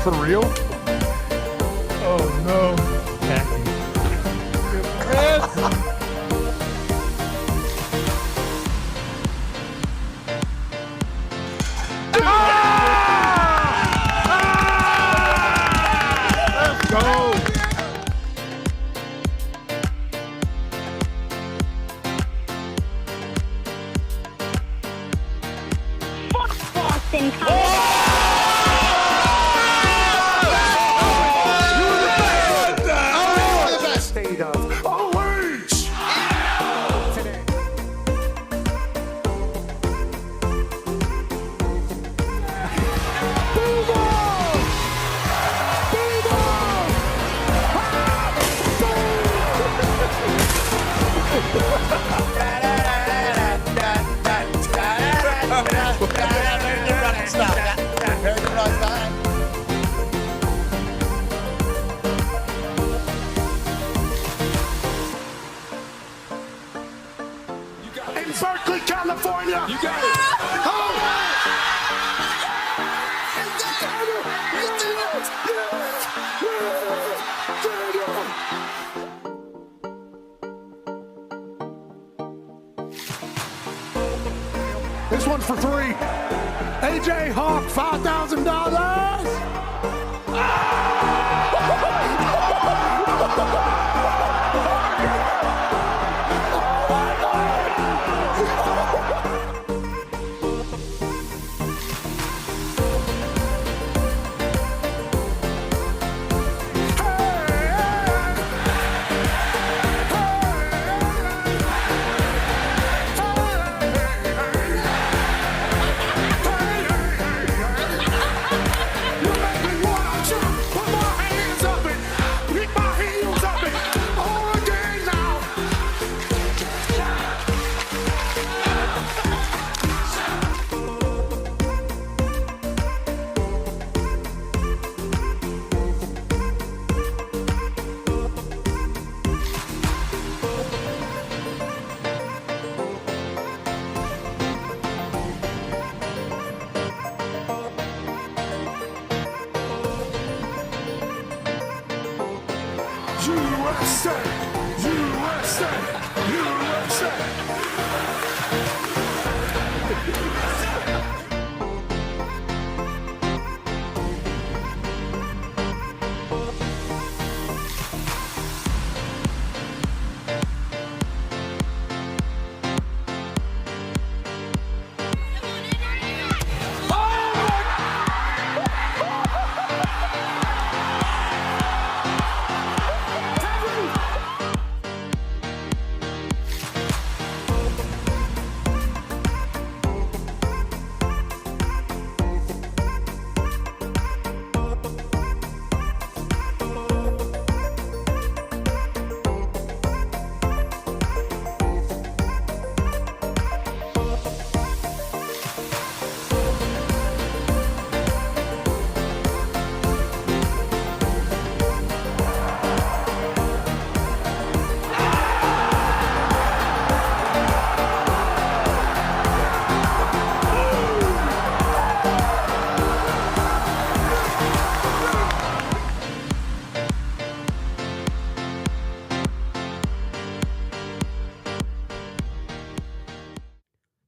For real? Oh, no. Let's go. Boston. In Berkeley, California. You got it. This one's for three. AJ Hawk, $5,000. USA! USA! USA!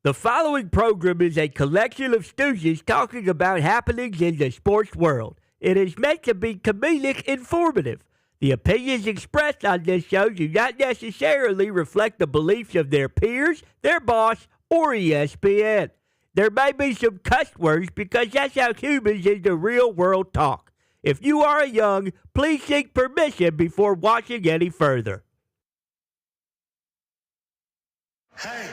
The following program is a collection of stooges talking about happenings in the sports world. It is meant to be comedic informative. The opinions expressed on this show do not necessarily reflect the beliefs of their peers, their boss, or ESPN. There may be some cuss words because that's how humans in the real world talk. If you are young, please seek permission before watching any further. Hey,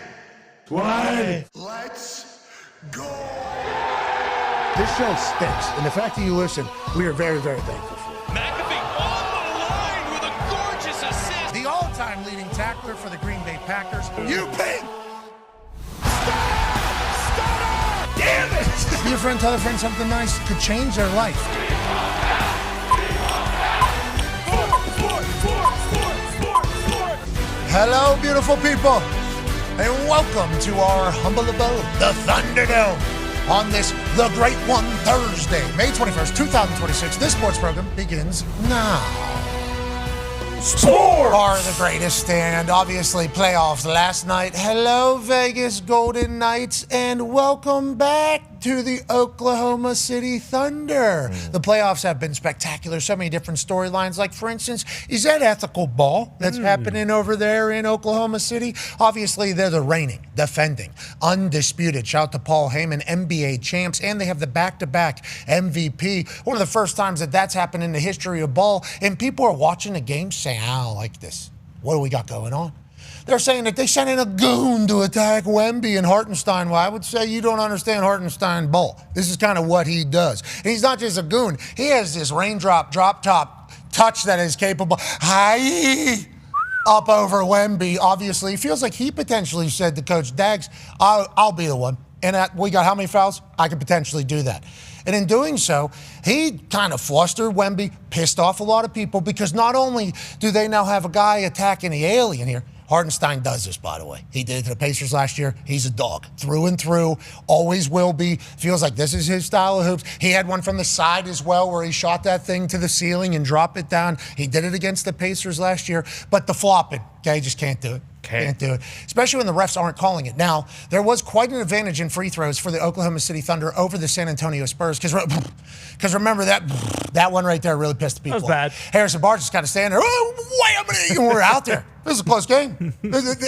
Why? let's go. This show stinks, and the fact that you listen, we are very, very thankful for. McAfee on the line with a gorgeous assist. The all-time leading tackler for the Green Bay Packers. You pink. Damn it! Be a friend, tell a friend something nice could change their life. Hello, beautiful people, and welcome to our humble abode, the Thunderdome. on this The Great One Thursday, May 21st, 2026. This sports program begins now. Sport are the greatest, and obviously playoffs last night. Hello, Vegas Golden Knights, and welcome back to the Oklahoma City Thunder. The playoffs have been spectacular. So many different storylines. Like, for instance, is that ethical ball that's happening over there in Oklahoma City? Obviously, they're the reigning, defending, undisputed. Shout out to Paul Heyman, NBA champs, and they have the back-to-back MVP. One of the first times that that's happened in the history of ball, and people are watching the game saying, I don't like this. What do we got going on? They're saying that they sent in a goon to attack Wemby and Hartenstein. Well, I would say you don't understand Hartenstein ball. This is kind of what he does. And he's not just a goon. He has this raindrop, drop top touch that is capable. Hi. Up over Wemby, obviously. Feels like he potentially said to Coach Daggs, I'll be the one. And we got how many fouls? I could potentially do that. And in doing so, he kind of flustered Wemby, pissed off a lot of people, because not only do they now have a guy attacking the alien here, Hartenstein does this, by the way. He did it to the Pacers last year. He's a dog through and through, always will be. Feels like this is his style of hoops. He had one from the side as well where he shot that thing to the ceiling and dropped it down. He did it against the Pacers last year. But the flopping, okay, just can't do it. Can't do it, especially when the refs aren't calling it. Now, there was quite an advantage in free throws for the Oklahoma City Thunder over the San Antonio Spurs, because remember that one right there really pissed the people off. That was bad. Harrison Barnes just kind of standing there, we're out there. This is a close game.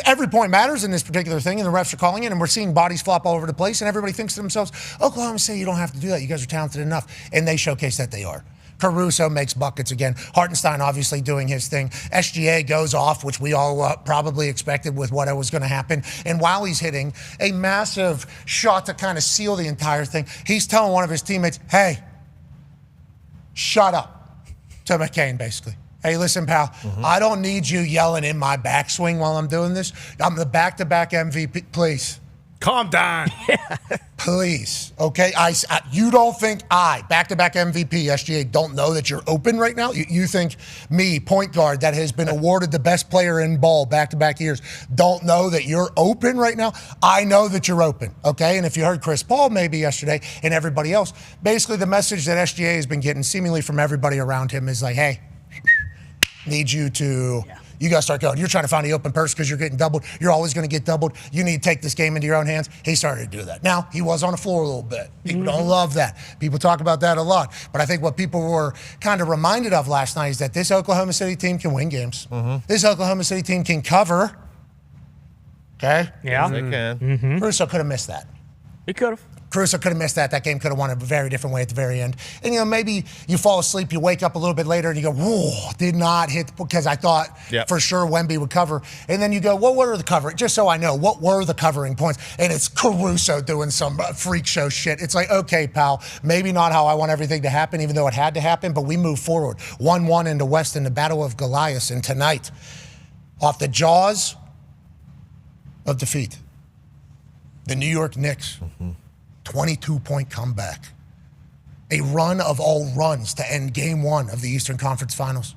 Every point matters in this particular thing, and the refs are calling it, and we're seeing bodies flop all over the place, and everybody thinks to themselves, Oklahoma City, you don't have to do that. You guys are talented enough. And they showcase that they are. Caruso makes buckets again. Hartenstein obviously doing his thing. SGA goes off, which we all probably expected with what was going to happen. And while he's hitting a massive shot to kind of seal the entire thing, he's telling one of his teammates, hey, shut up, to McCain, basically. Hey, listen, pal, I don't need you yelling in my backswing while I'm doing this. I'm the back-to-back MVP. Please. Calm down. Please, okay? You don't think back-to-back MVP, SGA, don't know that you're open right now? You think me, point guard, that has been awarded the best player in ball back-to-back years, don't know that you're open right now? I know that you're open, okay? And if you heard Chris Paul maybe yesterday and everybody else, basically the message that SGA has been getting seemingly from everybody around him is like, hey, need you to... Yeah. You got to start going. You're trying to find the open person because you're getting doubled. You're always going to get doubled. You need to take this game into your own hands. He started to do that. Now, he was on the floor a little bit. People don't love that. People talk about that a lot. But I think what people were kind of reminded of last night is that this Oklahoma City team can win games. This Oklahoma City team can cover. Okay? Yeah. They can. Caruso could have missed that. He could have. Caruso could have missed that. That game could have won a very different way at the very end. And, maybe you fall asleep, you wake up a little bit later, and you go, whoa, did not hit, because I thought for sure Wemby would cover. And then you go, what were the covering? Just so I know, what were the covering points? And it's Caruso doing some freak show shit. It's like, okay, pal, maybe not how I want everything to happen, even though it had to happen, but we move forward. 1-1 into West in the Battle of Goliath. And tonight, off the jaws of defeat, the New York Knicks. 22-point comeback. A run of all runs to end game one of the Eastern Conference Finals.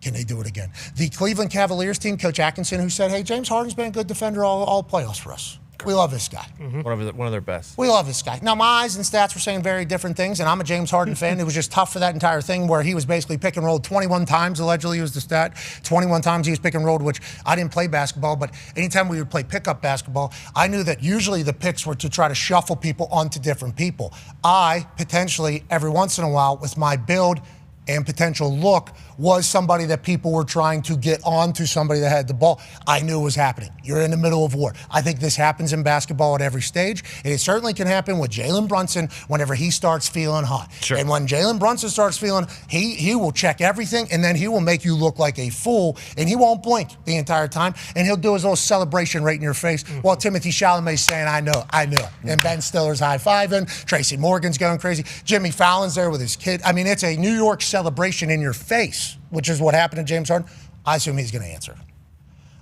Can they do it again? The Cleveland Cavaliers team, Coach Atkinson, who said, hey, James Harden's been a good defender all playoffs for us. We love this guy. One of their best. We love this guy. Now, my eyes and stats were saying very different things, and I'm a James Harden fan. It was just tough for that entire thing where he was basically pick and rolled 21 times, allegedly was the stat. 21 times he was pick and rolled, which I didn't play basketball, but anytime we would play pickup basketball, I knew that usually the picks were to try to shuffle people onto different people. I, potentially, every once in a while, with my build and potential look, was somebody that people were trying to get on to somebody that had the ball. I knew it was happening. You're in the middle of war. I think this happens in basketball at every stage, and it certainly can happen with Jalen Brunson whenever he starts feeling hot. Sure. And when Jalen Brunson starts feeling, he will check everything, and then he will make you look like a fool, and he won't blink the entire time, and he'll do his little celebration right in your face while Timothy Chalamet's saying, I know it. And Ben Stiller's high-fiving, Tracy Morgan's going crazy, Jimmy Fallon's there with his kid. I mean, it's a New York celebration in your face, which is what happened to James Harden. I assume he's going to answer.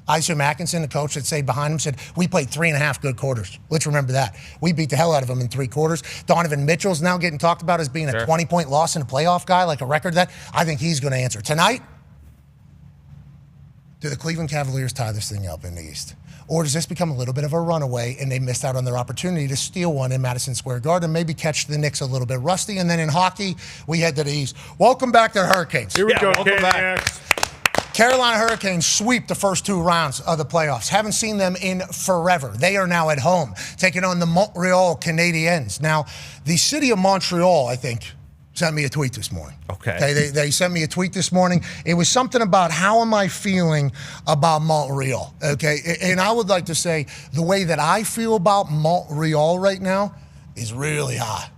I assume Atkinson, the coach that stayed behind him, said, we played 3.5 good quarters. Let's remember that. We beat the hell out of them in 3 quarters. Donovan Mitchell's now getting talked about as being a 20-point loss in a playoff guy, like a record of that. I think he's going to answer. Tonight, Do the Cleveland Cavaliers tie this thing up in the East? Or does this become a little bit of a runaway and they missed out on their opportunity to steal one in Madison Square Garden, maybe catch the Knicks a little bit rusty? And then in hockey, we head to the East. Welcome back to the Hurricanes. Here we go, welcome back. Caniacs. Carolina Hurricanes sweep the first 2 rounds of the playoffs. Haven't seen them in forever. They are now at home, taking on the Montreal Canadiens. Now, the city of Montreal, I think, sent me a tweet this morning. Okay. They sent me a tweet this morning. It was something about how am I feeling about Montreal, okay? And I would like to say the way that I feel about Montreal right now is really high.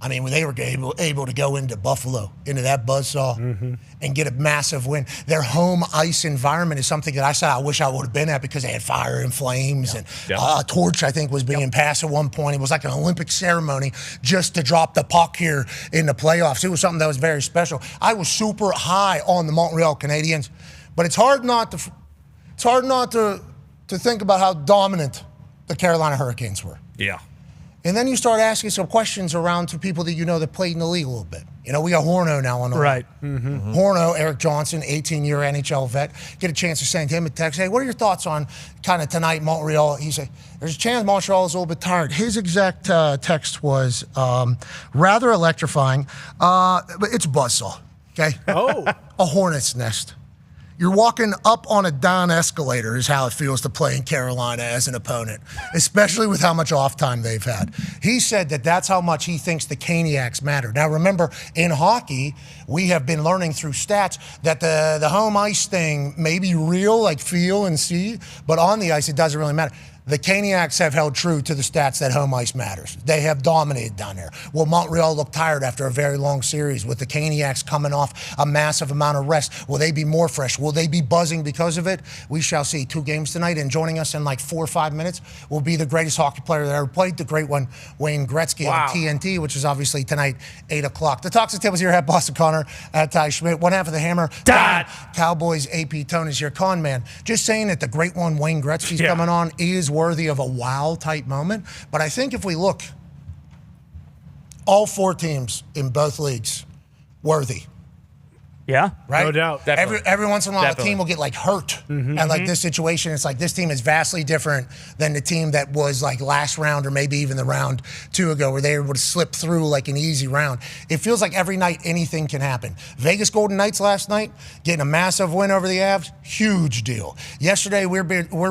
I mean, when they were able to go into Buffalo, into that buzzsaw, and get a massive win. Their home ice environment is something that I said I wish I would have been at because they had fire and flames. And a torch, I think, was being passed at one point. It was like an Olympic ceremony just to drop the puck here in the playoffs. It was something that was very special. I was super high on the Montreal Canadiens, but it's hard not to think about how dominant the Carolina Hurricanes were. Yeah. And then you start asking some questions around to people that you know that played in the league a little bit. You know, we got Horno now on the Right. Horno, Eric Johnson, 18-year NHL vet. Get a chance to send him a text. Hey, what are your thoughts on kind of tonight, Montreal? He said, there's a chance Montreal is a little bit tired. His exact text was rather electrifying, but it's a buzzsaw, okay? Oh. A hornet's nest. You're walking up on a Dahn escalator is how it feels to play in Carolina as an opponent, especially with how much off time they've had. He said that that's how much he thinks the Caniacs matter. Now, remember, in hockey, we have been learning through stats that the home ice thing may be real, like feel and see, but on the ice, it doesn't really matter. The Caniacs have held true to the stats that home ice matters. They have dominated down there. Will Montreal look tired after a very long series with the Caniacs coming off a massive amount of rest? Will they be more fresh? Will they be buzzing because of it? We shall see. 2 games tonight, and joining us in like 4 or 5 minutes will be the greatest hockey player that ever played, the great one, Wayne Gretzky on TNT, which is obviously tonight, 8 o'clock. The Talks and Tables here at Boston Connor, at Ty Schmidt. One half of the Hammer, Dahn. Cowboys, AP Tone is your con man. Just saying that the great one, Wayne Gretzky's coming on, is worthy of a wow type moment. But I think if we look, all 4 teams in both leagues worthy. Yeah. Right? No doubt. Every once in a while, Definitely. a team will get like hurt. And like this situation, it's like this team is vastly different than the team that was like last round or maybe even the round 2 ago where they were able to slip through like an easy round. It feels like every night anything can happen. Vegas Golden Knights last night, getting a massive win over the Avs, huge deal. Yesterday, we're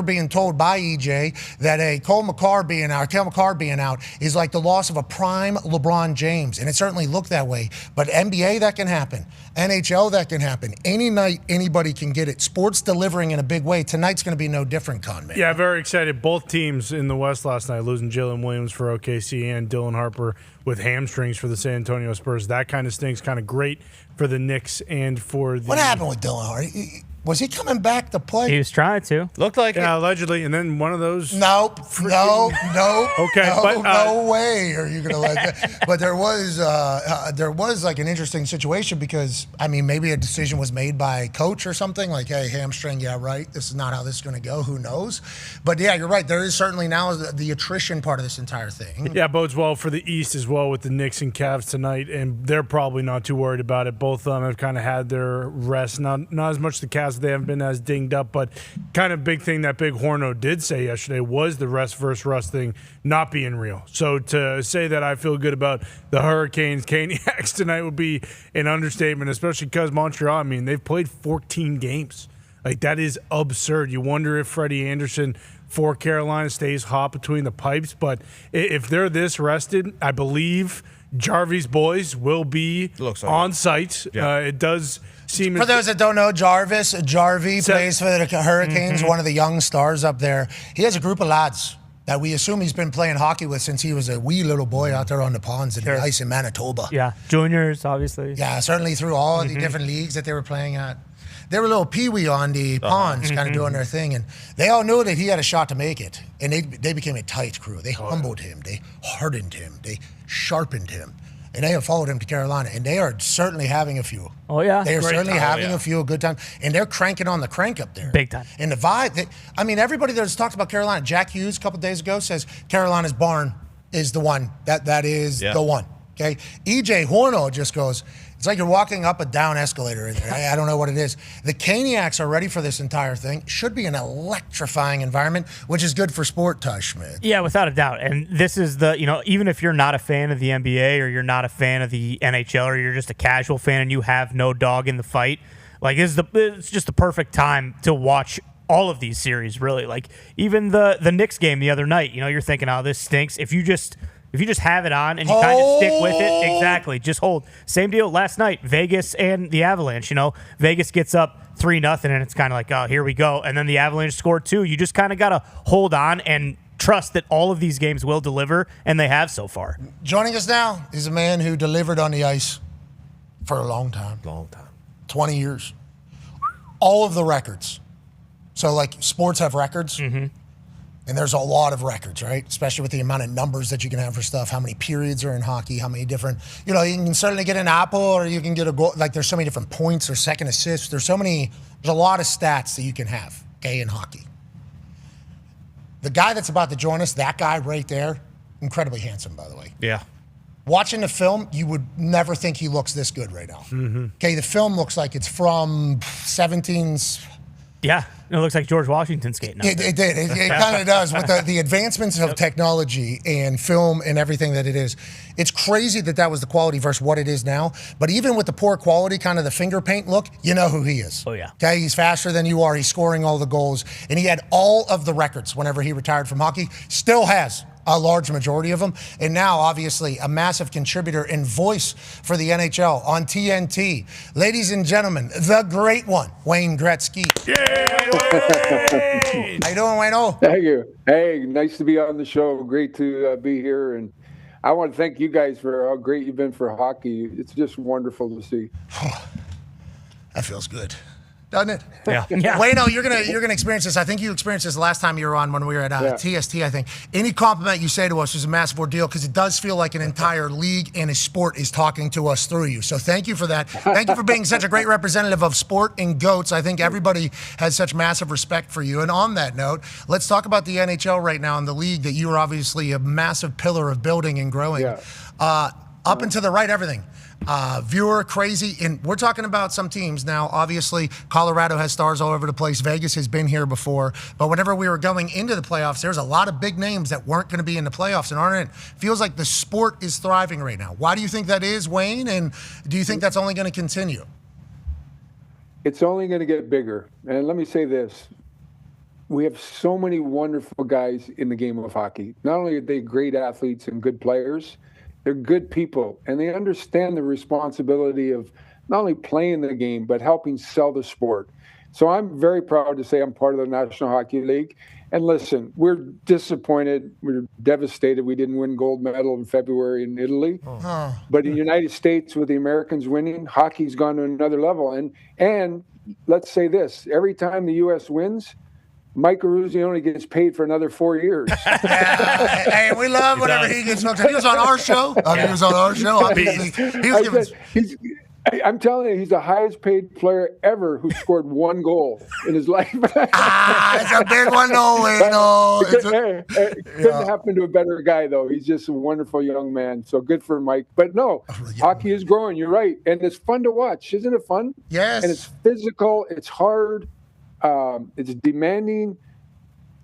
being told by EJ that Cale McCarr being out is like the loss of a prime LeBron James. And it certainly looked that way. But NBA, that can happen. NHL, that can happen. Any night, anybody can get it. Sports delivering in a big way. Tonight's going to be no different, Conman. Yeah, very excited. Both teams in the West last night, losing Jalen Williams for OKC and Dylan Harper with hamstrings for the San Antonio Spurs. That kind of stinks. Kind of great for the Knicks and for the... What happened with Dylan Harper? Was he coming back to play? He was trying to. Looked like Yeah, it. allegedly. And then one of those... Nope. Okay, but, no way are you going to let that. But there was like an interesting situation because, I mean, maybe a decision was made by a coach or something like, hey, hamstring, yeah, right. This is not how this is going to go. Who knows? But yeah, you're right. There is certainly now the attrition part of this entire thing. Yeah, bodes well for the East as well with the Knicks and Cavs tonight, and they're probably not too worried about it. Both of them have kind of had their rest. Not as much the Cavs, they haven't been as dinged up, but kind of big thing that Big Horno did say yesterday was the rest versus rust thing not being real. So to say that I feel good about the Hurricanes, Caniacs tonight would be an understatement, especially because Montreal, I mean, they've played 14 games. Like, that is absurd. You wonder if Freddie Anderson for Carolina stays hot between the pipes, but if they're this rested, I believe Jarvis boys will be on site. Yeah. It does seem... For those that don't know, Jarvis plays for the Hurricanes, one of the young stars up there. He has a group of lads that we assume he's been playing hockey with since he was a wee little boy out there on the ponds and the ice in Manitoba. Yeah. Juniors, obviously. Yeah, certainly through all the different leagues that they were playing at. They were a little peewee on the ponds, kind of doing their thing, and they all knew that he had a shot to make it. And they became a tight crew. They humbled him. They hardened him. They sharpened him. And they have followed him to Carolina, and they are certainly having a few. Oh, yeah. They are Great certainly time. having a few, a good time. And they're cranking on the crank up there. Big time. And the vibe, everybody that's talked about Carolina, Jack Hughes a couple days ago says Carolina's barn is the one. That is the one. Okay, EJ Horno just goes, it's like you're walking up a down escalator in there. I don't know what it is. The Caniacs are ready for this entire thing. Should be an electrifying environment, which is good for sport, Tosh Schmidt. Yeah, without a doubt. And this is even if you're not a fan of the NBA or you're not a fan of the NHL or you're just a casual fan and you have no dog in the fight, like it's just the perfect time to watch all of these series, really. Like even the Knicks game the other night, you're thinking, oh, this stinks. If you just have it on and you kind of stick with it, exactly, just hold. Same deal last night, Vegas and the Avalanche. Vegas gets up 3-0, and it's kind of like, oh, here we go. And then the Avalanche scored 2. You just kind of got to hold on and trust that all of these games will deliver, and they have so far. Joining us now is a man who delivered on the ice for a long time. 20 years. All of the records. So, like, sports have records. Mm-hmm. And there's a lot of records, right? Especially with the amount of numbers that you can have for stuff. How many periods are in hockey? How many different, you can certainly get an apple or you can get a goal. Like there's so many different points or second assists. There's a lot of stats that you can have, okay, in hockey. The guy that's about to join us, that guy right there, incredibly handsome, by the way. Yeah. Watching the film, you would never think he looks this good right now. Mm-hmm. Okay, the film looks like it's from 17s. Yeah, it looks like George Washington skating. It did. It kind of does. With the advancements of technology and film and everything that it is, it's crazy that was the quality versus what it is now. But even with the poor quality, kind of the finger paint look, you know who he is. Oh, yeah. Okay, he's faster than you are. He's scoring all the goals. And he had all of the records whenever he retired from hockey. Still has a large majority of them. And now, obviously, a massive contributor and voice for the NHL on TNT. Ladies and gentlemen, the great one, Wayne Gretzky. Yay! How you doing, Wayne? Thank you. Hey, nice to be on the show. Great to be here. And I want to thank you guys for how great you've been for hockey. It's just wonderful to see. That feels good. Doesn't it? Yeah. Wayno, you're gonna experience this. I think you experienced this last time you were on when we were at TST, I think. Any compliment you say to us is a massive ordeal because it does feel like an entire league and a sport is talking to us through you. So thank you for that. Thank you for being such a great representative of sport and GOATs. I think everybody has such massive respect for you. And on that note, let's talk about the NHL right now and the league that you are obviously a massive pillar of building and growing. Yeah. Up and to the right, everything. Viewer crazy, and we're talking about some teams now. Obviously, Colorado has stars all over the place. Vegas has been here before, but whenever we were going into the playoffs, there's a lot of big names that weren't going to be in the playoffs and aren't in. Feels like the sport is thriving right now. Why do you think that is, Wayne? And do you think that's only going to continue? It's only going to get bigger. And let me say this. We have so many wonderful guys in the game of hockey. Not only are they great athletes and good players, they're good people, and they understand the responsibility of not only playing the game, but helping sell the sport. So I'm very proud to say I'm part of the National Hockey League. And listen, we're disappointed. We're devastated we didn't win gold medal in February in Italy. But in the United States, with the Americans winning, hockey's gone to another level. And let's say this, every time the U.S. wins, Mike Aruzzi only gets paid for another 4 years. Hey, we love whenever he gets hooked up. He was on our show. He was on our show. I'm telling you, he's the highest paid player ever who scored one goal in his life. It's a big one, no. It couldn't happen to a better guy, though. He's just a wonderful young man. So good for Mike. But no, hockey is growing. You're right. And it's fun to watch. Isn't it fun? Yes. And it's physical. It's hard. It's demanding,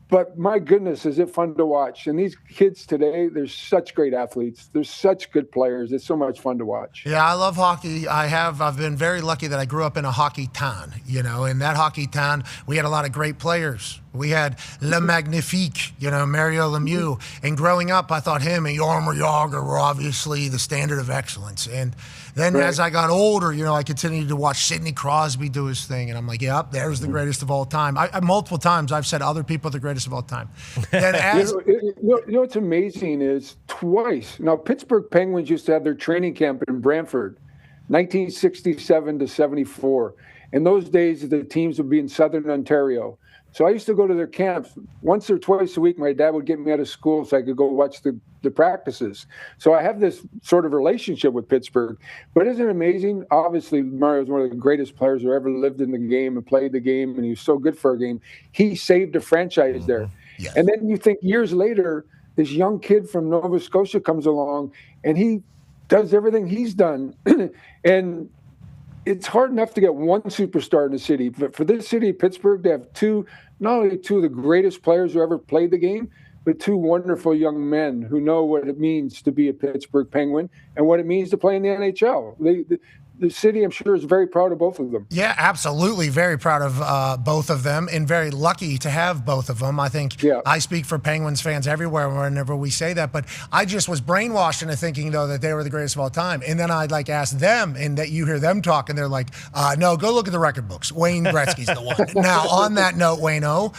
but my goodness, is it fun to watch. And these kids today, they're such great athletes. They're such good players. It's so much fun to watch. Yeah, I love hockey. I've been very lucky that I grew up in a hockey town, in that hockey town, we had a lot of great players. We had Le Magnifique, Mario Lemieux. And growing up, I thought him and Jaromir Jagr were obviously the standard of excellence. And then as I got older, I continued to watch Sidney Crosby do his thing. And I'm like, yep, there's the greatest of all time. Multiple times I've said other people are the greatest of all time. Then what's amazing is twice. Now, Pittsburgh Penguins used to have their training camp in Brantford, 1967 to 74. In those days, the teams would be in Southern Ontario. So I used to go to their camps once or twice a week. My dad would get me out of school so I could go watch the practices. So I have this sort of relationship with Pittsburgh. But isn't it amazing? Obviously, Mario is one of the greatest players who ever lived in the game and played the game, and he was so good for a game. He saved a franchise there. Yes. And then you think years later, this young kid from Nova Scotia comes along, and he does everything he's done. And it's hard enough to get one superstar in the city. But for this city of Pittsburgh to have not only two of the greatest players who ever played the game, but two wonderful young men who know what it means to be a Pittsburgh Penguin and what it means to play in the NHL. The city, I'm sure, is very proud of both of them. Yeah, absolutely. Very proud of both of them and very lucky to have both of them. I think I speak for Penguins fans everywhere whenever we say that, but I just was brainwashed into thinking, though, that they were the greatest of all time. And then I'd ask them, and that you hear them talk, and they're like, no, go look at the record books. Wayne Gretzky's the one. Now, on that note, Wayne-O,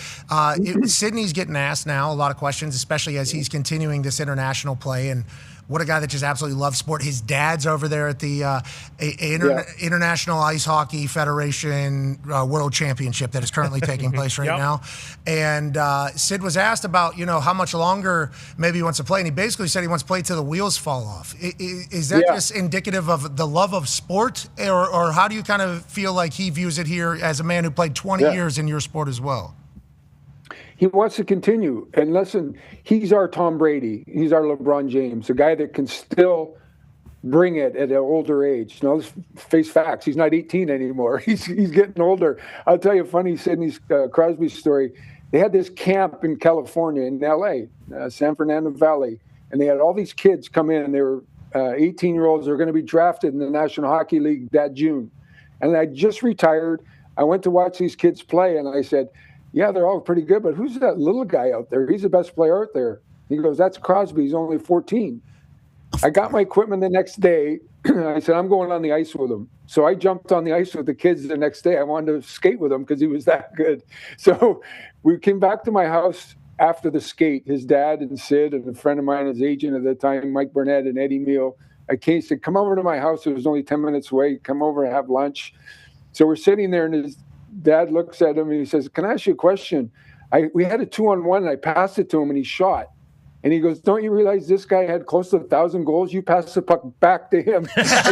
Sidney's getting asked now a lot of questions, especially as he's continuing this international play. And what a guy that just absolutely loves sport. His dad's over there at the International Ice Hockey Federation World Championship that is currently taking place right now. And Sid was asked about, how much longer maybe he wants to play. And he basically said he wants to play till the wheels fall off. Is that just indicative of the love of sport? Or how do you kind of feel like he views it here as a man who played 20 years in your sport as well? He wants to continue. And listen, he's our Tom Brady. He's our LeBron James, a guy that can still bring it at an older age. Let's face facts. He's not 18 anymore. He's getting older. I'll tell you a funny Sidney Crosby story. They had this camp in California, in L.A., San Fernando Valley, and they had all these kids come in. They were 18-year-olds. They were going to be drafted in the National Hockey League that June. And I just retired. I went to watch these kids play, and I said, yeah, they're all pretty good, but who's that little guy out there? He's the best player out there. He goes, that's Crosby. He's only 14. I got my equipment the next day. I said, I'm going on the ice with him. So I jumped on the ice with the kids the next day. I wanted to skate with him because he was that good. So we came back to my house after the skate. His dad and Sid and a friend of mine, his agent at the time, Mike Burnett and Eddie Meal. I said, come over to my house. It was only 10 minutes away. Come over and have lunch. So we're sitting there, and his dad looks at him and he says, can I ask you a question? We had a 2-on-1 and I passed it to him and he shot. And he goes, don't you realize this guy had close to 1,000 goals? You passed the puck back to him. I said,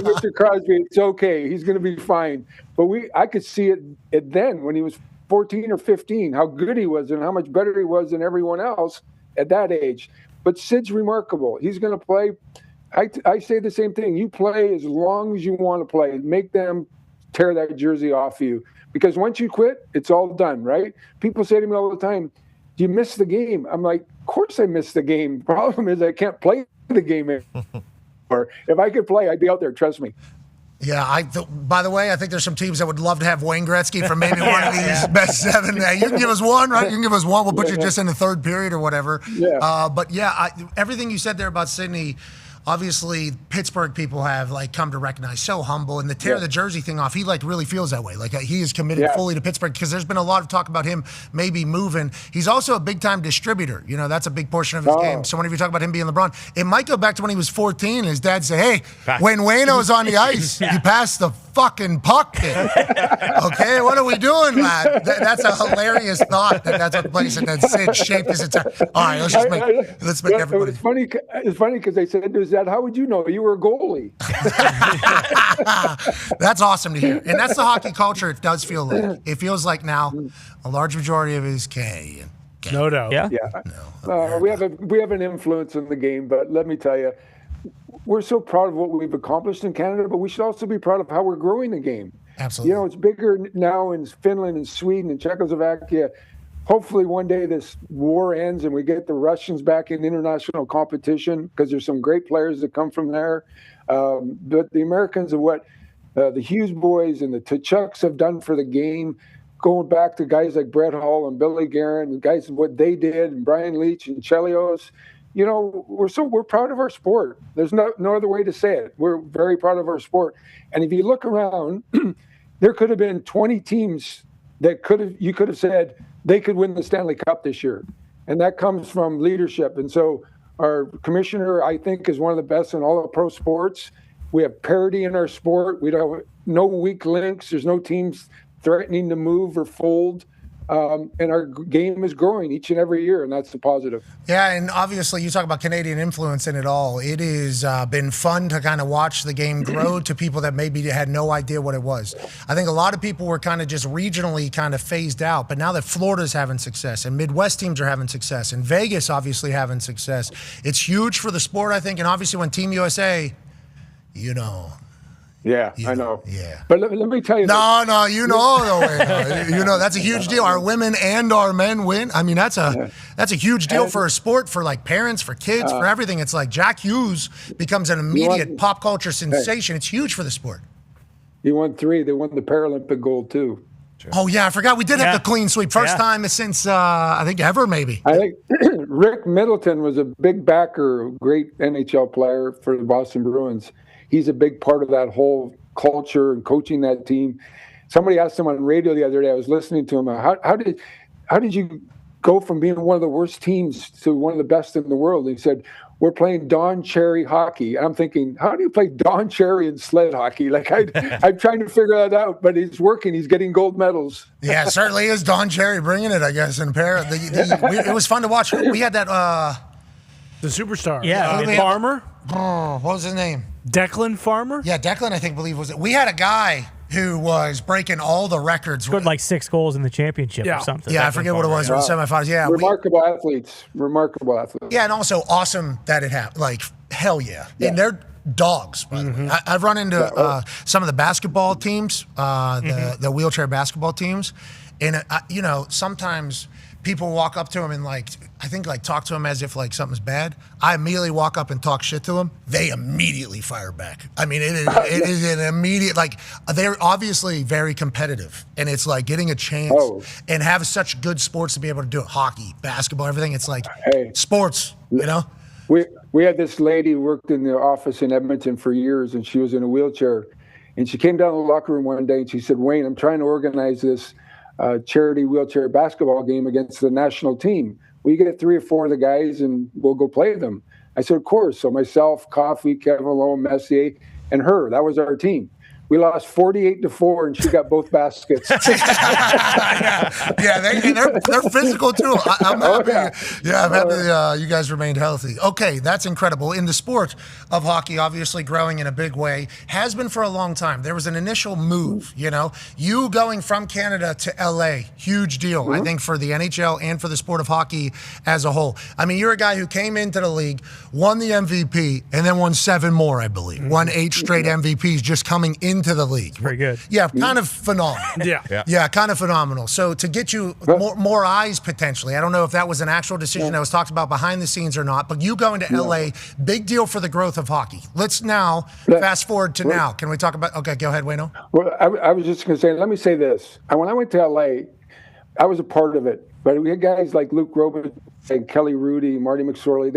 Mr. Crosby, it's okay. He's going to be fine. But I could see it then when he was 14 or 15, how good he was and how much better he was than everyone else at that age. But Sid's remarkable. He's going to play. I say the same thing. You play as long as you want to play. Make them tear that jersey off you, because once you quit, it's all done, right? People say to me all the time, do you miss the game? I'm like, of course I miss the game. The problem is I can't play the game anymore. Or if I could play, I'd be out there, trust me. Yeah, by the way, I think there's some teams that would love to have Wayne Gretzky for maybe one of these best seven. You can give us one, right? You can give us one. We'll put you just in the third period or whatever. But everything you said there about Sidney, obviously Pittsburgh people have come to recognize, so humble, and the tear the jersey thing off, he really feels that way. He is committed fully to Pittsburgh, because there's been a lot of talk about him maybe moving. He's also a big time distributor. That's a big portion of his game. So whenever you talk about him being LeBron, it might go back to when he was 14 and his dad said, hey, when Wayne-O's on the ice, you pass the fucking puck in. Okay, what are we doing, lad? That's a hilarious thought. That's what the place said. That Sid shaped his entire. All right, let's make everybody. It's funny because they said, Dad, how would you know? You were a goalie. That's awesome to hear. And that's the hockey culture. It does feel like. It feels like now a large majority of it is K. No doubt. Yeah. No, we have an influence in the game, but let me tell you, we're so proud of what we've accomplished in Canada, but we should also be proud of how we're growing the game. Absolutely. It's bigger now in Finland and Sweden and Czechoslovakia. Hopefully one day this war ends and we get the Russians back in international competition, because there's some great players that come from there. But the Americans are what the Hughes boys and the Tkachuks have done for the game, going back to guys like Brett Hull and Billy Guerin and guys, what they did, and Brian Leach and Chelios. We're proud of our sport. There's no other way to say it. We're very proud of our sport. And if you look around, there could have been 20 teams that you could have said they could win the Stanley Cup this year. And that comes from leadership. And so our commissioner, I think, is one of the best in all of pro sports. We have parity in our sport. We don't no weak links. There's no teams threatening to move or fold. and our game is growing each and every year, and that's a positive. Yeah, and obviously you talk about Canadian influence in it all. It has been fun to kind of watch the game grow to people that maybe had no idea what it was. I think a lot of people were kind of just regionally kind of phased out, but now that Florida's having success and Midwest teams are having success and Vegas obviously having success, it's huge for the sport, I think, and obviously when Team USA, Yeah, I know. Yeah. But let me tell you. No, that's a huge deal. Our women and our men win. I mean, that's a huge deal for a sport, for like parents, for kids, for everything. It's like Jack Hughes becomes an immediate pop culture sensation. It's huge for the sport. He won 3. They won the Paralympic gold too. Oh, yeah, I forgot. We did have the clean sweep. First time since, I think, ever, maybe. I think Rick Middleton was a big backer, great NHL player for the Boston Bruins. He's a big part of that whole culture and coaching that team. Somebody asked him on radio the other day, I was listening to him, how did you go from being one of the worst teams to one of the best in the world? And he said, we're playing Dahn Cherry hockey. And I'm thinking, how do you play Dahn Cherry and sled hockey? Like, I'm trying to figure that out, but it's working. He's getting gold medals. Yeah, it certainly is Dahn Cherry bringing it, I guess, in a pair. It was fun to watch. We had that... the superstar. Yeah. Farmer? Oh, what was his name? Declan Farmer? Yeah, Declan, I believe was it. We had a guy who was breaking all the records. Scored like 6 goals in the championship or something. Yeah, I forget what it was. It was semifinals. Yeah, remarkable athletes. Yeah, and also awesome that it happened. Like, hell yeah. And they're dogs, by the way. I've run into some of the basketball teams, the wheelchair basketball teams, and sometimes people walk up to them and talk to them as if like something's bad. I immediately walk up and talk shit to them. They immediately fire back. I mean, it is an immediate, like, they're obviously very competitive, and it's like getting a chance and have such good sports to be able to do it. Hockey, basketball, everything. It's like sports, We had this lady who worked in the office in Edmonton for years, and she was in a wheelchair, and she came down to the locker room one day and she said, Wayne, I'm trying to organize this charity wheelchair basketball game against the national team. Will you get 3 or 4 of the guys and we'll go play them? I said, of course. So myself, Coffey, Kevin Lowe, Messier, and her, that was our team. We lost 48-4, and she got both baskets. They're physical too. I'm happy. I'm happy you guys remained healthy. Okay, that's incredible. In the sport of hockey, obviously growing in a big way, has been for a long time. There was an initial move, you going from Canada to LA, huge deal, I think, for the NHL and for the sport of hockey as a whole. I mean, you're a guy who came into the league, won the MVP, and then won 7 more, I believe. Won 8 straight MVPs just coming into the league. Pretty good. Yeah, kind of phenomenal. Yeah, kind of phenomenal. So to get you more eyes potentially, I don't know if that was an actual decision that was talked about behind the scenes or not, but you going to LA, big deal for the growth of hockey. Let's now fast forward to now. Can we talk about, okay, go ahead, Wayno. Well, I was just going to say, let me say this. When I went to LA, I was a part of it, but we had guys like Luke Robert and Kelly Rudy, Marty McSorley.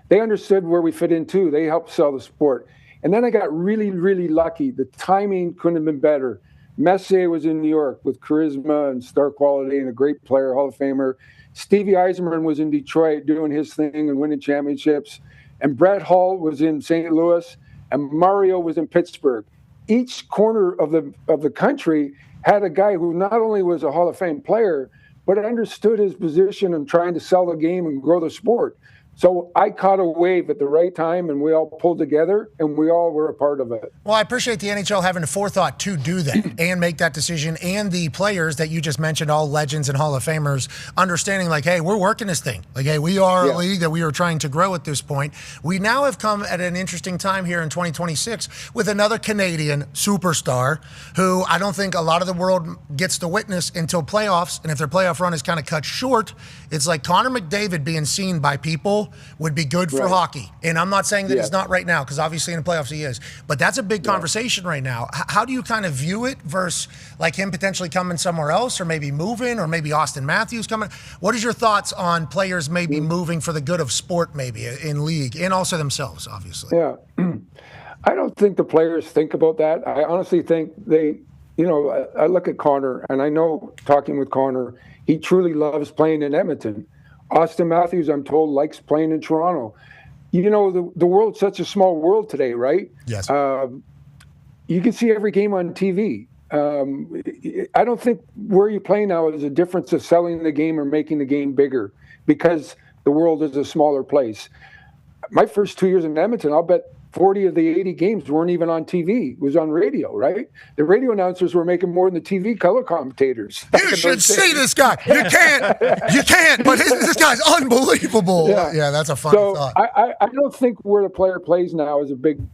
They understood where we fit in too. They helped sell the sport. And then I got really, really lucky. The timing couldn't have been better. Messier was in New York with charisma and star quality and a great player, Hall of Famer. Stevie Eisenman was in Detroit doing his thing and winning championships. And Brett Hull was in St. Louis, and Mario was in Pittsburgh. Each corner of the country had a guy who not only was a Hall of Fame player, but understood his position and trying to sell the game and grow the sport. So I caught a wave at the right time, and we all pulled together, and we all were a part of it. Well, I appreciate the NHL having the forethought to do that and make that decision, and the players that you just mentioned, all legends and Hall of Famers, understanding like, hey, we're working this thing. Like, hey, we are a league that we are trying to grow at this point. We now have come at an interesting time here in 2026 with another Canadian superstar who I don't think a lot of the world gets to witness until playoffs, and if their playoff run is kind of cut short, it's like Connor McDavid being seen by people would be good for hockey. And I'm not saying that he's not right now, because obviously in the playoffs he is. But that's a big conversation right now. How do you kind of view it versus like him potentially coming somewhere else, or maybe moving, or maybe Austin Matthews coming? What is your thoughts on players maybe moving for the good of sport, maybe in league, and also themselves, obviously? Yeah. I don't think the players think about that. I honestly think they, I look at Connor, and I know, talking with Connor, he truly loves playing in Edmonton. Austin Matthews, I'm told, likes playing in Toronto. The world's such a small world today, right? Yes. You can see every game on TV. I don't think where you play now is a difference of selling the game or making the game bigger because the world is a smaller place. My first 2 years in Edmonton, I'll bet 40 of the 80 games weren't even on TV. It was on radio, right? The radio announcers were making more than the TV color commentators. You should see this guy. You can't, but this guy's unbelievable. Yeah, that's a funny thought. I don't think where the player plays now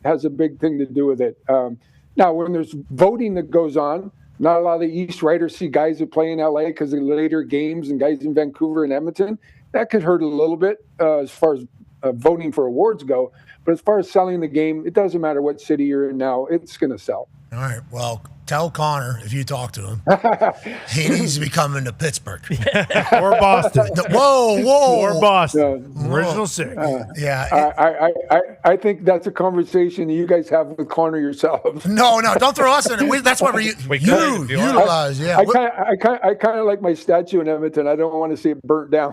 has a big thing to do with it. Now, when there's voting that goes on, not a lot of the East writers see guys that play in LA because of later games and guys in Vancouver and Edmonton. That could hurt a little bit as far as voting for awards go. But as far as selling the game, it doesn't matter what city you're in now. It's going to sell. All right. Well, tell Connor, if you talk to him, he needs to be coming to Pittsburgh. Or Boston. Whoa. Or Boston. Original six. I think that's a conversation you guys have with Connor yourselves. No, don't throw us in it. That's what we utilize. Yeah. I kind of like my statue in Edmonton. I don't want to see it burnt down.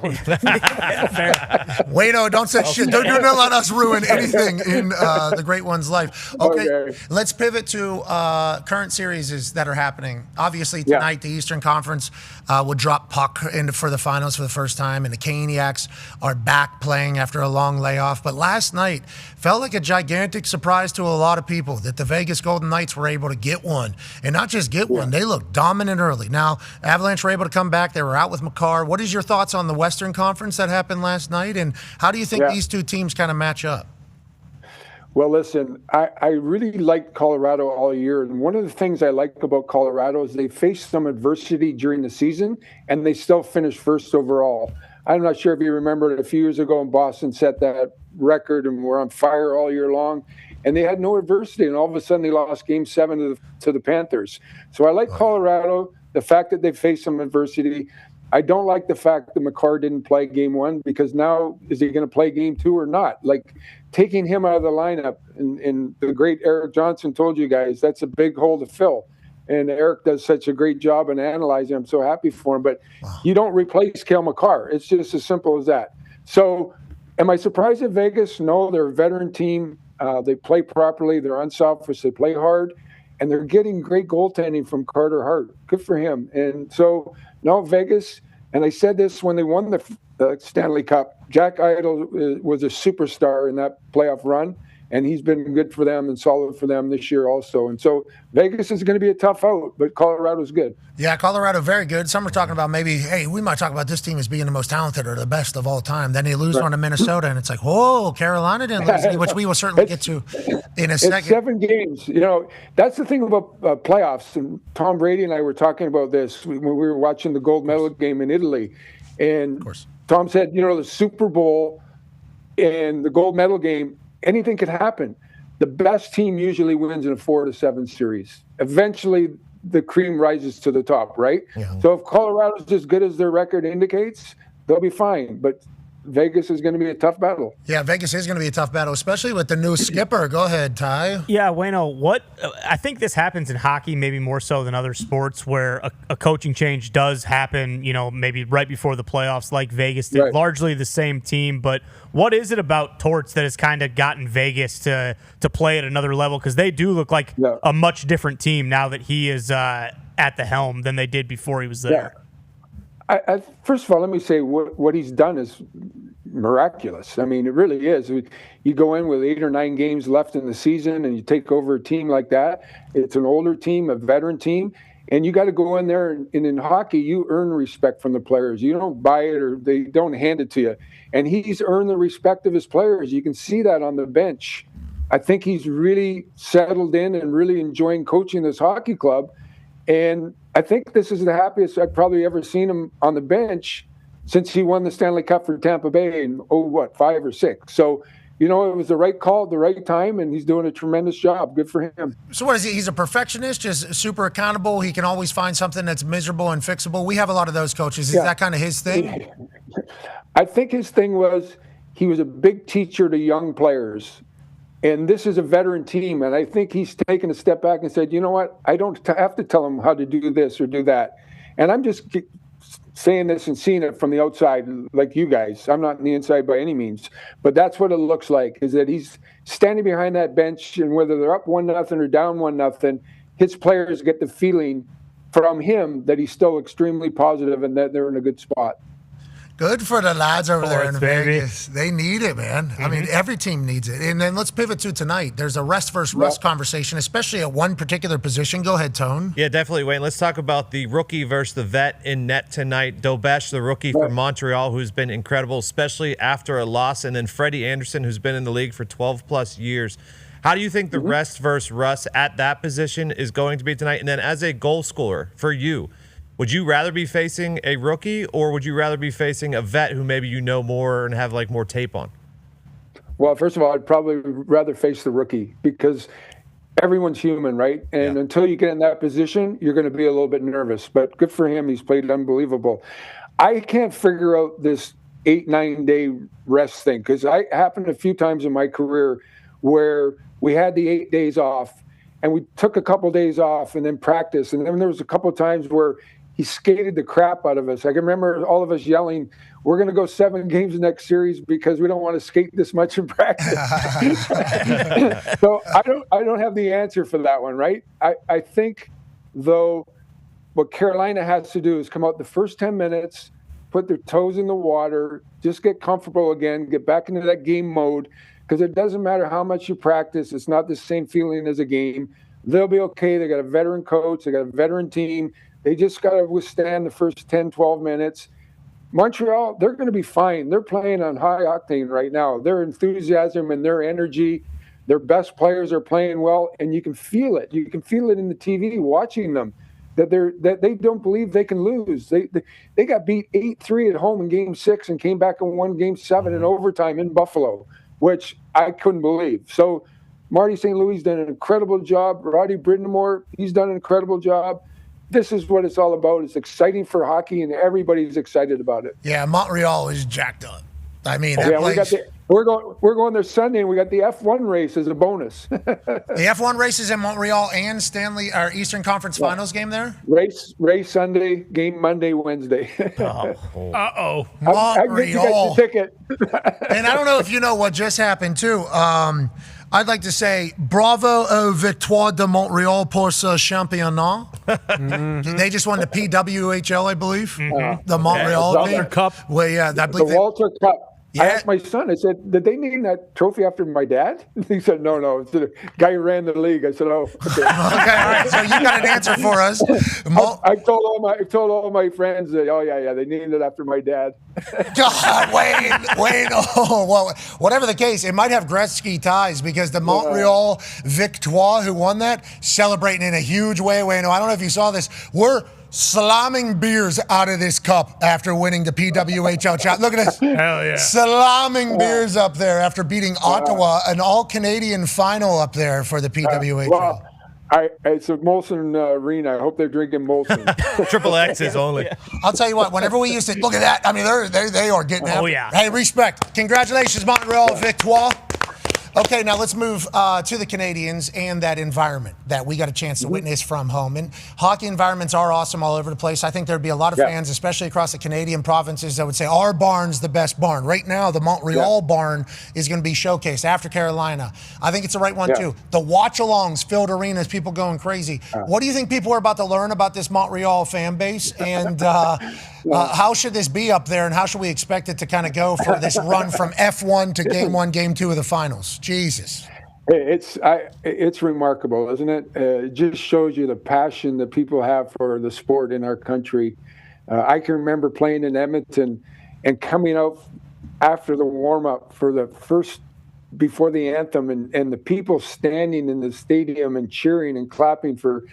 Wayno, don't say shit. Don't let us ruin anything in the Great One's life. Okay. Let's pivot to current series that are happening. Obviously, tonight, the Eastern Conference will drop puck for the finals for the first time, and the Caniacs are back playing after a long layoff. But last night felt like a gigantic surprise to a lot of people that the Vegas Golden Knights were able to get one. And not just get one, they looked dominant early. Now, Avalanche were able to come back. They were out with Makar. What is your thoughts on the Western Conference that happened last night, and how do you think these two teams kind of match up? Well, listen, I really liked Colorado all year. And one of the things I like about Colorado is they faced some adversity during the season, and they still finished first overall. I'm not sure if you remember it a few years ago in Boston set that record and were on fire all year long. And they had no adversity, and all of a sudden they lost Game 7 to the Panthers. So I like Colorado, the fact that they faced some adversity. I don't like the fact that Makar didn't play Game 1 because now is he going to play Game 2 or not? Like, taking him out of the lineup, and the great Eric Johnson told you guys, that's a big hole to fill. And Eric does such a great job in analyzing. I'm so happy for him. But you don't replace Cale Makar. It's just as simple as that. So am I surprised at Vegas? No, they're a veteran team. They play properly. They're unselfish. They play hard. And they're getting great goaltending from Carter Hart. Good for him. And so, no, Vegas, and I said this when they won the Stanley Cup, Jack Idle was a superstar in that playoff run, and he's been good for them and solid for them this year also. And so Vegas is going to be a tough out, but Colorado's good. Yeah, Colorado, very good. Some are talking about maybe, hey, we might talk about this team as being the most talented or the best of all time. Then they lose one to Minnesota, and it's like, whoa, Carolina didn't lose, which we will certainly get to in a second. It's 7 games. You know, that's the thing about playoffs. And Tom Brady and I were talking about this when we were watching the gold medal game in Italy. And of course, Tom said, you know, the Super Bowl and the gold medal game, anything could happen. The best team usually wins in a 4-7 series. Eventually, the cream rises to the top, right? Yeah. So if Colorado's as good as their record indicates, they'll be fine. But Vegas is going to be a tough battle. Yeah, Vegas is going to be a tough battle, especially with the new skipper. Go ahead, Ty. Yeah, Wayno, I think this happens in hockey maybe more so than other sports where a coaching change does happen, you know, maybe right before the playoffs like Vegas did. Right. Largely the same team, but what is it about Torts that has kind of gotten Vegas to play at another level? Because they do look like a much different team now that he is at the helm than they did before he was there. Yeah. First of all, let me say what he's done is miraculous. I mean, it really is. You go in with 8 or 9 games left in the season and you take over a team like that. It's an older team, a veteran team, and you got to go in there. And in hockey, you earn respect from the players. You don't buy it or they don't hand it to you. And he's earned the respect of his players. You can see that on the bench. I think he's really settled in and really enjoying coaching this hockey club. And I think this is the happiest I've probably ever seen him on the bench since he won the Stanley Cup for Tampa Bay in, 5 or 6. So, you know, it was the right call at the right time, and he's doing a tremendous job. Good for him. So what is he? He's a perfectionist, just super accountable. He can always find something that's miserable and fixable. We have a lot of those coaches. Is that kind of his thing? I think his thing was he was a big teacher to young players. And this is a veteran team, and I think he's taken a step back and said, you know what, I don't have to tell them how to do this or do that. And I'm just saying this and seeing it from the outside like you guys. I'm not on the inside by any means. But that's what it looks like, is that he's standing behind that bench, and whether they're up 1-0 or down 1-0, his players get the feeling from him that he's still extremely positive and that they're in a good spot. Good for the lads over there in baby. Vegas. They need it, man. I mean, every team needs it. And then let's pivot to tonight. There's a rest versus rust conversation, especially at one particular position. Go ahead, Tone. Yeah, definitely, Wayne. Let's talk about the rookie versus the vet in net tonight. Dobesh, the rookie from Montreal, who's been incredible, especially after a loss, and then Freddie Anderson, who's been in the league for 12-plus years. How do you think the rest versus rust at that position is going to be tonight? And then as a goal scorer for you, would you rather be facing a rookie or would you rather be facing a vet who maybe you know more and have like more tape on? Well, first of all, I'd probably rather face the rookie because everyone's human, right? And until you get in that position, you're going to be a little bit nervous. But good for him. He's played unbelievable. I can't figure out this 8-9 day rest thing because I happened a few times in my career where we had the 8 days off and we took a couple days off and then practice. And then there was a couple times where he skated the crap out of us. I can remember all of us yelling, we're going to go 7 games the next series because we don't want to skate this much in practice. So I don't have the answer for that one, right? I think, though, what Carolina has to do is come out the first 10 minutes, put their toes in the water, just get comfortable again, get back into that game mode, because it doesn't matter how much you practice. It's not the same feeling as a game. They'll be okay. They got a veteran coach. They got a veteran team. They just got to withstand the first 10, 12 minutes. Montreal, they're going to be fine. They're playing on high octane right now. Their enthusiasm and their energy, their best players are playing well, and you can feel it. You can feel it in the TV watching them, that they don't believe they can lose. They got beat 8-3 at home in Game 6 and came back and won Game 7 in overtime in Buffalo, which I couldn't believe. So Marty St. Louis done an incredible job. Roddy Brindamore, he's done an incredible job. This is what it's all about. It's exciting for hockey, and everybody's excited about it. Yeah, Montreal is jacked up. I mean, we're going there Sunday, and we got the F1 race as a bonus. The F1 race is in Montreal and our Eastern Conference Finals game there? Race Sunday, game Monday, Wednesday. Uh-oh. Montreal. Ticket. And I don't know if you know what just happened, too. I'd like to say bravo aux Victoires de Montréal pour ce championnat. They just won the PWHL, I believe. The Montreal Walter Cup. Well, yeah, I believe The Walter Cup. Yeah. I asked my son, I said, did they name that trophy after my dad? He said, no, it's the guy who ran the league. I said, oh, okay. Okay, all right, so you got an answer for us. I told all my friends that, oh, yeah, they named it after my dad. God, Wayne. Oh, well, whatever the case, it might have Gretzky ties because the Montreal Victoire, who won that, celebrating in a huge way. Wayne, I don't know if you saw this. We're slamming beers out of this cup after winning the PWHL challenge. Look at this. Hell yeah. Slamming beers up there after beating Ottawa, an all-Canadian final up there for the PWHL. It's a Molson arena. I hope they're drinking Molson. Triple X's only. I'll tell you what, whenever we used to, look at that. I mean, they are getting after it. Yeah. Hey, respect. Congratulations, Montreal Victoire. Okay, now let's move to the Canadians and that environment that we got a chance to witness from home. And hockey environments are awesome all over the place. I think there'd be a lot of fans, especially across the Canadian provinces, that would say our barn's the best barn. Right now, the Montreal barn is going to be showcased after Carolina. I think it's the right one, too. The watch-alongs, filled arenas, people going crazy. What do you think people are about to learn about this Montreal fan base? And how should this be up there, and how should we expect it to kind of go for this run from F1 to Game 1, Game 2 of the finals? Jesus. It's remarkable, isn't it? It just shows you the passion that people have for the sport in our country. I can remember playing in Edmonton and coming out after the warm-up for the first, before the anthem, and the people standing in the stadium and cheering and clapping for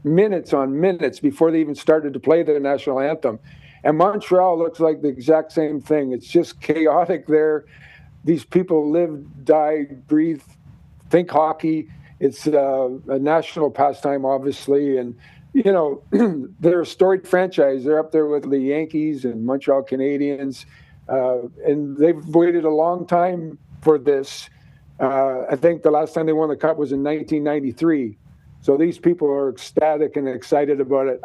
minutes on minutes before they even started to play the national anthem. And Montreal looks like the exact same thing. It's just chaotic there. These people live, die, breathe, think hockey. It's a national pastime, obviously. And, you know, they're a storied franchise. They're up there with the Yankees and Montreal Canadiens. And they've waited a long time for this. I think the last time they won the Cup was in 1993. So these people are ecstatic and excited about it.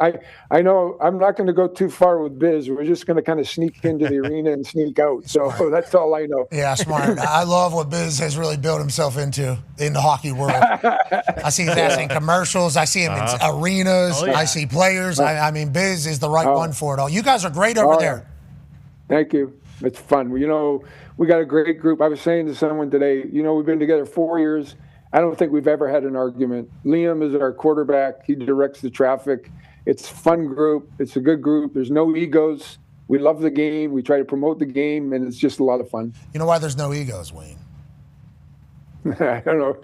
I know I'm not going to go too far with Biz. We're just going to kind of sneak into the arena and sneak out. So that's all I know. Yeah, smart. I love what Biz has really built himself into in the hockey world. I see his ass in commercials. I see him in arenas. Oh, yeah. I see players. I mean, Biz is the right one for it all. You guys are great over there. Thank you. It's fun. We got a great group. I was saying to someone today, we've been together 4 years. I don't think we've ever had an argument. Liam is our quarterback. He directs the traffic. It's a fun group. It's a good group. There's no egos. We love the game. We try to promote the game, and it's just a lot of fun. You know why there's no egos, Wayne? I don't know.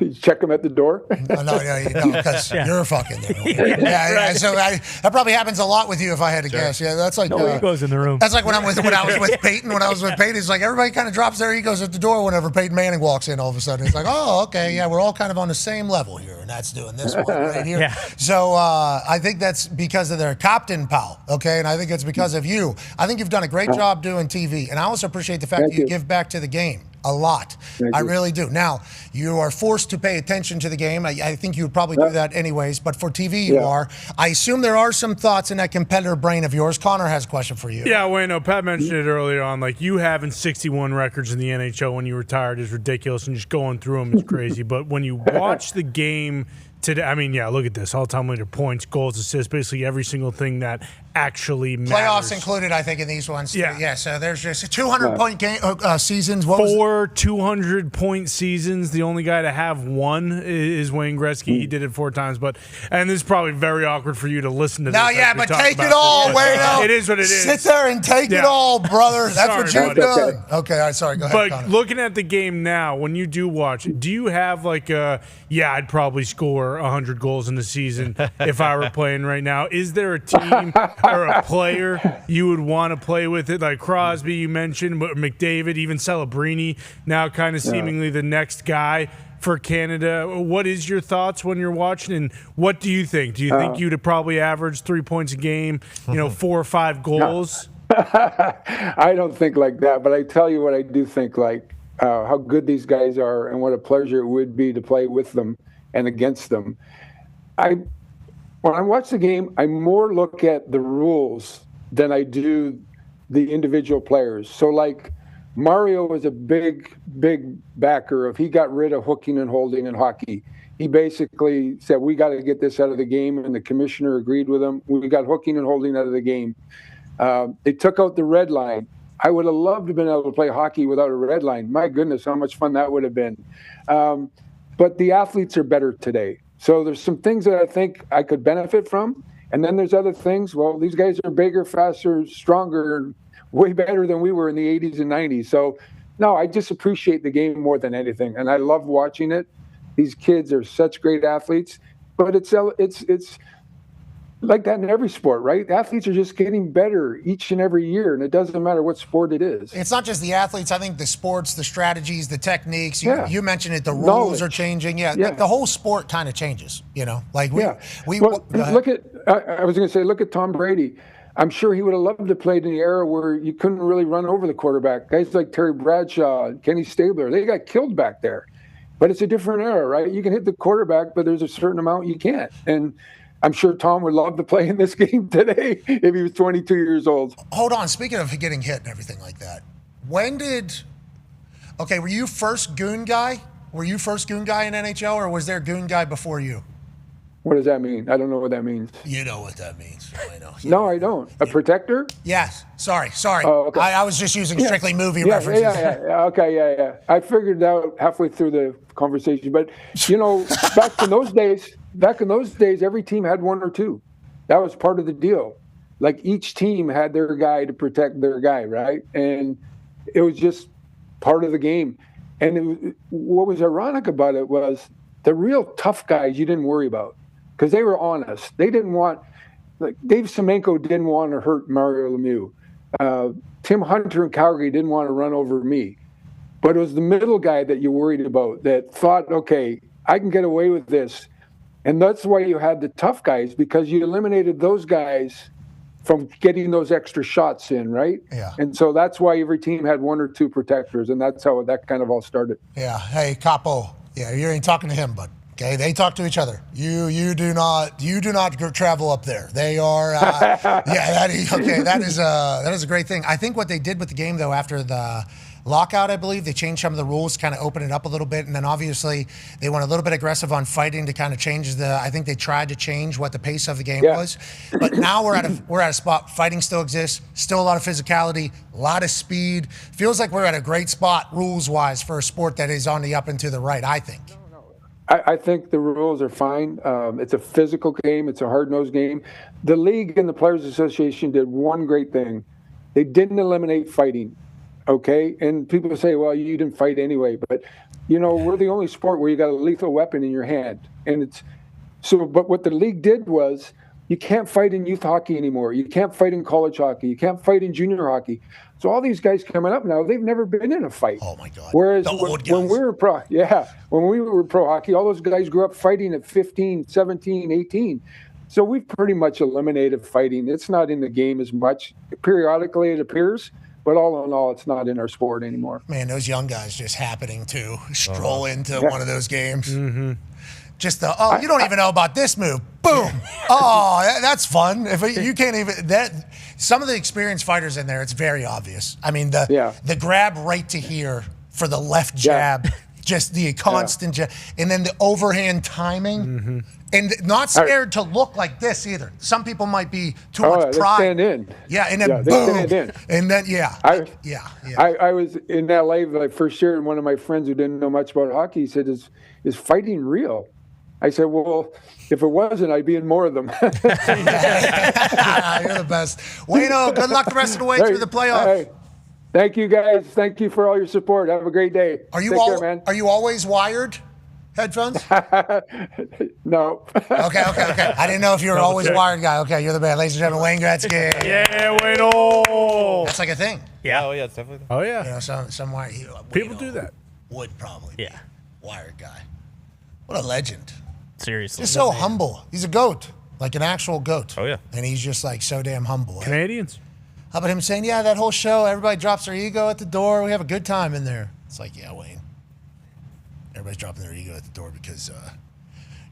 You check them at the door? No, because you're fucking there. Yeah, so that probably happens a lot with you if I had to guess. Yeah, that's like no egos in the room. That's like when I was with Peyton. When I was with Peyton, it's like everybody kind of drops their egos at the door whenever Peyton Manning walks in. All of a sudden, it's like, oh, okay, yeah, we're all kind of on the same level here, and that's doing this one right here. Yeah. So I think that's because of their captain, pal. Okay, and I think it's because of you. I think you've done a great job doing TV, and I also appreciate the fact that you give back to the game. A lot. I really do. Now, you are forced to pay attention to the game. I think you would probably do that anyways, but for TV you are. I assume there are some thoughts in that competitor brain of yours. Connor has a question for you. Yeah, Wayne, Pat mentioned it earlier on. Like, you having 61 records in the NHL when you retired is ridiculous, and just going through them is crazy. But when you watch the game today, I mean, yeah, look at this. All-time leader, points, goals, assists, basically every single thing that actually matters. Playoffs included, I think, in these ones. Yeah. So there's just 200-point game seasons. Four 200-point seasons. The only guy to have one is Wayne Gretzky. He did it 4 times. And this is probably very awkward for you to listen to this. No, yeah, but take it all, Wayne. It is what it is. Sit there and take it all, brother. That's what you've done. Okay, all right, sorry. Go ahead, But Connor. looking at the game now, when you do watch it, do you have like I'd probably score 100 goals in the season if I were playing right now? Is there a team or a player you would want to play with it? Like Crosby, you mentioned, but McDavid, even Celebrini, now kind of seemingly the next guy for Canada. What is your thoughts when you're watching, and what do you think? Do you think you'd probably average 3 points a game, 4 or 5 goals? I don't think like that, but I tell you what I do think, like how good these guys are and what a pleasure it would be to play with them and against them. When I watch the game, I more look at the rules than I do the individual players. So, like, Mario was a big backer of, he got rid of hooking and holding in hockey. He basically said, we got to get this out of the game, and the commissioner agreed with him. We got hooking and holding out of the game. They took out the red line. I would have loved to have been able to play hockey without a red line. My goodness, how much fun that would have been. But the athletes are better today. So there's some things that I think I could benefit from. And then there's other things. Well, these guys are bigger, faster, stronger, way better than we were in the 80s and 90s. So, no, I just appreciate the game more than anything. And I love watching it. These kids are such great athletes. But it's like that in every sport, right? Athletes are just getting better each and every year, and it doesn't matter what sport it is. It's not just the athletes. I think the sports, the strategies, the techniques. You mentioned it. The rules are changing. The whole sport kind of changes. Like we look at. I was going to say, look at Tom Brady. I'm sure he would have loved to play in the era where you couldn't really run over the quarterback. Guys like Terry Bradshaw, Kenny Stabler, they got killed back there. But it's a different era, right? You can hit the quarterback, but there's a certain amount you can't. And I'm sure Tom would love to play in this game today if he was 22 years old. Hold on. Speaking of getting hit and everything like that, were you first goon guy? Were you first goon guy in NHL, or was there goon guy before you? What does that mean? I don't know what that means. You know what that means. I know. No, I don't. A protector? Yes. Sorry. Oh, okay. I was just using strictly movie references. Okay. I figured it out halfway through the conversation. But, back in those days, every team had one or two. That was part of the deal. Like, each team had their guy to protect their guy, right? And it was just part of the game. And what was ironic about it was the real tough guys you didn't worry about, because they were honest. They didn't want, like, Dave Semenko didn't want to hurt Mario Lemieux. Tim Hunter in Calgary didn't want to run over me. But it was the middle guy that you worried about that thought, okay, I can get away with this. And that's why you had the tough guys, because you eliminated those guys from getting those extra shots in, right? Yeah. And so that's why every team had one or two protectors, and that's how that kind of all started. Yeah. Hey, Capo. Yeah, you ain't talking to him, but Okay, they talk to each other. You do not travel up there. They are that is a great thing. I think what they did with the game though after the lockout, I believe they changed some of the rules, kind of open it up a little bit, and then obviously they went a little bit aggressive on fighting to kind of change I think they tried to change what the pace of the game was. But now we're at a spot. Fighting still exists, still a lot of physicality, a lot of speed. Feels like we're at a great spot rules wise for a sport that is on the up and to the right. I think. I think the rules are fine. It's a physical game. It's a hard-nosed game. The league and the Players Association did one great thing. They didn't eliminate fighting, okay? And people say, well, you didn't fight anyway. But, we're the only sport where you got a lethal weapon in your hand. But what the league did was you can't fight in youth hockey anymore. You can't fight in college hockey. You can't fight in junior hockey. So all these guys coming up now, they've never been in a fight. Oh my God! Whereas when we were pro hockey, all those guys grew up fighting at 15, 17, 18. So we've pretty much eliminated fighting. It's not in the game as much. Periodically it appears, but all in all, it's not in our sport anymore. Man, those young guys just happening to stroll into one of those games. Mm-hmm. Just you don't even know about this move. Boom. That's fun. If you can't even some of the experienced fighters in there, it's very obvious. I mean, the grab right to here for the left jab, just the constant jab, and then the overhand timing, and not scared to look like this either. Some people might be too much pride. They stand in. Yeah, and then boom, stand in. And then I was in LA the first year, and one of my friends who didn't know much about hockey, he said, "Is fighting real?" I said, well, if it wasn't, I'd be in more of them. You're the best. Wayno, good luck the rest of the way through the playoffs. Hey, thank you, guys. Thank you for all your support. Have a great day. Are you always wired? Headphones? No. Okay. I didn't know if you were always wired guy. Okay, you're the best. Ladies and gentlemen, Wayne Gretzky. Yeah, Wayno. That's like a thing. Yeah. Oh, yeah, it's definitely. Oh, yeah. Some wire. People do that. Would probably. Yeah. Wired guy. What a legend. Seriously. Just so humble. He's a goat. Like an actual goat. Oh, yeah. And he's just like so damn humble. Canadians. How about him saying, yeah, that whole show, everybody drops their ego at the door. We have a good time in there. It's like, yeah, Wayne. Everybody's dropping their ego at the door because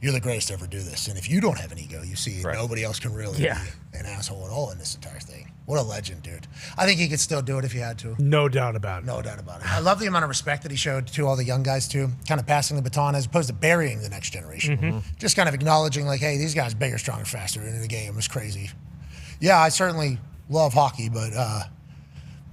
you're the greatest to ever do this. And if you don't have an ego, you see nobody else can really be an asshole at all in this entire thing. What a legend, dude. I think he could still do it if he had to. No doubt about it. No doubt about it. I love the amount of respect that he showed to all the young guys, too. Kind of passing the baton as opposed to burying the next generation. Mm-hmm. Just kind of acknowledging, like, hey, these guys bigger, stronger, faster in the game. It's crazy. Yeah, I certainly love hockey, but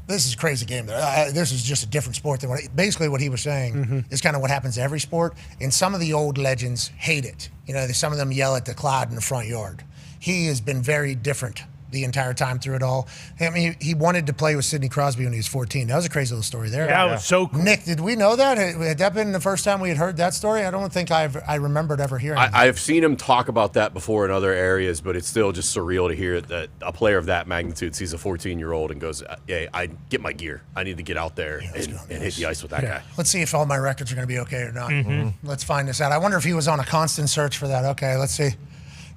this is a crazy game. This is just a different sport than basically what he was saying is kind of what happens to every sport. And some of the old legends hate it. Some of them yell at the cloud in the front yard. He has been very different the entire time through it all. I mean, he wanted to play with Sidney Crosby when he was 14. That was a crazy little story there. That was so cool. Nick, did we know that? Had that been the first time we had heard that story? I don't think I remembered ever hearing it. I've seen him talk about that before in other areas, but it's still just surreal to hear that a player of that magnitude sees a 14-year-old and goes, hey, I get my gear. I need to get out there and hit the ice with that guy. Let's see if all my records are going to be okay or not. Let's find this out. I wonder if he was on a constant search for that. Okay, let's see.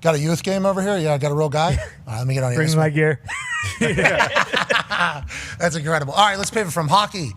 Got a youth game over here? Yeah, I got a real guy. All right, let me get on here. Bring my gear. That's incredible. All right, let's pivot from hockey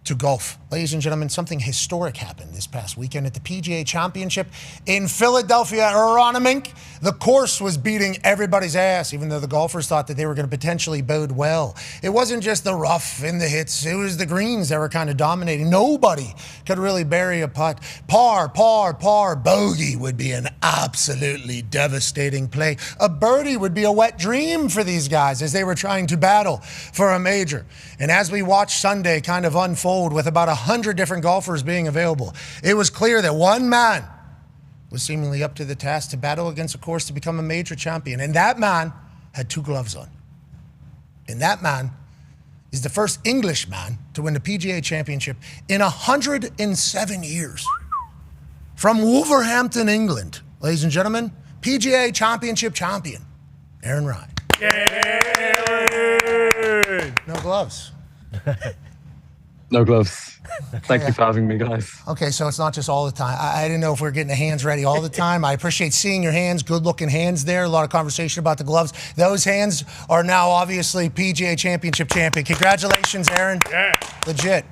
to golf. Ladies and gentlemen, something historic happened this past weekend at the PGA Championship in Philadelphia. Aronimink. The course was beating everybody's ass, even though the golfers thought that they were going to potentially bode well. It wasn't just the rough and the hits. It was the greens that were kind of dominating. Nobody could really bury a putt. Par, bogey would be an absolutely devastating play. A birdie would be a wet dream for these guys as they were trying to battle for a major. And as we watched Sunday kind of unfold with about 100 different golfers being available, it was clear that one man was seemingly up to the task to battle against a course to become a major champion. And that man had 2 gloves on. And that man is the first Englishman to win the PGA Championship in 107 years. From Wolverhampton, England, ladies and gentlemen, PGA Championship champion, Aaron Rai. No gloves. No gloves. Thank you for having me, guys. Okay, so it's not just all the time. I didn't know if we were getting the hands ready all the time. I appreciate seeing your hands, good-looking hands there. A lot of conversation about the gloves. Those hands are now obviously PGA Championship champion. Congratulations, Aaron. Yeah. Legit.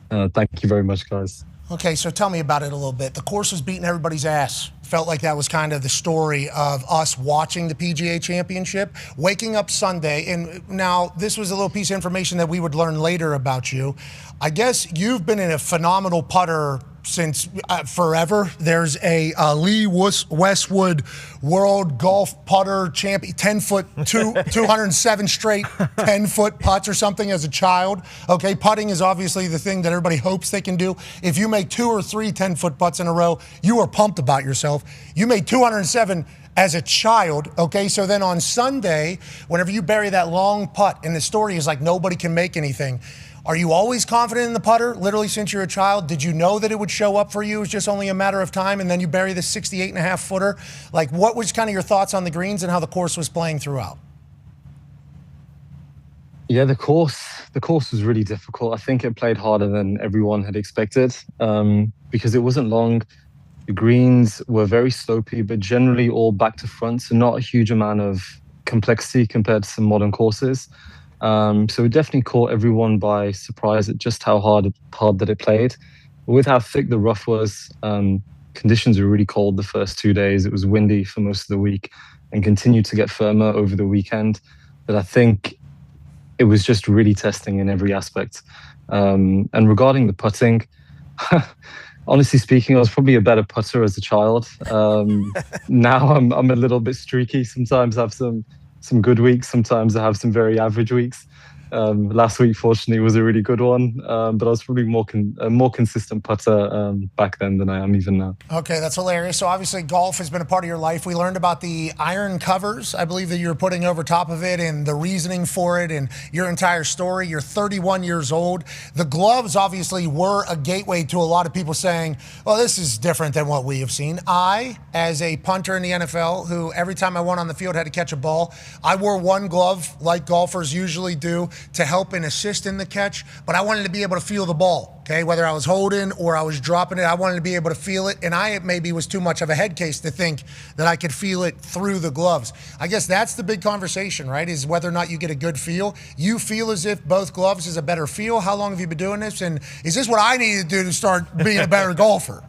Thank you very much, guys. Okay, so tell me about it a little bit. The course was beating everybody's ass. Felt like that was kind of the story of us watching the PGA Championship. Waking up Sunday, and now this was a little piece of information that we would learn later about you. I guess you've been in a phenomenal putter since forever. There's a Lee Westwood World Golf Putter Champion, 10-foot, 207 straight 10-foot putts or something as a child. Okay, putting is obviously the thing that everybody hopes they can do. If you make 2 or 3 10-foot putts in a row, you are pumped about yourself. You made 207 as a child, okay? So then on Sunday, whenever you bury that long putt, and the story is like nobody can make anything, are you always confident in the putter, literally since you're a child? Did you know that it would show up for you? It was just only a matter of time, and then you bury the 68.5 footer? Like, what was kind of your thoughts on the greens and how the course was playing throughout? Yeah, the course was really difficult. I think it played harder than everyone had expected because it wasn't long. The greens were very slopey, but generally all back to front, so not a huge amount of complexity compared to some modern courses. So it definitely caught everyone by surprise at just how hard that it played. With how thick the rough was, conditions were really cold the first 2 days. It was windy for most of the week and continued to get firmer over the weekend. But I think it was just really testing in every aspect. And regarding the putting, honestly speaking, I was probably a better putter as a child. Now I'm a little bit streaky. Sometimes I have some good weeks. Sometimes I have some very average weeks. Last week, fortunately, was a really good one. But I was probably a more consistent putter back then than I am even now. Okay, that's hilarious. So obviously golf has been a part of your life. We learned about the iron covers, I believe, that you're putting over top of it and the reasoning for it and your entire story. You're 31 years old. The gloves obviously were a gateway to a lot of people saying, well, this is different than what we have seen. I, as a punter in the NFL, who every time I went on the field had to catch a ball, I wore one glove like golfers usually do to help and assist in the catch, but I wanted to be able to feel the ball, okay? Whether I was holding or I was dropping it, I wanted to be able to feel it, and I maybe was too much of a head case to think that I could feel it through the gloves. I guess that's the big conversation, right, is whether or not you get a good feel. You feel as if both gloves is a better feel. How long have you been doing this, and is this what I need to do to start being a better golfer?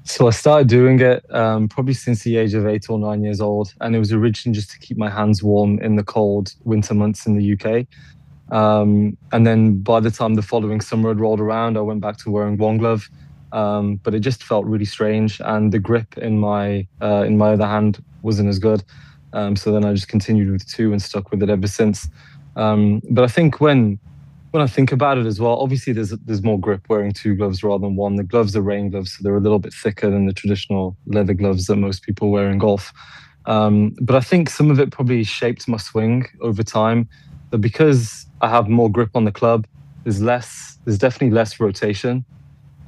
So I started doing it probably since the age of 8 or 9 years old. And it was originally just to keep my hands warm in the cold winter months in the UK. And then by the time the following summer had rolled around, I went back to wearing one glove. But it just felt really strange. And the grip in my other hand wasn't as good. So then I just continued with 2 and stuck with it ever since. But I think when I think about it as well, obviously there's more grip wearing 2 gloves rather than one. The gloves are rain gloves, so they're a little bit thicker than the traditional leather gloves that most people wear in golf. But I think some of it probably shaped my swing over time. But because I have more grip on the club, there's definitely less rotation.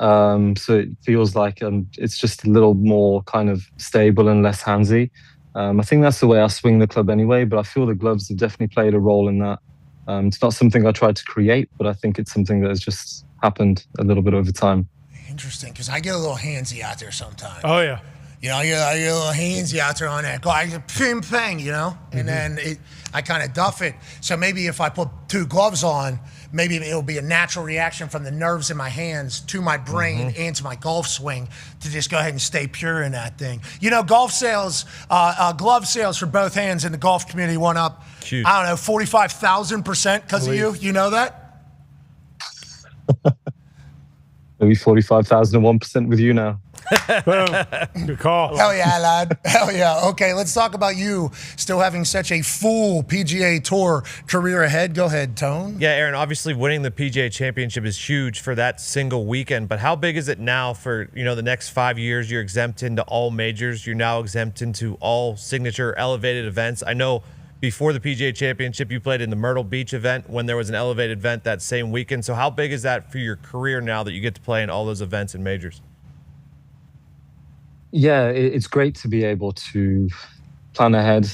So it feels like it's just a little more kind of stable and less handsy. I think that's the way I swing the club anyway, but I feel the gloves have definitely played a role in that. It's not something I tried to create, but I think it's something that has just happened a little bit over time. Interesting, because I get a little handsy out there sometimes. Oh, yeah. You know, I get a little handsy out there on that. I get ping, ping, you know? And then I kind of duff it. So maybe if I put 2 gloves on, maybe it'll be a natural reaction from the nerves in my hands to my brain and to my golf swing to just go ahead and stay pure in that thing. You know, glove sales for both hands in the golf community went up, Huge. I don't know, 45,000% because of you. You know that? Maybe 45,001% with you now. Boom. Good call. Hell yeah, lad. Hell yeah. Okay, let's talk about you still having such a full PGA Tour career ahead. Go ahead, Tone. Yeah, Aaron, obviously winning the PGA Championship is huge for that single weekend, but how big is it now for, the next 5 years? You're exempt into all majors. You're now exempt into all signature elevated events. I know before the PGA Championship, you played in the Myrtle Beach event when there was an elevated event that same weekend. So how big is that for your career now that you get to play in all those events and majors? Yeah, it's great to be able to plan ahead.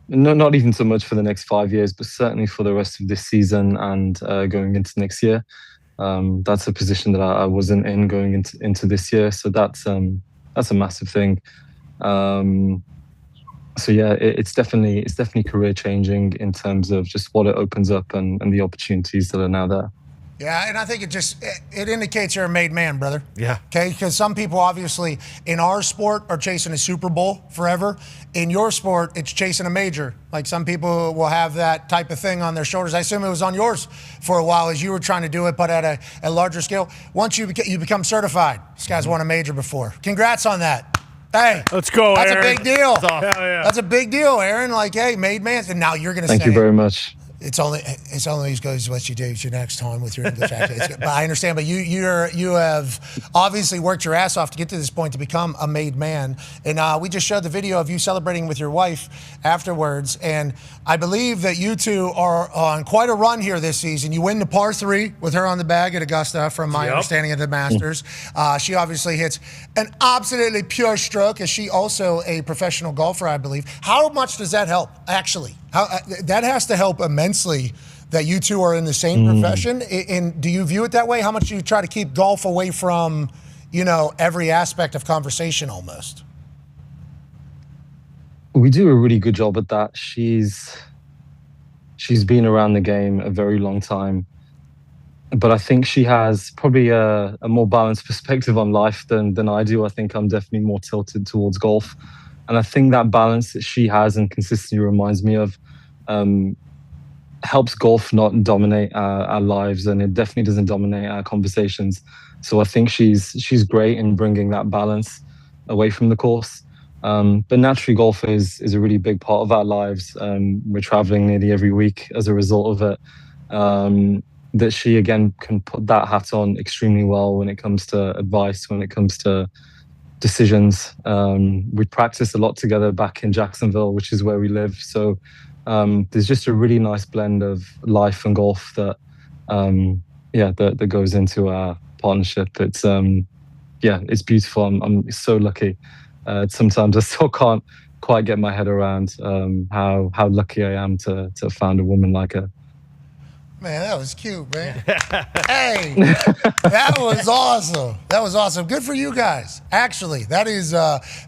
Not even so much for the next 5 years, but certainly for the rest of this season and going into next year. That's a position that I wasn't in going into this year, so that's a massive thing. So yeah, it's definitely career changing in terms of just what it opens up and the opportunities that are now there. Yeah, and I think it indicates you're a made man, brother. Yeah. Okay, because some people obviously in our sport are chasing a Super Bowl forever. In your sport, it's chasing a major. Like some people will have that type of thing on their shoulders. I assume it was on yours for a while as you were trying to do it, but at a larger scale. Once you become certified, this guy's won a major before. Congrats on that. Hey, let's go, That's Aaron. a big deal. Hell yeah. That's a big deal, Aaron. Like, hey, made man. And now you're going to say. Thank you very much. It's only as good as what you do your next time with your English accent. But I understand. But you have obviously worked your ass off to get to this point to become a made man. And we just showed the video of you celebrating with your wife afterwards. And I believe that you two are on quite a run here this season. You win the par 3 with her on the bag at Augusta, from my understanding of the Masters. She obviously hits an absolutely pure stroke. Is she also a professional golfer, I believe? How much does that help, actually? That has to help immensely that you two are in the same profession. And do you view it that way? How much do you try to keep golf away from, every aspect of conversation almost? We do a really good job at that. She's been around the game a very long time, but I think she has probably a more balanced perspective on life than I do. I think I'm definitely more tilted towards golf. And I think that balance that she has and consistently reminds me of helps golf not dominate our lives, and it definitely doesn't dominate our conversations. So I think she's great in bringing that balance away from the course. But naturally, golf is a really big part of our lives. We're traveling nearly every week as a result of it. That she, again, can put that hat on extremely well when it comes to advice, when it comes to decisions. We practiced a lot together back in Jacksonville, which is where we live. So there's just a really nice blend of life and golf that that goes into our partnership. It's it's beautiful. I'm so lucky. Sometimes I still can't quite get my head around how lucky I am to have found a woman like her. Man, that was cute, man. Hey, that was awesome. That was awesome. Good for you guys. Actually, that is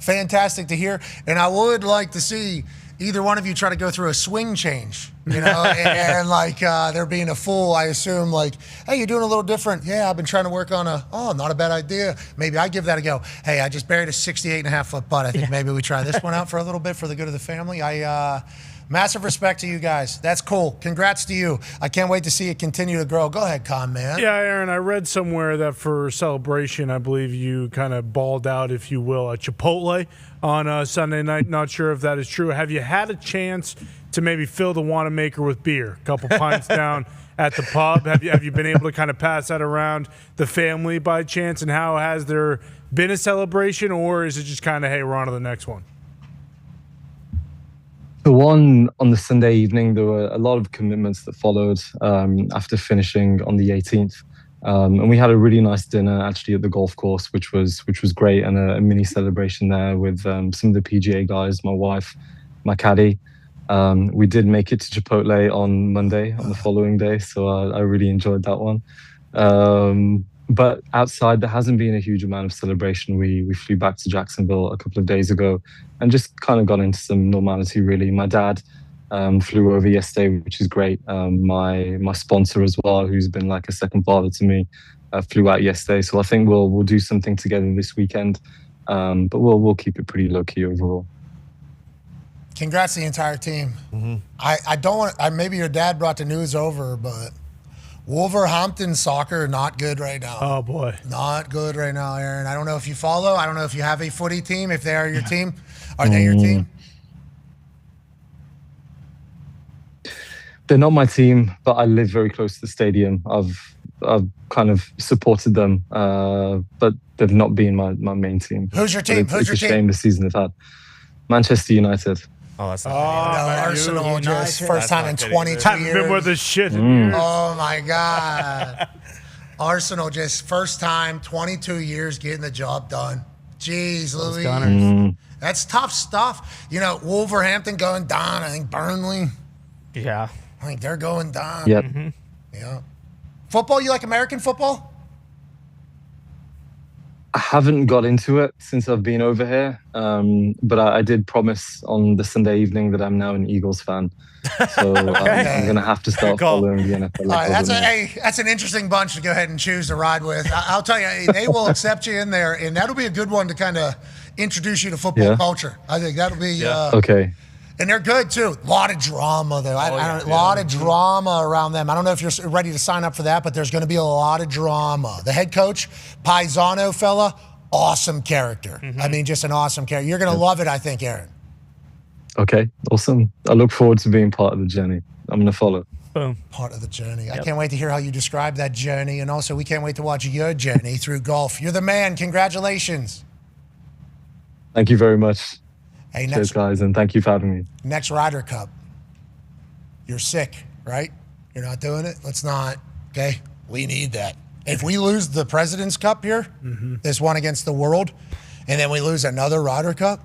fantastic to hear. And I would like to see either one of you try to go through a swing change, and like there being a full, I assume, like, hey, you're doing a little different. Yeah, I've been trying to work on not a bad idea. Maybe I give that a go. Hey, I just buried a 68.5-foot putt. I think maybe we try this one out for a little bit for the good of the family. Massive respect to you guys. That's cool. Congrats to you. I can't wait to see it continue to grow. Go ahead, Con Man. Yeah, Aaron, I read somewhere that for celebration, I believe you kind of balled out, if you will, at Chipotle on Sunday night. Not sure if that is true. Have you had a chance to maybe fill the Wanamaker with beer? A couple pints down at the pub. Have you been able to kind of pass that around the family by chance? And how has there been a celebration, or is it just kind of, hey, we're on to the next one? The one on the Sunday evening, there were a lot of commitments that followed after finishing on the 18th. And we had a really nice dinner actually at the golf course, which was great, and a mini celebration there with some of the PGA guys, my wife, my caddy. We did make it to Chipotle on Monday, on the following day, so I really enjoyed that one. But outside, there hasn't been a huge amount of celebration. We flew back to Jacksonville a couple of days ago and just kind of got into some normality, really. My dad flew over yesterday, which is great. My sponsor as well, who's been like a second father to me, flew out yesterday. So I think we'll do something together this weekend, but we'll keep it pretty low key overall. Congrats to the entire team. Mm-hmm. I don't want. Maybe your dad brought the news over, but Wolverhampton soccer not good right now. Oh boy, not good right now, Aaron. I don't know if you follow. I don't know if you have a footy team. If they are your team, are they your team? They're not my team, but I live very close to the stadium. I've kind of supported them, but they've not been my main team. Who's your team? It's a shame the season they've had. Manchester United. Oh, that's not Arsenal just first time in 22 years. Haven't been with this shit in years. Oh my God. Arsenal just first time, 22 years getting the job done. Jeez, Louise. That's tough stuff. Wolverhampton going down. I think Burnley. Yeah. I think they're going down. Yep. Mm-hmm. Yeah. Football, you like American football? I haven't got into it since I've been over here, but I did promise on the Sunday evening that I'm now an Eagles fan. So I'm going to have to start following the NFL. All right, that's an interesting bunch to go ahead and choose to ride with. I'll tell you, they will accept you in there, and that'll be a good one to kind of introduce you to football culture. I think that'll be okay. And they're good, too. A lot of drama, though. A lot of drama around them. I don't know if you're ready to sign up for that, but there's going to be a lot of drama. The head coach, Paisano fella, awesome character. I mean, just an awesome character. You're going to love it, I think, Aaron. Okay, awesome. I look forward to being part of the journey. I'm going to follow. Boom. Part of the journey. I can't wait to hear how you describe that journey, and also we can't wait to watch your journey through golf. You're the man. Congratulations. Thank you very much. Hey, cheers, guys, and thank you for having me. Next Ryder Cup. You're sick, right? You're not doing it? Let's not, okay? We need that. If we lose the President's Cup here, this one against the world, and then we lose another Ryder Cup,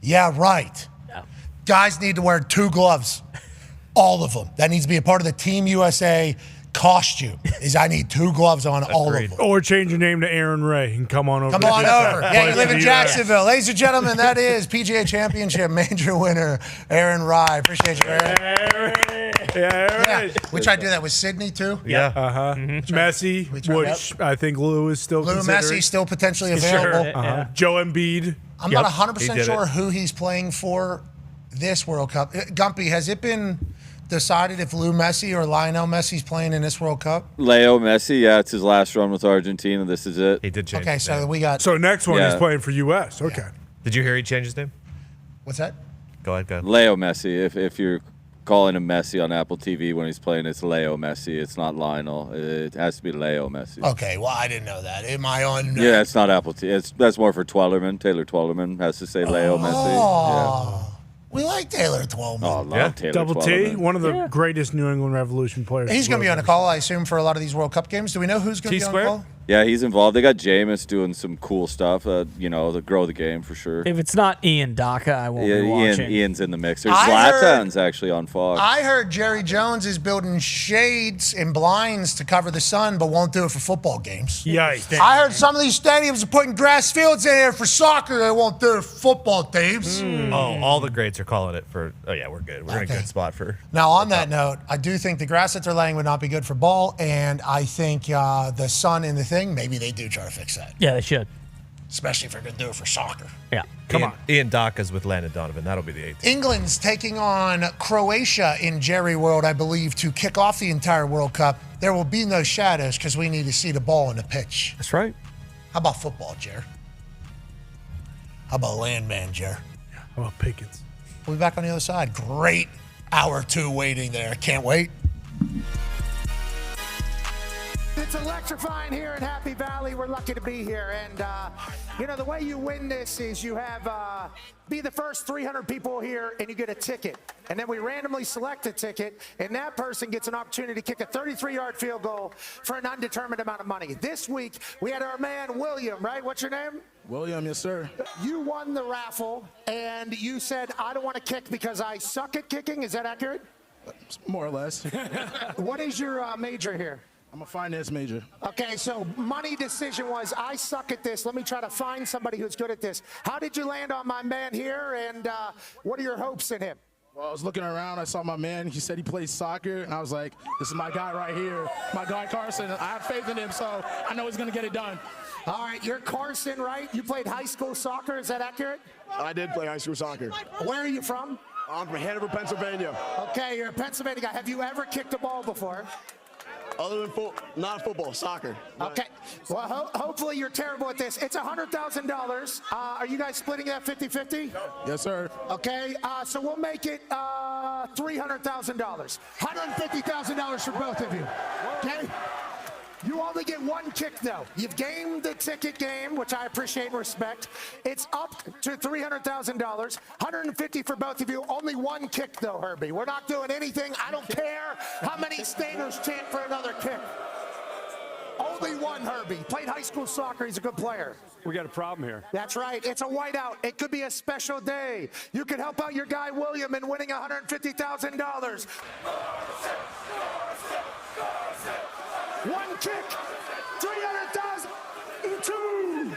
yeah, right. Yeah. Guys need to wear 2 gloves. All of them. That needs to be a part of the Team USA costume. I need 2 gloves on all of them. Or change your name to Aaron Ray and come on over. Come on over. Yeah, you live in Jacksonville. Ladies and gentlemen, that is PGA Championship major winner, Aaron Rai. Appreciate you, Aaron. Yeah. Which I do that with Sydney, too. Yeah. Messi, which I think Lou is still considering. Messi still potentially available. Sure. Joe Embiid. I'm not 100% sure who he's playing for this World Cup. Gumpy, has it been decided if Lou Messi or Lionel Messi's playing in this World Cup? Leo Messi, yeah, it's his last run with Argentina. This is it. He did change. Okay, so we got. So next one he's playing for U.S. Okay. Did you hear he changed his name? What's that? Go ahead. Leo Messi. If you're calling him Messi on Apple TV when he's playing, it's Leo Messi. It's not Lionel. It has to be Leo Messi. Okay, well, I didn't know that. Am I on? Yeah, it's not Apple TV. That's more for Twellerman. Taylor Twellerman has to say Leo Messi. Yeah. We like Taylor Twelman. Oh, love Taylor Double Twellerman. T, one of the greatest New England Revolution players. He's going to be on the call, I assume, for a lot of these World Cup games. Do we know who's going to be on the call? Yeah, he's involved. They got Jameis doing some cool stuff, to grow the game for sure. If it's not Ian Daka, I won't be watching. Ian's in the mix. There's Zlatan's actually on Fox. I heard Jerry Jones is building shades and blinds to cover the sun, but won't do it for football games. Yikes. I heard some of these stadiums are putting grass fields in there for soccer. They won't do it for football teams. Oh, all the greats are calling it for. Oh yeah, we're good. We're in a good spot for. Now, on that note, I do think the grass that they're laying would not be good for ball, and I think the sun in the thing, maybe they do try to fix that. Yeah, they should. Especially if they're going to do it for soccer. Yeah. Come on. Ian Daka's with Landon Donovan. That'll be the 8th. England's taking on Croatia in Jerry World, I believe, to kick off the entire World Cup. There will be no shadows because we need to see the ball on the pitch. That's right. How about football, Jer? How about landman, Jer? How about Pickens? We'll be back on the other side. Great hour 2 waiting there. Can't wait. It's electrifying here in Happy Valley. We're lucky to be here. And, the way you win this is you have be the first 300 people here and you get a ticket. And then we randomly select a ticket, and that person gets an opportunity to kick a 33-yard field goal for an undetermined amount of money. This week, we had our man, William, right? What's your name? William, yes, sir. You won the raffle, and you said, I don't want to kick because I suck at kicking. Is that accurate? More or less. What is your major here? I'm a finance major. Okay, so money decision was, I suck at this. Let me try to find somebody who's good at this. How did you land on my man here, and what are your hopes in him? Well, I was looking around. I saw my man. He said he plays soccer, and I was like, this is my guy right here, my guy Carson. I have faith in him, so I know he's going to get it done. All right, you're Carson, right? You played high school soccer. Is that accurate? I did play high school soccer. Where are you from? I'm from Hanover, Pennsylvania. Okay, you're a Pennsylvania guy. Have you ever kicked a ball before? Other than not football, soccer. Okay. Well, hopefully you're terrible at this. It's $100,000. Are you guys splitting that 50-50? Yes, sir. Okay. So we'll make it $300,000. $150,000 for both of you. Okay. You only get one kick, though. You've gamed the ticket game, which I appreciate and respect. It's up to $300,000. $150,000 for both of you. Only one kick, though, Herbie. We're not doing anything. I don't care how many Staters chant for another kick. Only one, Herbie. Played high school soccer. He's a good player. We got a problem here. That's right. It's a whiteout. It could be a special day. You could help out your guy, William, in winning $150,000. One kick, $300,000. 2,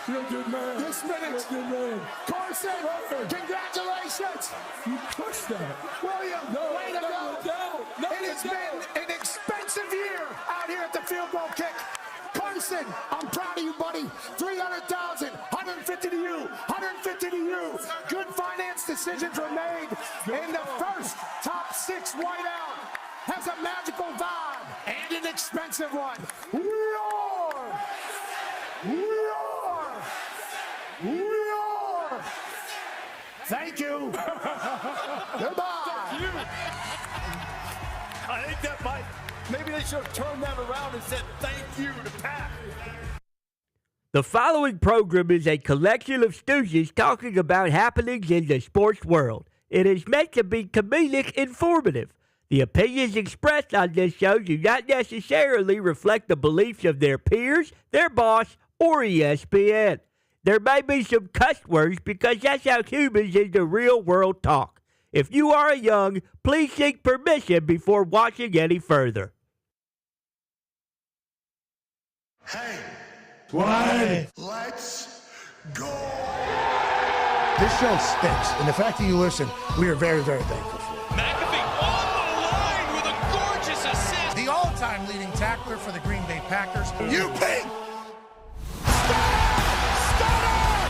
You're a good man. This minute. You're a good man. Carson, congratulations. You crushed that. William, way to go. It has been an expensive year out here at the field goal kick. Carson, I'm proud of you, buddy. 300,000, 150 to you, 150 to you. Good finance decisions were made. And the first top 6 whiteout has a magical vibe and an expensive one. We are. Thank you. Goodbye. I think that might. Maybe they should have turned that around and said thank you to Pat. The following program is a collection of stooges talking about happenings in the sports world. It is meant to be comedic informative. The opinions expressed on this show do not necessarily reflect the beliefs of their peers, their boss, or ESPN. There may be some cuss words because that's how humans in the real world talk. If you are young, please seek permission before watching any further. Hey. Why? Let's go. This show stinks, and the fact that you listen, we are very, very thankful for. McAfee on the line with a gorgeous assist. The all-time leading tackler for the Green Bay Packers. You pig!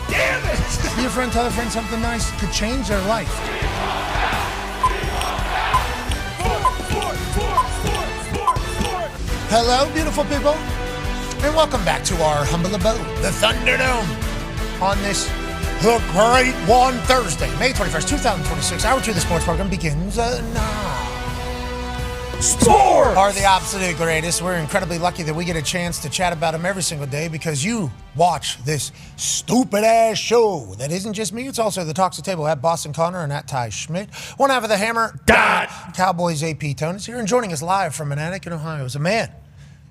Damn it! Be a friend, tell a friend something nice could change their life. Hello, beautiful people, and welcome back to our humble abode, the Thunderdome, on this The Great One Thursday, May 21st, 2026. Hour 2 of the sports program begins now. Sports are the absolute greatest. We're incredibly lucky that we get a chance to chat about them every single day because you watch this stupid-ass show that isn't just me. It's also the Talks the Table at Boston Connor and at Ty Schmidt. One half of the Hammer, Dahn. Cowboys AP Tone is here, and joining us live from Manatee, Ohio is a man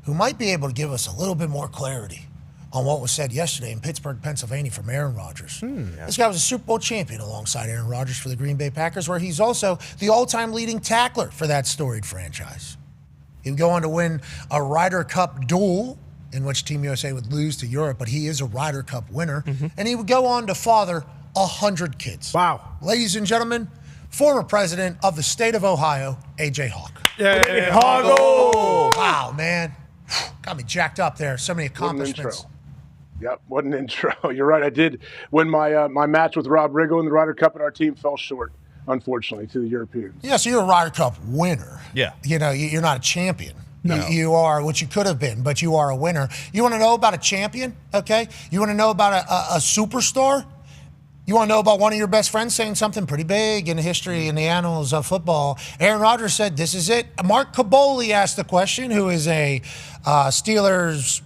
who might be able to give us a little bit more clarity on what was said yesterday in Pittsburgh, Pennsylvania from Aaron Rodgers. This guy was a Super Bowl champion alongside Aaron Rodgers for the Green Bay Packers, where he's also the all-time leading tackler for that storied franchise. He would go on to win a Ryder Cup duel in which Team USA would lose to Europe, but he is a Ryder Cup winner, and he would go on to father 100 kids. Wow. Ladies and gentlemen, former president of the state of Ohio, A.J. Hawk. Yeah, Hoggle! Wow, man. Got me jacked up there. So many accomplishments. Yep, what an intro. You're right. I did win my my match with Rob Riggle in the Ryder Cup, and our team fell short, unfortunately, to the Europeans. Yeah, so you're a Ryder Cup winner. Yeah. You know, you're not a champion. No. You are what you could have been, but you are a winner. You want to know about a champion, okay? You want to know about a superstar? You want to know about one of your best friends saying something pretty big in the history and the annals of football? Aaron Rodgers said, this is it. Mark Caboli asked the question, who is a Steelers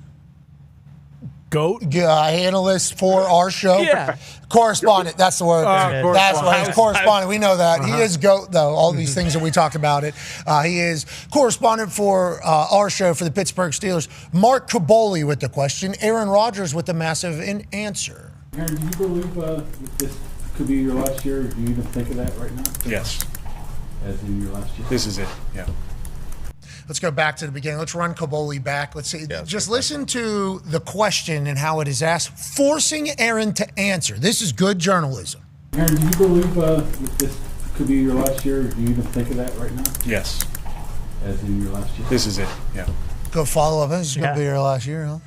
GOAT analyst for our show. Yeah. Correspondent, that's the word. That's what he's correspondent. We know that. He is GOAT, though, all these things that we talked about it. He is correspondent for our show for the Pittsburgh Steelers. Mark Caboli with the question, Aaron Rodgers with the massive answer. Aaron, do you believe this could be your last year? Do you even think of that right now? Yes. As in your last year? This is it, yeah. Let's go back to the beginning. Let's run Caboli back. Let's see. Just listen to the question and how it is asked, forcing Aaron to answer. This is good journalism. Aaron, do you believe this could be your last year? Do you even think of that right now? Yes. As in your last year? This is it, yeah. Go follow up. This is going to be your last year, huh?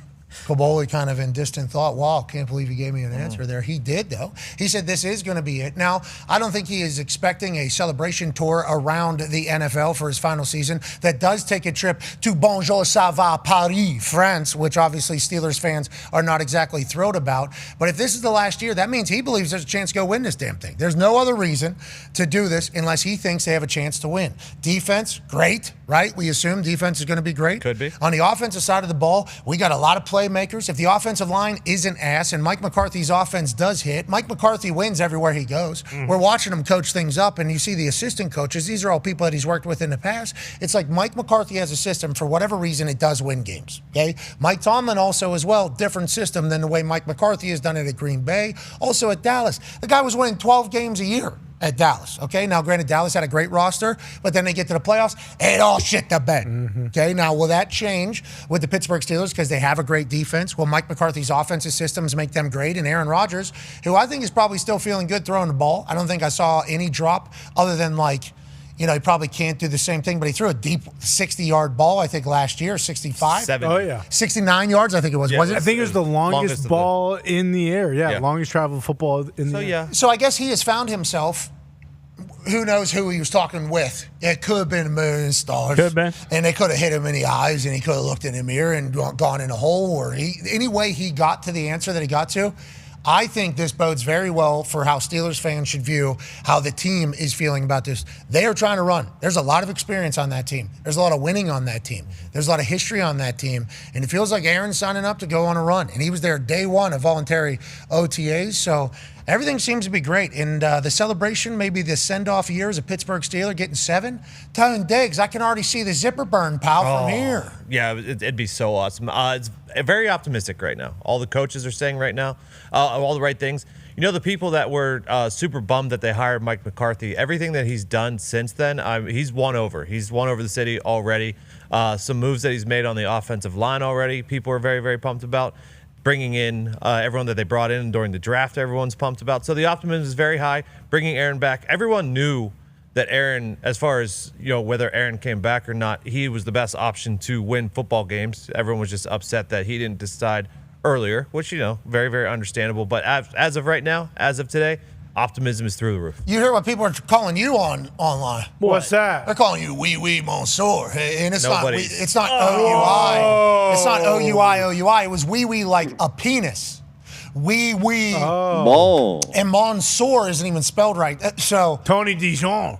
Caboli kind of in distant thought, wow, can't believe he gave me an answer there. He did, though. He said this is going to be it. Now, I don't think he is expecting a celebration tour around the NFL for his final season that does take a trip to Bonjour, ça va, Paris, France, which obviously Steelers fans are not exactly thrilled about. But if this is the last year, that means he believes there's a chance to go win this damn thing. There's no other reason to do this unless he thinks they have a chance to win. Defense, great, right? We assume defense is going to be great. Could be. On the offensive side of the ball, we got a lot of playmakers. If the offensive line isn't ass and Mike McCarthy's offense does hit, Mike McCarthy wins everywhere he goes. We're watching him coach things up, and you see the assistant coaches. These are all people that he's worked with in the past. It's like Mike McCarthy has a system. For whatever reason, it does win games. Okay. Mike Tomlin also as well, different system than the way Mike McCarthy has done it at Green Bay. Also at Dallas. The guy was winning 12 games a year. at Dallas. Okay, now granted, Dallas had a great roster, but then they get to the playoffs, it all shit the bed. Okay, now will that change with the Pittsburgh Steelers because they have a great defense? Will Mike McCarthy's offensive systems make them great? And Aaron Rodgers, who I think is probably still feeling good throwing the ball. I don't think I saw any drop other than he probably can't do the same thing, but he threw a deep 60-yard ball, I think, last year, 65. 69 yards, I think it was. Was it? I think it was the longest ball in the air. Yeah, longest travel football in the air. So I guess he has found himself. Who knows who he was talking with? It could have been a million stars. Could have been. And they could have hit him in the eyes, and he could have looked in the mirror and gone in a hole. Or any way he got to the answer that he got to, I think this bodes very well for how Steelers fans should view how the team is feeling about this. They are trying to run. There's a lot of experience on that team. There's a lot of winning on that team. There's a lot of history on that team. And it feels like Aaron's signing up to go on a run. And he was there day one of voluntary OTAs. So everything seems to be great. And the celebration, maybe the send-off year as a Pittsburgh Steeler getting 7. Tone Diggs, I can already see the zipper burn, pal, from here. Yeah, it'd be so awesome. It's very optimistic right now. All the coaches are saying right now all the right things. You know, the people that were super bummed that they hired Mike McCarthy, everything that he's done since then, he's won over. He's won over the city already. Some moves that he's made on the offensive line already, people are very, very pumped about. Bringing in everyone that they brought in during the draft, everyone's pumped about. So the optimism is very high. Bringing Aaron back, everyone knew that Aaron, as far as whether Aaron came back or not, he was the best option to win football games. Everyone was just upset that he didn't decide earlier, which very, very understandable. But as of right now, as of today, optimism is through the roof. You hear what people are calling you online? What's that? They're calling you wee Monsieur, and it's Nobody. It's not OUI. It's not OUI. It was wee like a penis. Wee. And Monsieur isn't even spelled right. So Tony Dijon.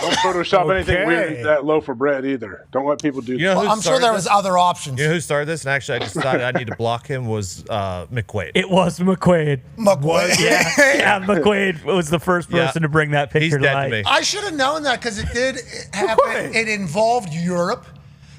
Don't Photoshop anything weird that low for bread either. Don't let people do that. I'm sure there was other options. You know who started this? And actually, I just decided I need to block him was McQuaid. It was McQuaid. Yeah, McQuaid was the first person to bring that picture to light. I should have known that because it did happen. It involved Europe.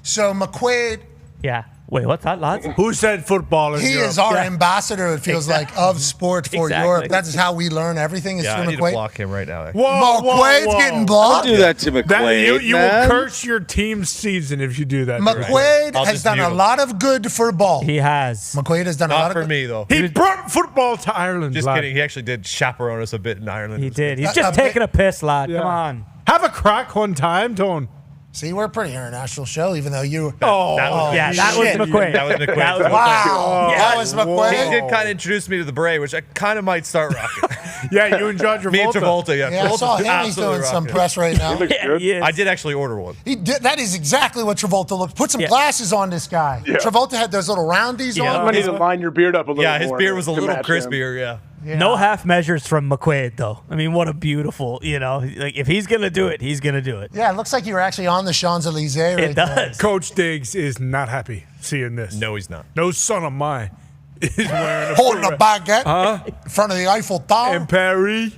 So McQuaid. Yeah. Wait, what's that, lads? Who said football is He Europe? is our ambassador, it feels like, of sport for Europe. That's how we learn everything is through I need McQuaid. to block him right now. McQuaid's getting blocked. Don't do that to McQuaid, You will curse your team's season if you do that. McQuaid has done a lot of good for ball. He has. McQuaid has done a lot of for good. me, though. He brought football to Ireland. Just kidding. He actually did chaperone us a bit in Ireland. He did. He's just taking a piss, lad. Come on. Have a crack one time, Tone. See, we're a pretty international show, even though you. That was McQuaid. Wow. That was McQuaid. He did kind of introduce me to the beret, which I kind of might start rocking. Yeah, you and John Travolta. Me and Travolta, yeah. Yeah, I saw him. He's doing some press right now. I did actually order one. He did. That is exactly what Travolta looked. Put some glasses on this guy. Yeah. Travolta had those little roundies on. You need to line your beard up a little more. Yeah, his beard was a to little match crispier, him. No half measures from McQuaid, though. I mean, what a beautiful, like if he's going to do it, he's going to do it. Yeah, it looks like you were actually on the Champs-Elysees right It does. Coach Diggs is not happy seeing this. No, he's not. No son of mine is wearing holding a baguette in front of the Eiffel Tower. In Paris.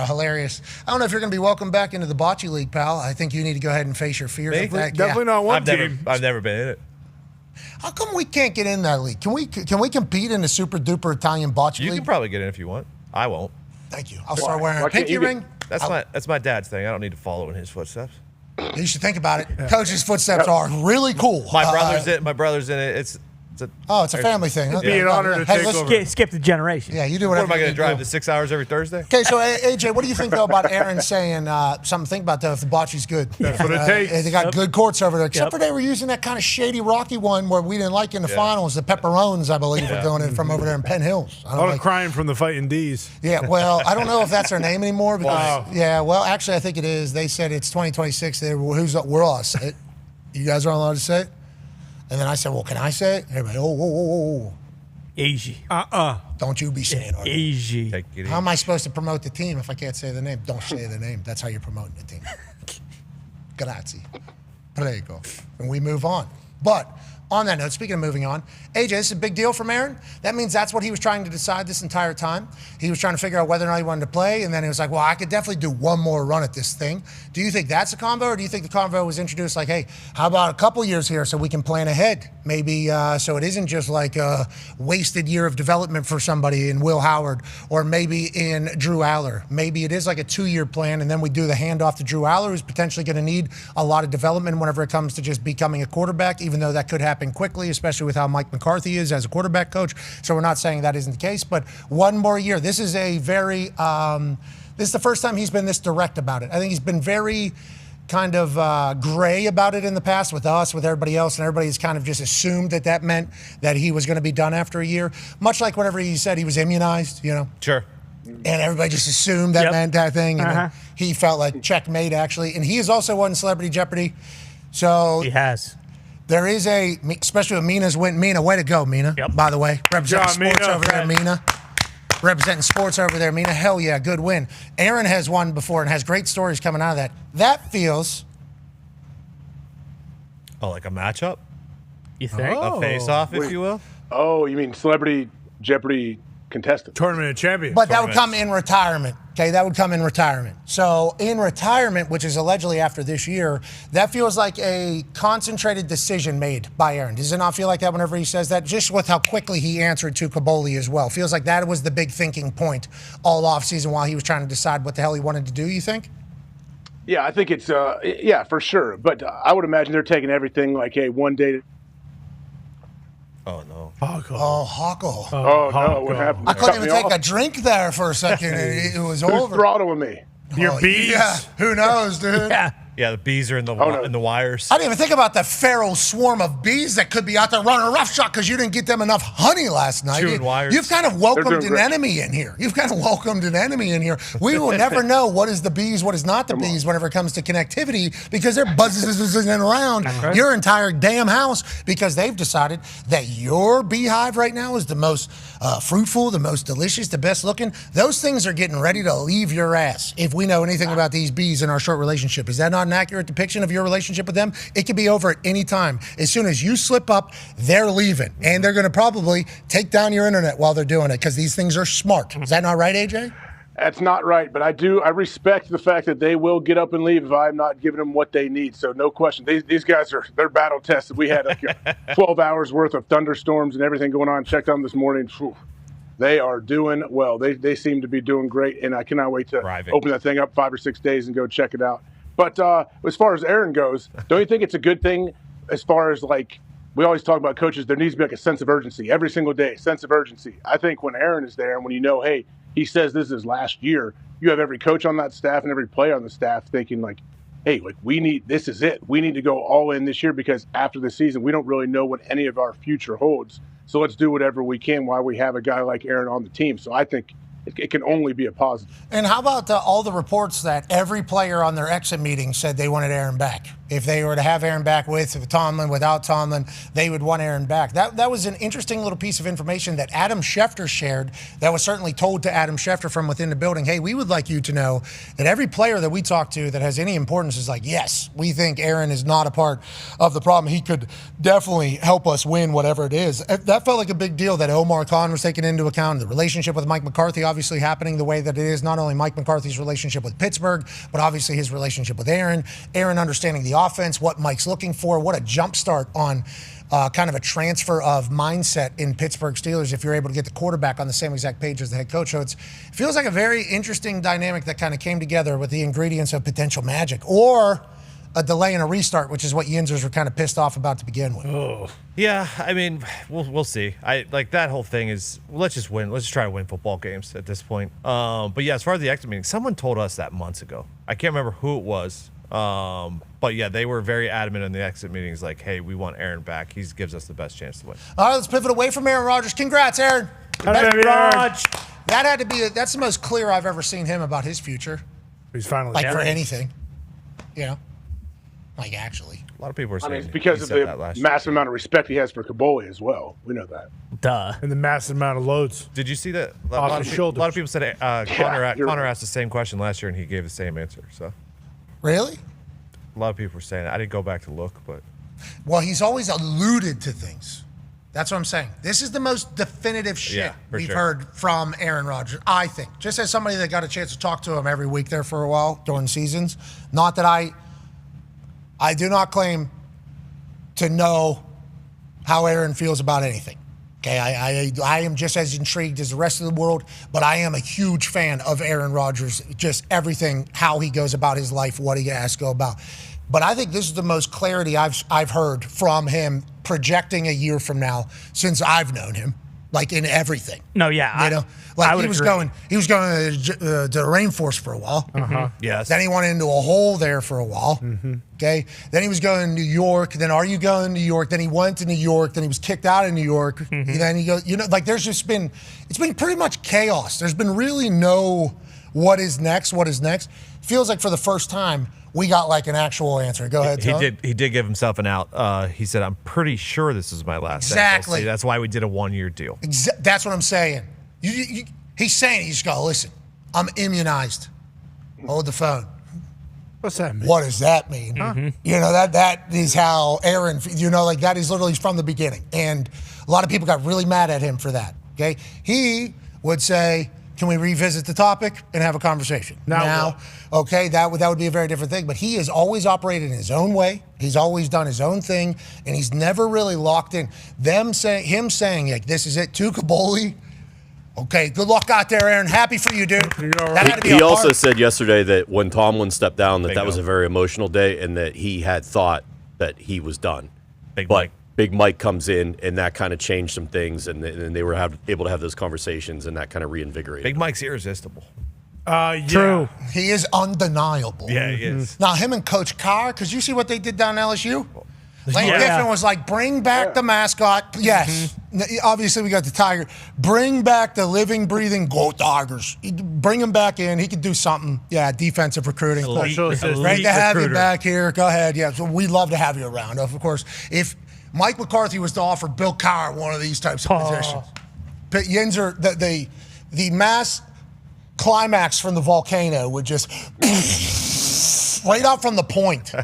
Hilarious. I don't know if you're going to be welcome back into the bocce league, pal. I think you need to go ahead and face your fears. Of that. Definitely not one team. I've never been in it. How come we can't get in that league? Can we compete in the super duper Italian bocce league? You can probably get in if you want. I won't. Thank you. I'll start wearing a pinky ring. That's my dad's thing. I don't need to follow in his footsteps. You should think about it. Coach's footsteps are really cool. My brother's in it. It's a family thing. It'd be an honor to take over. Skip the generation. Yeah, you do What whatever. am I going you to drive do. the 6 hours every Thursday? Okay, so AJ, what do you think though about Aaron saying something? Think about that if the bocce's good. That's what it takes. They got good courts over there, except for they were using that kind of shady, rocky one where we didn't like in the finals. The Pepperones, I believe, were going in from over there in Penn Hills. A lot of crying from the fighting D's. Yeah, well, I don't know if that's their name anymore. Because, yeah, well, actually, I think it is. They said it's 2026. We're us. You guys aren't allowed to say it? And then I said, well, can I say it? Everybody, oh. Easy. Don't you be saying it. Easy. How am I supposed to promote the team if I can't say the name? Don't say the name. That's how you're promoting the team. Grazie. Prego. And we move on. But On that note, speaking of moving on, AJ, this is a big deal from Aaron. That means that's what he was trying to decide this entire time. He was trying to figure out whether or not he wanted to play, and then he was like, well, I could definitely do one more run at this thing. Do you think that's a combo, or do you think the combo was introduced like, hey, how about a couple years here so we can plan ahead? Maybe so it isn't just like a wasted year of development for somebody in Will Howard or maybe in Drew Aller. Maybe it is like a 2-year plan, and then we do the handoff to Drew Aller, who's potentially going to need a lot of development whenever it comes to just becoming a quarterback, even though that could happen quickly, especially with how Mike McCarthy is as a quarterback coach. So we're not saying that isn't the case, but one more year. This is a very, this is the first time he's been this direct about it. I think he's been very kind of gray about it in the past with us, with everybody else, and everybody's kind of just assumed that that meant that he was going to be done after a year. Much like whenever he said he was immunized, you know? Sure. And everybody just assumed that meant that thing. And he felt like checkmate, actually. And he has also won Celebrity Jeopardy. So he has. There is especially with Mina's win. Mina, way to go, Mina. By the way, representing sports over there, Mina. Representing sports over there, Mina. Hell yeah, good win. Aaron has won before and has great stories coming out of that. That feels. Oh, like a matchup? You think? A face-off, if you will? Oh, you mean Celebrity Jeopardy contestant? Tournament of Champions. But that would come in retirement. Okay, that would come in retirement. So in retirement, which is allegedly after this year, that feels like a concentrated decision made by Aaron. Does it not feel like that whenever he says that? Just with how quickly he answered to Kaboli as well. Feels like that was the big thinking point all offseason while he was trying to decide what the hell he wanted to do, you think? Yeah, I think it's, yeah, for sure. But I would imagine they're taking everything like, hey, one day. Oh, no. Oh, Hockle. Oh, no, what happened? I couldn't even take a drink there for a second. It was Who's over. throttling me? Your bees? Yeah, who knows, dude? Yeah, the bees are in the in the wires. I didn't even think about the feral swarm of bees that could be out there running a roughshod because you didn't get them enough honey last night. Chewing wires. You've kind of welcomed an enemy in here. We will never know what is the bees, what is not the bees whenever it comes to connectivity because they're buzzing around your entire damn house because they've decided that your beehive right now is the most fruitful, the most delicious, the best looking. Those things are getting ready to leave your ass if we know anything about these bees in our short relationship. Is that not an accurate depiction of your relationship with them? It could be over at any time. As soon as you slip up, they're leaving. And they're going to probably take down your internet while they're doing it because these things are smart. Is that not right, AJ? That's not right, but I respect the fact that they will get up and leave if I'm not giving them what they need. So no question. These guys they're battle tested. We had like 12 hours worth of thunderstorms and everything going on. Checked on them this morning. Whew. They are doing well. They seem to be doing great, and I cannot wait to open that thing up 5 or 6 days and go check it out. But as far as Aaron goes, don't you think it's a good thing as far as like we always talk about coaches, there needs to be like a sense of urgency every single day, sense of urgency. I think when Aaron is there and when you know, hey, he says this is last year, you have every coach on that staff and every player on the staff thinking like, hey, like this is it. We need to go all in this year because after the season, we don't really know what any of our future holds. So let's do whatever we can while we have a guy like Aaron on the team. So I think it can only be a positive. And how about all the reports that every player on their exit meeting said they wanted Aaron back? If they were to have Aaron back with Tomlin, without Tomlin, they would want Aaron back. That was an interesting little piece of information that Adam Schefter shared that was certainly told to Adam Schefter from within the building. Hey, we would like you to know that every player that we talk to that has any importance is like, yes, we think Aaron is not a part of the problem. He could definitely help us win whatever it is. That felt like a big deal that Omar Khan was taken into account. The relationship with Mike McCarthy obviously happening the way that it is. Not only Mike McCarthy's relationship with Pittsburgh, but obviously his relationship with Aaron. Aaron understanding the offense, what Mike's looking for, what a jump start on kind of a transfer of mindset in Pittsburgh Steelers if you're able to get the quarterback on the same exact page as the head coach. So it feels like a very interesting dynamic that kind of came together with the ingredients of potential magic or a delay and a restart, which is what Yinzers were kind of pissed off about to begin with. Oh. Yeah, I mean, we'll see. I like that whole thing is let's just win. Let's just try to win football games at this point. But yeah, as far as the exit meeting, someone told us that months ago. I can't remember who it was. But yeah, they were very adamant in the exit meetings, like, hey, we want Aaron back. He gives us the best chance to win. All right, let's pivot away from Aaron Rodgers. Congrats, Aaron. Raj. That had to be that's the most clear I've ever seen him about his future. He's finally like for anything, you know, like actually. A lot of people are saying it's because of the massive amount of respect he has for Kaboli as well. We know that. Duh. And the massive amount of loads. Did you see that? A Off lot his of shoulders. A lot of people said Connor asked the same question last year, and he gave the same answer. So. Really? A lot of people were saying that. I didn't go back to look, but Well, he's always alluded to things. That's what I'm saying. This is the most definitive shit we've heard from Aaron Rodgers, I think. Just as somebody that got a chance to talk to him every week there for a while during seasons. Not that I do not claim to know how Aaron feels about anything. Okay, I am just as intrigued as the rest of the world, but I am a huge fan of Aaron Rodgers, just everything, how he goes about his life, what he has to go about. But I think this is the most clarity I've heard from him projecting a year from now since I've known him, like in everything. No, yeah. You know, like he was going to the rainforest for a while. Yes. Then he went into a hole there for a while. Okay. Then he was going to New York. Then are you going to New York? Then he went to New York. Then he was kicked out of New York. And then he goes, you know, like it's been pretty much chaos. There's been really no what is next. Feels like for the first time we got like an actual answer. Go ahead, Tom. He did give himself an out. He said, I'm pretty sure this is my last Exactly. NFL. That's why we did a 1-year deal. That's what I'm saying. He's saying, you just go, listen, I'm immunized. Hold the phone. What's that mean? What does that mean? You know, that is how Aaron, you know, like that is literally from the beginning. And a lot of people got really mad at him for that. Okay. He would say, can we revisit the topic and have a conversation? Now, okay, that would be a very different thing. But he has always operated in his own way. He's always done his own thing, and he's never really locked in. Him saying, like, this is it, to Kaboli. Okay, good luck out there, Aaron. Happy for you, dude. He also said yesterday that when Tomlin stepped down, that was a very emotional day, and that he had thought that he was done. Big Mike comes in, and that kind of changed some things, and they were able to have those conversations, and that kind of reinvigorated. Big Mike's irresistible. True. He is undeniable. Yeah, he is. Now, him and Coach Carr, because you see what they did down in LSU? Lane Kiffin was like, bring back the mascot. Yes. Obviously, we got the Tiger. Bring back the living, breathing Go Tigers. Bring him back in. He could do something. Yeah, defensive recruiting. Great to have you back here. Go ahead. Yeah, so we'd love to have you around. Of course, if Mike McCarthy was to offer Bill Carr one of these types of positions. But Yinzer, the mass climax from the volcano would just right out from the point,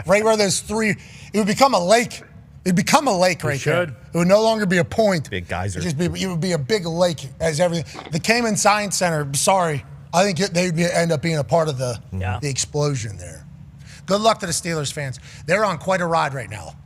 right where there's three. It would become a lake. It'd become a lake right there. It would no longer be a point. Big geyser. It would be a big lake as everything. The Cayman Science Center, sorry, I think they'd end up being a part of the explosion there. Good luck to the Steelers fans. They're on quite a ride right now.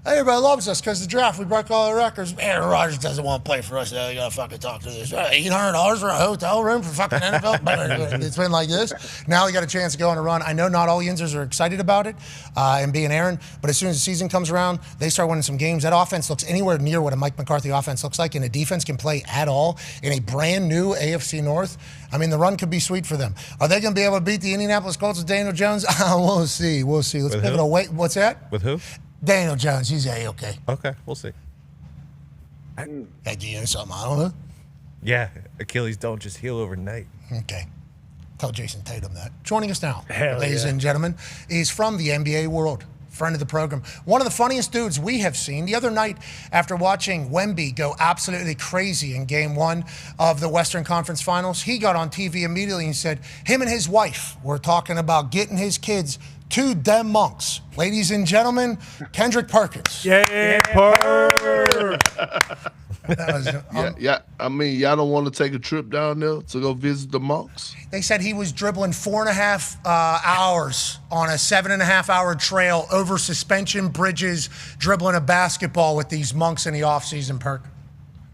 Everybody loves us because the draft, we broke all the records. Aaron Rodgers doesn't want to play for us. You got to fucking talk to this. $800 for a hotel room for fucking NFL. It's been like this. Now he got a chance to go on a run. I know not all Yinzers are excited about it and being Aaron, but as soon as the season comes around, they start winning some games. That offense looks anywhere near what a Mike McCarthy offense looks like, and a defense can play at all in a brand new AFC North. I mean, the run could be sweet for them. Are they going to be able to beat the Indianapolis Colts with Daniel Jones? We'll see. Let's pivot away. What's that? With who? Daniel Jones, he's A-okay. Okay, we'll see. Hey, do you know something I don't know? Yeah, Achilles don't just heal overnight. Okay. Tell Jason Tatum that. Joining us now, ladies and gentlemen, is from the NBA world. Friend of the program. One of the funniest dudes we have seen. The other night, after watching Wemby go absolutely crazy in Game 1 of the Western Conference Finals, he got on TV immediately and said him and his wife were talking about getting his kids to them monks. Ladies and gentlemen, Kendrick Perkins. Yeah, Yeah. I mean, y'all don't want to take a trip down there to go visit the monks? They said he was dribbling 4.5 hours on a 7.5-hour trail over suspension bridges, dribbling a basketball with these monks in the offseason, Perk.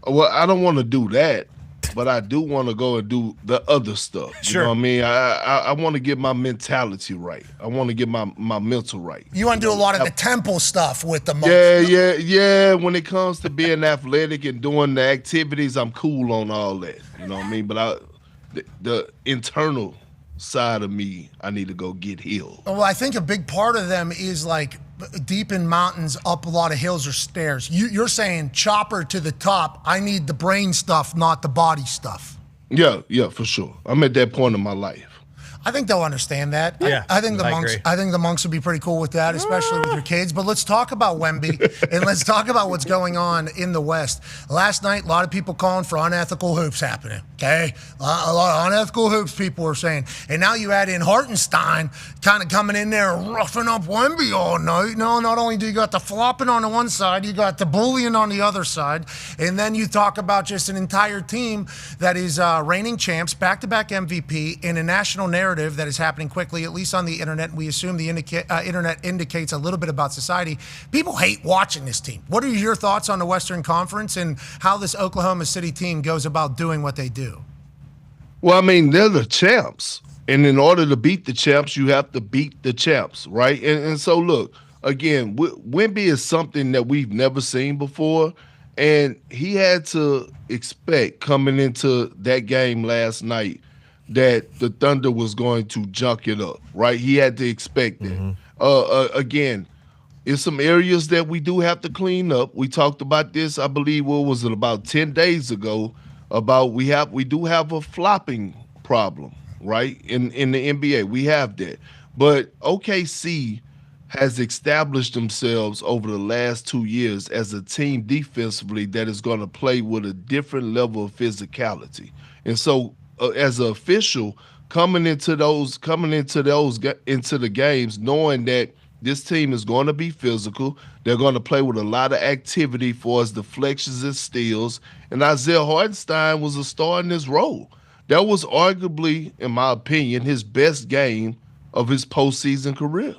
Well, I don't want to do that, but I do want to go and do the other stuff. Sure. You know what I mean? I want to get my mentality right. I want to get my mental right. You want to do a lot of the temple stuff with the monks. Yeah. When it comes to being athletic and doing the activities, I'm cool on all that. You know what I mean? But the internal side of me, I need to go get healed. Well, I think a big part of them is like deep in mountains, up a lot of hills or stairs. You're saying chopper to the top. I need the brain stuff, not the body stuff. Yeah, for sure. I'm at that point in my life. I think they'll understand that. Yeah, I think the monks would be pretty cool with that, especially with your kids. But let's talk about Wemby and let's talk about what's going on in the West. Last night, a lot of people calling for unethical hoops happening. Okay, a lot of unethical hoops people are saying. And now you add in Hartenstein kind of coming in there roughing up Wemby all night. No, not only do you got the flopping on the one side, you got the bullying on the other side. And then you talk about just an entire team that is reigning champs, back-to-back MVP, in a national narrative that is happening quickly, at least on the internet. We assume the internet indicates a little bit about society. People hate watching this team. What are your thoughts on the Western Conference and how this Oklahoma City team goes about doing what they do? Well, I mean, they're the champs. And in order to beat the champs, you have to beat the champs, right? And so, look, again, Wemby is something that we've never seen before. And he had to expect coming into that game last night that the Thunder was going to junk it up, right? He had to expect that. Again, it's some areas that we do have to clean up. We talked about this, I believe, what was it, about 10 days ago, about we do have a flopping problem, right? In the NBA, we have that. But OKC has established themselves over the last 2 years as a team defensively that is going to play with a different level of physicality. And so, as an official, coming into the games, knowing that this team is going to be physical. They're going to play with a lot of activity for his deflections and steals. And Isaiah Hardenstein was a star in this role. That was arguably, in my opinion, his best game of his postseason career.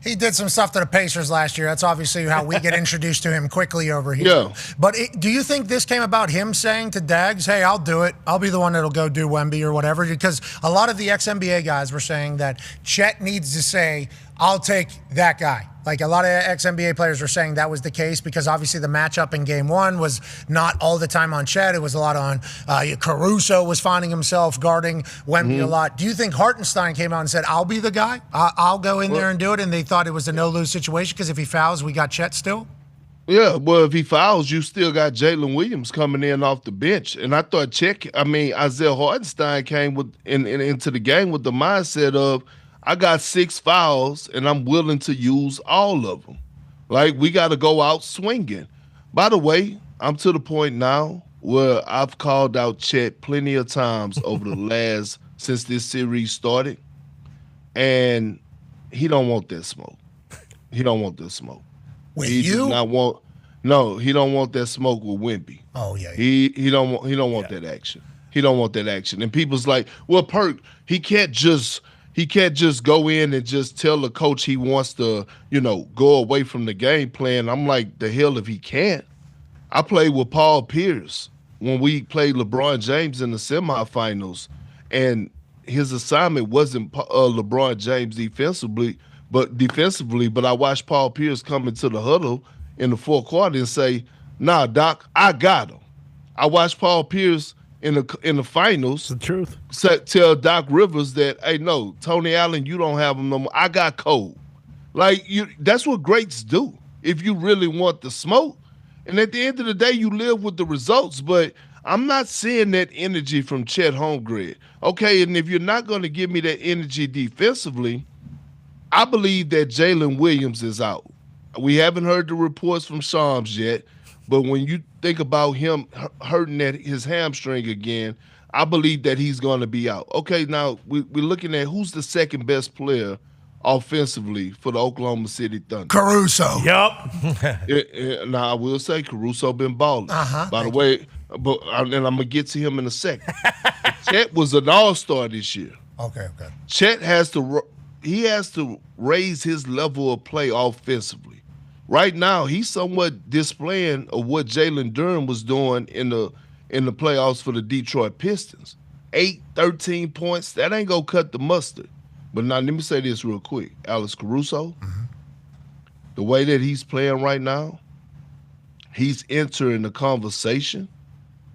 He did some stuff to the Pacers last year. That's obviously how we get introduced to him quickly over here. Yeah. But do you think this came about him saying to Dags, hey, I'll do it. I'll be the one that'll go do Wemby or whatever? Because a lot of the ex-NBA guys were saying that Chet needs to say, I'll take that guy. Like a lot of ex-NBA players were saying that was the case because obviously the matchup in game one was not all the time on Chet. It was a lot on Caruso was finding himself guarding Wemby a lot. Do you think Hartenstein came out and said, I'll be the guy? I'll go in there and do it, and they thought it was a no-lose situation because if he fouls, we got Chet still? Yeah, well, if he fouls, you still got Jalen Williams coming in off the bench. And I thought Isaiah Hartenstein came into the game with the mindset of, I got 6 fouls, and I'm willing to use all of them. Like, we got to go out swinging. By the way, I'm to the point now where I've called out Chet plenty of times over since this series started, and he don't want that smoke. He don't want that smoke. With he you? Does not want. No, he don't want that smoke with Wemby. Oh yeah. He don't want that action. He don't want that action. And people's like, well, Perk, he can't just go in and just tell the coach he wants to, go away from the game plan. I'm like, the hell if he can't. I played with Paul Pierce when we played LeBron James in the semifinals, and his assignment wasn't LeBron James defensively, but I watched Paul Pierce come into the huddle in the fourth quarter and say, nah, Doc, I got him. I watched Paul Pierce in the finals, the truth. Tell Doc Rivers that, hey, no, Tony Allen, you don't have him no more. I got Cole. That's what greats do. If you really want the smoke, and at the end of the day, you live with the results. But I'm not seeing that energy from Chet Holmgren. Okay, and if you're not going to give me that energy defensively, I believe that Jalen Williams is out. We haven't heard the reports from Shams yet. But when you think about him hurting his hamstring again, I believe that he's going to be out. Okay, now we're looking at who's the second best player offensively for the Oklahoma City Thunder. Caruso. Yep. Now, I will say Caruso been balling. By the way, and I'm going to get to him in a second. Chet was an all-star this year. Okay. Chet has to raise his level of play offensively. Right now, he's somewhat displaying of what Jalen Duren was doing in the playoffs for the Detroit Pistons. 13 points, that ain't gonna cut the mustard. But now, let me say this real quick. Alex Caruso, the way that he's playing right now, he's entering the conversation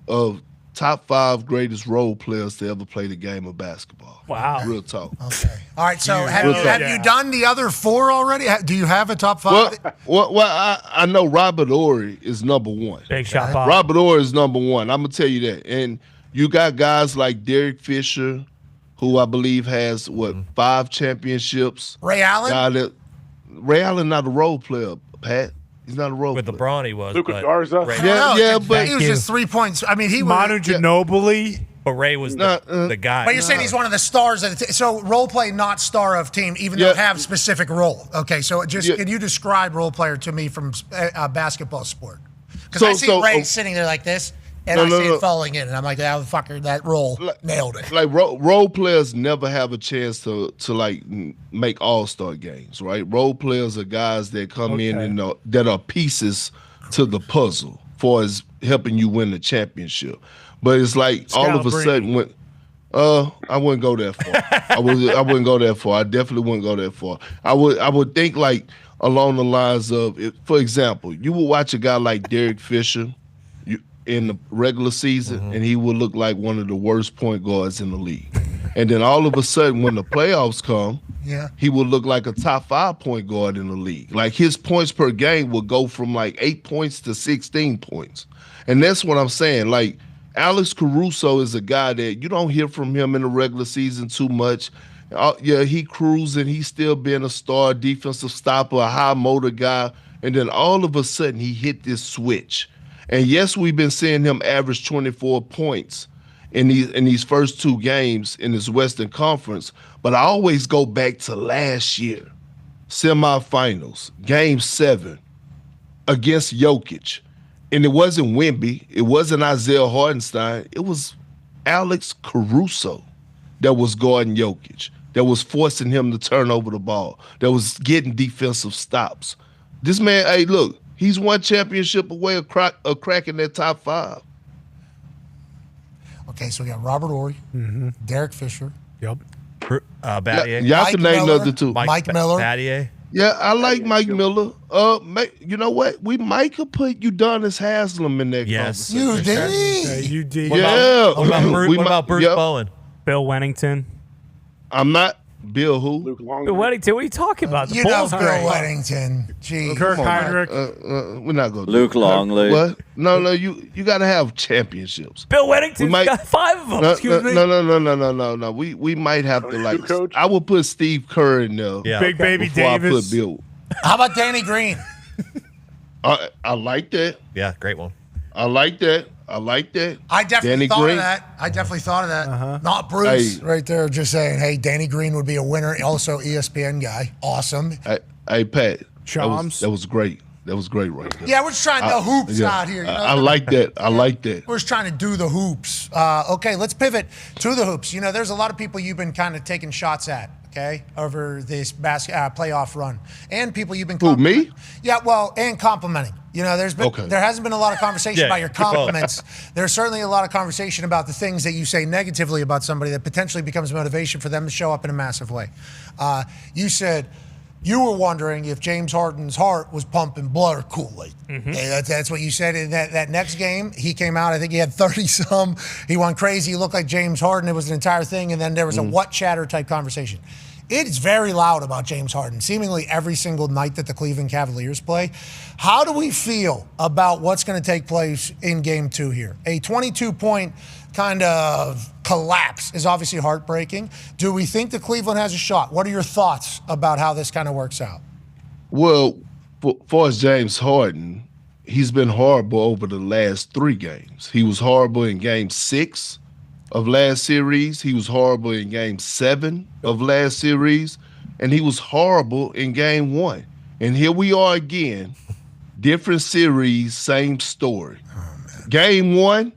of top 5 greatest role players to ever play the game of basketball. Wow. Real talk. Okay. All right, so have you done the other 4 already? Do you have a top 5? Well, I know Robert Horry is number 1. Big shot, Bob. Robert Horry is number 1. I'm going to tell you that. And you got guys like Derek Fisher, who I believe has, 5 championships. Ray Allen? Ray Allen not a role player, Pat. He's not a role With player. LeBron, he was. Luka Garza. But he was just 3 points. I mean, he was. Manu Ginobili. But Ray was the guy. But you're saying he's one of the stars of the team. So role play, not star of team, even though have specific role. Okay, so just can you describe role player to me from a basketball sport? Because I see Ray sitting there like this, and I see it falling in, and I'm like, "Oh, fucker, that role nailed it." Like role players never have a chance to like make all-star games, right? Role players are guys that come in and that are pieces to the puzzle for as helping you win the championship. But it's like all of a sudden when I wouldn't go that far. I wouldn't go that far. I definitely wouldn't go that far. I would think like along the lines of, for example, you would watch a guy like Derek Fisher in the regular season, and he would look like one of the worst point guards in the league. And then all of a sudden, when the playoffs come, he would look like a top 5 point guard in the league. Like his points per game would go from like 8 points to 16 points. And that's what I'm saying. Like Alex Caruso is a guy that you don't hear from him in the regular season too much. He cruising. He's still being a star defensive stopper, a high motor guy. And then all of a sudden, he hit this switch. And yes, we've been seeing him average 24 points in these first 2 games in this Western Conference. But I always go back to last year, semifinals, Game 7 against Jokic. And it wasn't Wemby. It wasn't Isaiah Hardenstein. It was Alex Caruso that was guarding Jokic, that was forcing him to turn over the ball, that was getting defensive stops. This man, hey, look, he's one championship away of cracking that top 5. Okay, so we got Robert Horry, Derek Fisher. Yep. Battier. Y'all can name the other 2. Mike Miller. Battier. Yeah, I like Mike Miller. You know what? We might could put Udonis Haslem in there. Yes. You did. Yeah, you did. Yeah. What about Bruce Bowen? Bill Wennington. I'm not. Bill who? Luke Longley. Bill Wennington, what are you talking about? The You know Bulls Bill great. Wennington. Gee. Kirk Heinrich. We're not going to Luke Longley. What? No, you got to have championships. Bill Wennington's got 5 of them. No. We might have to like. Coach? I would put Steve Kerr in there. Yeah. Big Baby before Davis. I put Bill. How about Danny Green? I like that. Yeah, great one. I like that. I definitely Danny thought Green. of that. I definitely thought of that. Not Bruce right there, just saying, hey, Danny Green would be a winner. Also, ESPN guy. Awesome. Hey, Pat. Choms. That was great. That was great right there. Yeah, we're just trying to hoops out here. You know? I like that. I like that. We're just trying to do the hoops. Okay, let's pivot to the hoops. You know, there's a lot of people you've been kind of taking shots at, okay, over this playoff run. And people you've been me? Yeah, well, and complimenting. You know, there hasn't been a lot of conversation about your compliments. There's certainly a lot of conversation about the things that you say negatively about somebody that potentially becomes motivation for them to show up in a massive way. You said you were wondering if James Harden's heart was pumping blood or Kool-Aid. Yeah, that's what you said. In that next game, he came out, I think he had 30-some. He went crazy. He looked like James Harden. It was an entire thing. And then there was a what chatter type conversation. It's very loud about James Harden, seemingly every single night that the Cleveland Cavaliers play. How do we feel about what's going to take place in Game 2 here? A 22-point kind of collapse is obviously heartbreaking. Do we think that Cleveland has a shot? What are your thoughts about how this kind of works out? Well, for far as James Harden, he's been horrible over the last 3 games. He was horrible in Game 6 of last series. He was horrible in Game 7 of last series. And he was horrible in Game 1. And here we are again. Different series, same story. Game 1,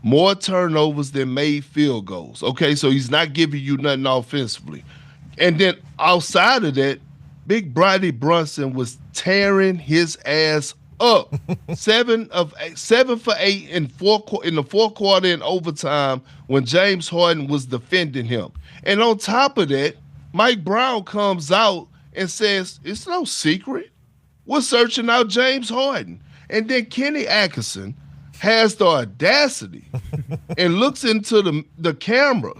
more turnovers than made field goals. Okay, so he's not giving you nothing offensively. And then outside of that, Big Brodie Brunson was tearing his ass up. 7 for 8 in the fourth quarter in overtime when James Harden was defending him. And on top of that, Mike Brown comes out and says, it's no secret. We're searching out James Harden. And then Kenny Atkinson has the audacity and looks into the camera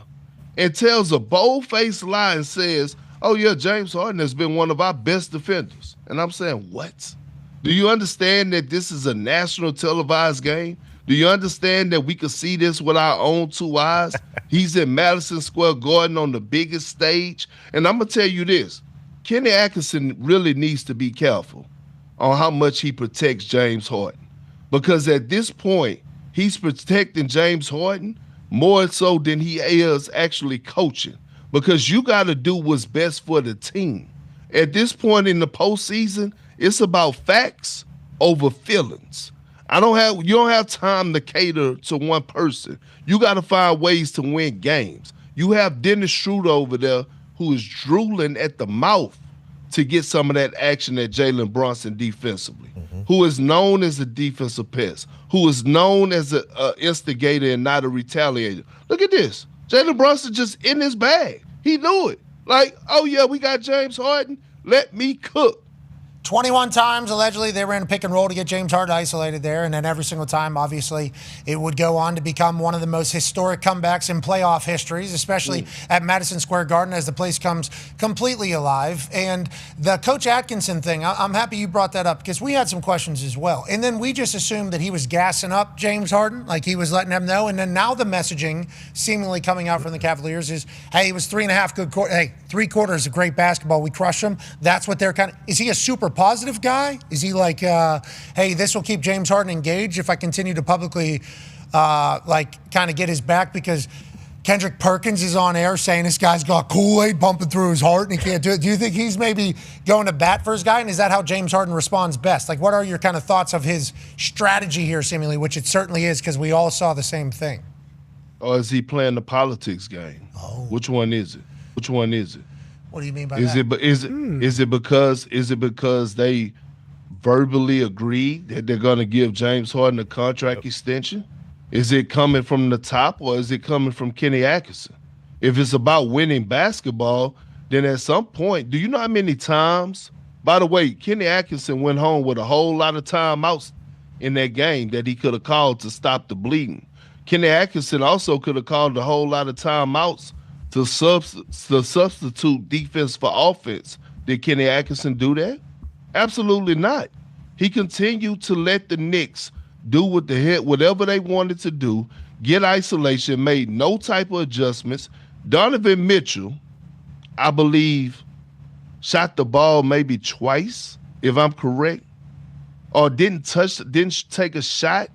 and tells a bold-faced lie and says, oh, yeah, James Harden has been one of our best defenders. And I'm saying, what? Do you understand that this is a national televised game? Do you understand that we could see this with our own 2 eyes? He's in Madison Square Garden on the biggest stage. And I'm going to tell you this. Kenny Atkinson really needs to be careful on how much he protects James Harden. Because at this point, he's protecting James Harden more so than he is actually coaching, because you got to do what's best for the team. At this point in the postseason, it's about facts over feelings. You don't have time to cater to one person. You got to find ways to win games. You have Dennis Schroeder over there who is drooling at the mouth to get some of that action at Jalen Brunson defensively, who is known as a defensive pest, who is known as an instigator and not a retaliator. Look at this. Jalen Brunson just in his bag. He knew it. Like, oh, yeah, we got James Harden. Let me cook. 21 times, allegedly, they were in a pick and roll to get James Harden isolated there. And then every single time, obviously, it would go on to become one of the most historic comebacks in playoff histories, especially at Madison Square Garden as the place comes completely alive. And the Coach Atkinson thing, I'm happy you brought that up because we had some questions as well. And then we just assumed that he was gassing up James Harden, like he was letting them know. And then now the messaging seemingly coming out from the Cavaliers is, hey, it was 3.5 good quarters. Hey, 3 quarters of great basketball. We crushed them. That's what they're kind of – is he a super positive guy? Is he like, hey, this will keep James Harden engaged if I continue to publicly, kind of get his back because Kendrick Perkins is on air saying this guy's got Kool-Aid pumping through his heart and he can't do it. Do you think he's maybe going to bat for his guy? And is that how James Harden responds best? Like, what are your kind of thoughts of his strategy here, seemingly, which it certainly is because we all saw the same thing? Or is he playing the politics game? Oh. Which one is it? Which one is it? What do you mean by is that? Is it because they verbally agreed that they're going to give James Harden a contract extension? Is it coming from the top or is it coming from Kenny Atkinson? If it's about winning basketball, then at some point, do you know how many times? By the way, Kenny Atkinson went home with a whole lot of timeouts in that game that he could have called to stop the bleeding. Kenny Atkinson also could have called a whole lot of timeouts to substitute defense for offense. Did Kenny Atkinson do that? Absolutely not. He continued to let the Knicks do whatever they wanted to do, get isolation, made no type of adjustments. Donovan Mitchell, I believe, shot the ball maybe twice, if I'm correct, or didn't take a shot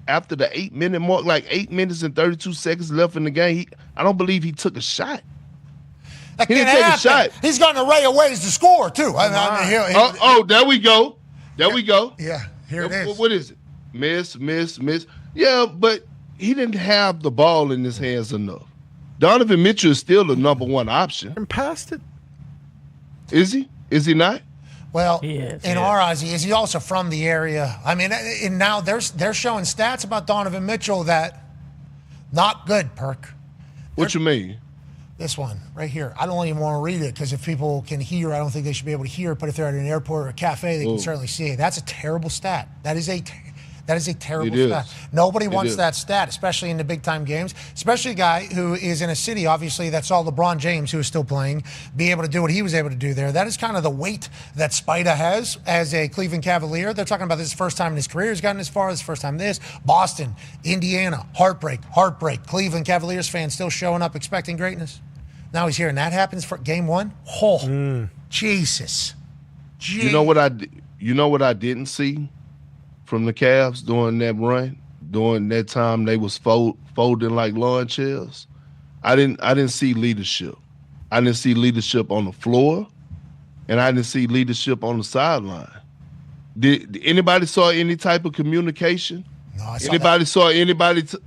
after the 8-minute mark, like 8 minutes and 32 seconds left in the game. I don't believe he took a shot. That he didn't take a shot. He's got an array of ways to score, too. There we go. We go. Yeah, here it is. What is it? Miss. Yeah, but he didn't have the ball in his hands enough. Donovan Mitchell is still the number one option. And passed it. Is he? Is he not? Well, in our eyes, is he also from the area? I mean, and now they're showing stats about Donovan Mitchell that not good, Perk. What you mean? This one right here. I don't even want to read it because if people can hear, I don't think they should be able to hear it. But if they're at an airport or a cafe, they can certainly see it. That's a terrible stat. That is a terrible stat. Nobody wants that stat, especially in the big-time games, especially a guy who is in a city, obviously, that's all LeBron James, who is still playing, be able to do what he was able to do there. That is kind of the weight that Spida has as a Cleveland Cavalier. They're talking about this first time in his career he's gotten this far. This first time this. Boston, Indiana, heartbreak. Cleveland Cavaliers fans still showing up expecting greatness. Now he's here, and that happens for game one? Oh, Jesus. Jeez. You know what I didn't see from the Cavs during that run, during that time they was folding like lawn chairs? I didn't see leadership. I didn't see leadership on the floor, and I didn't see leadership on the sideline. Did anybody saw any type of communication? No, I saw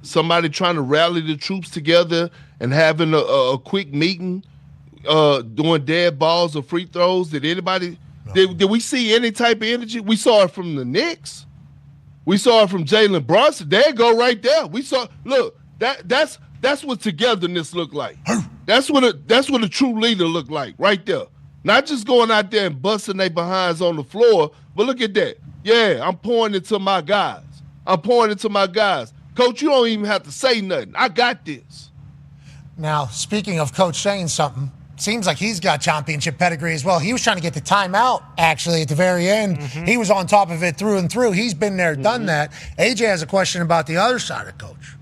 somebody trying to rally the troops together and having a quick meeting, doing dead balls or free throws? Did anybody? No. Did we see any type of energy? We saw it from the Knicks. We saw it from Jalen Brunson. There you go, right there. We saw. Look, that's what togetherness looked like. That's what a true leader looked like, right there. Not just going out there and busting their behinds on the floor, but look at that. Yeah, I'm pouring it to my guys. Coach, you don't even have to say nothing. I got this. Now, speaking of Coach saying something, seems like he's got championship pedigree as well. He was trying to get the timeout, actually, at the very end. Mm-hmm. He was on top of it through and through. He's been there, done that. AJ has a question about the other side of Coach.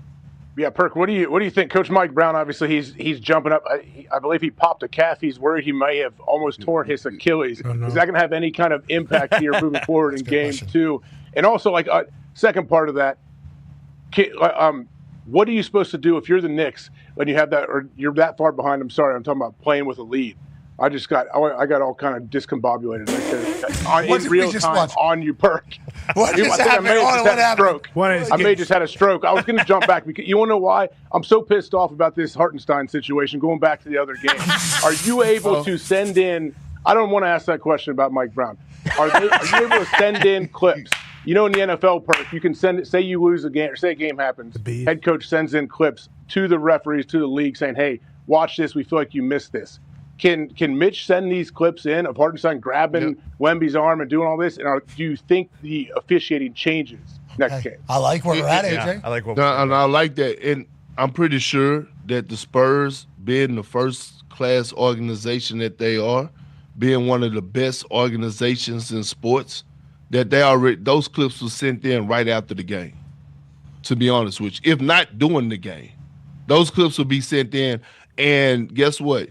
Yeah, Perk, what do you think? Coach Mike Brown, obviously, he's jumping up. I believe he popped a calf. He's worried he may have almost torn his Achilles. Oh, no. Is that going to have any kind of impact here moving forward in game 2? And also, second part of that, What are you supposed to do if you're the Knicks when you have that, or you're that far behind? I'm sorry, I'm talking about playing with a lead. I got all kind of discombobulated right there. In real time on you, Perk. What just happened? I may just had a stroke. I was going to jump back because you want to know why? I'm so pissed off about this Hartenstein situation. Going back to the other game, are you able to send in? I don't want to ask that question about Mike Brown. Are you able to send in clips? You know, in the NFL, Perk, you can send it. Say you lose a game, or say a game happens. Head coach sends in clips to the referees, to the league, saying, "Hey, watch this. We feel like you missed this." Can Mitch send these clips in of Hardenstein grabbing Wemby's arm and doing all this? And do you think the officiating changes next game? I like where we're at, AJ. Yeah, I like what I like that. And I'm pretty sure that the Spurs, being the first-class organization that they are, being one of the best organizations in sports, that those clips were sent in right after the game, to be honest with you. If not during the game, those clips will be sent in. And guess what?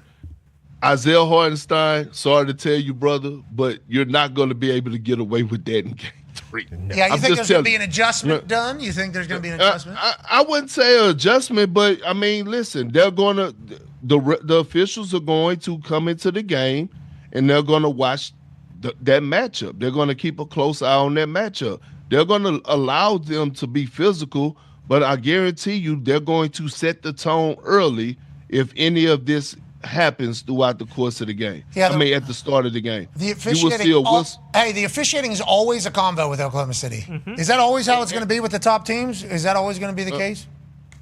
Isaiah Hardenstein, sorry to tell you, brother, but you're not going to be able to get away with that in game 3. Yeah, you think there's going to be an adjustment done? You think there's going to be an adjustment? I wouldn't say an adjustment, but, I mean, listen, they're going to – the officials are going to come into the game, and they're going to watch that matchup. They're going to keep a close eye on that matchup. They're going to allow them to be physical, but I guarantee you they're going to set the tone early if any of this – happens throughout the course of the game. Yeah, at the start of the game. The officiating, the officiating is always a combo with Oklahoma City. Mm-hmm. Is that always how it's going to be with the top teams? Is that always going to be the case?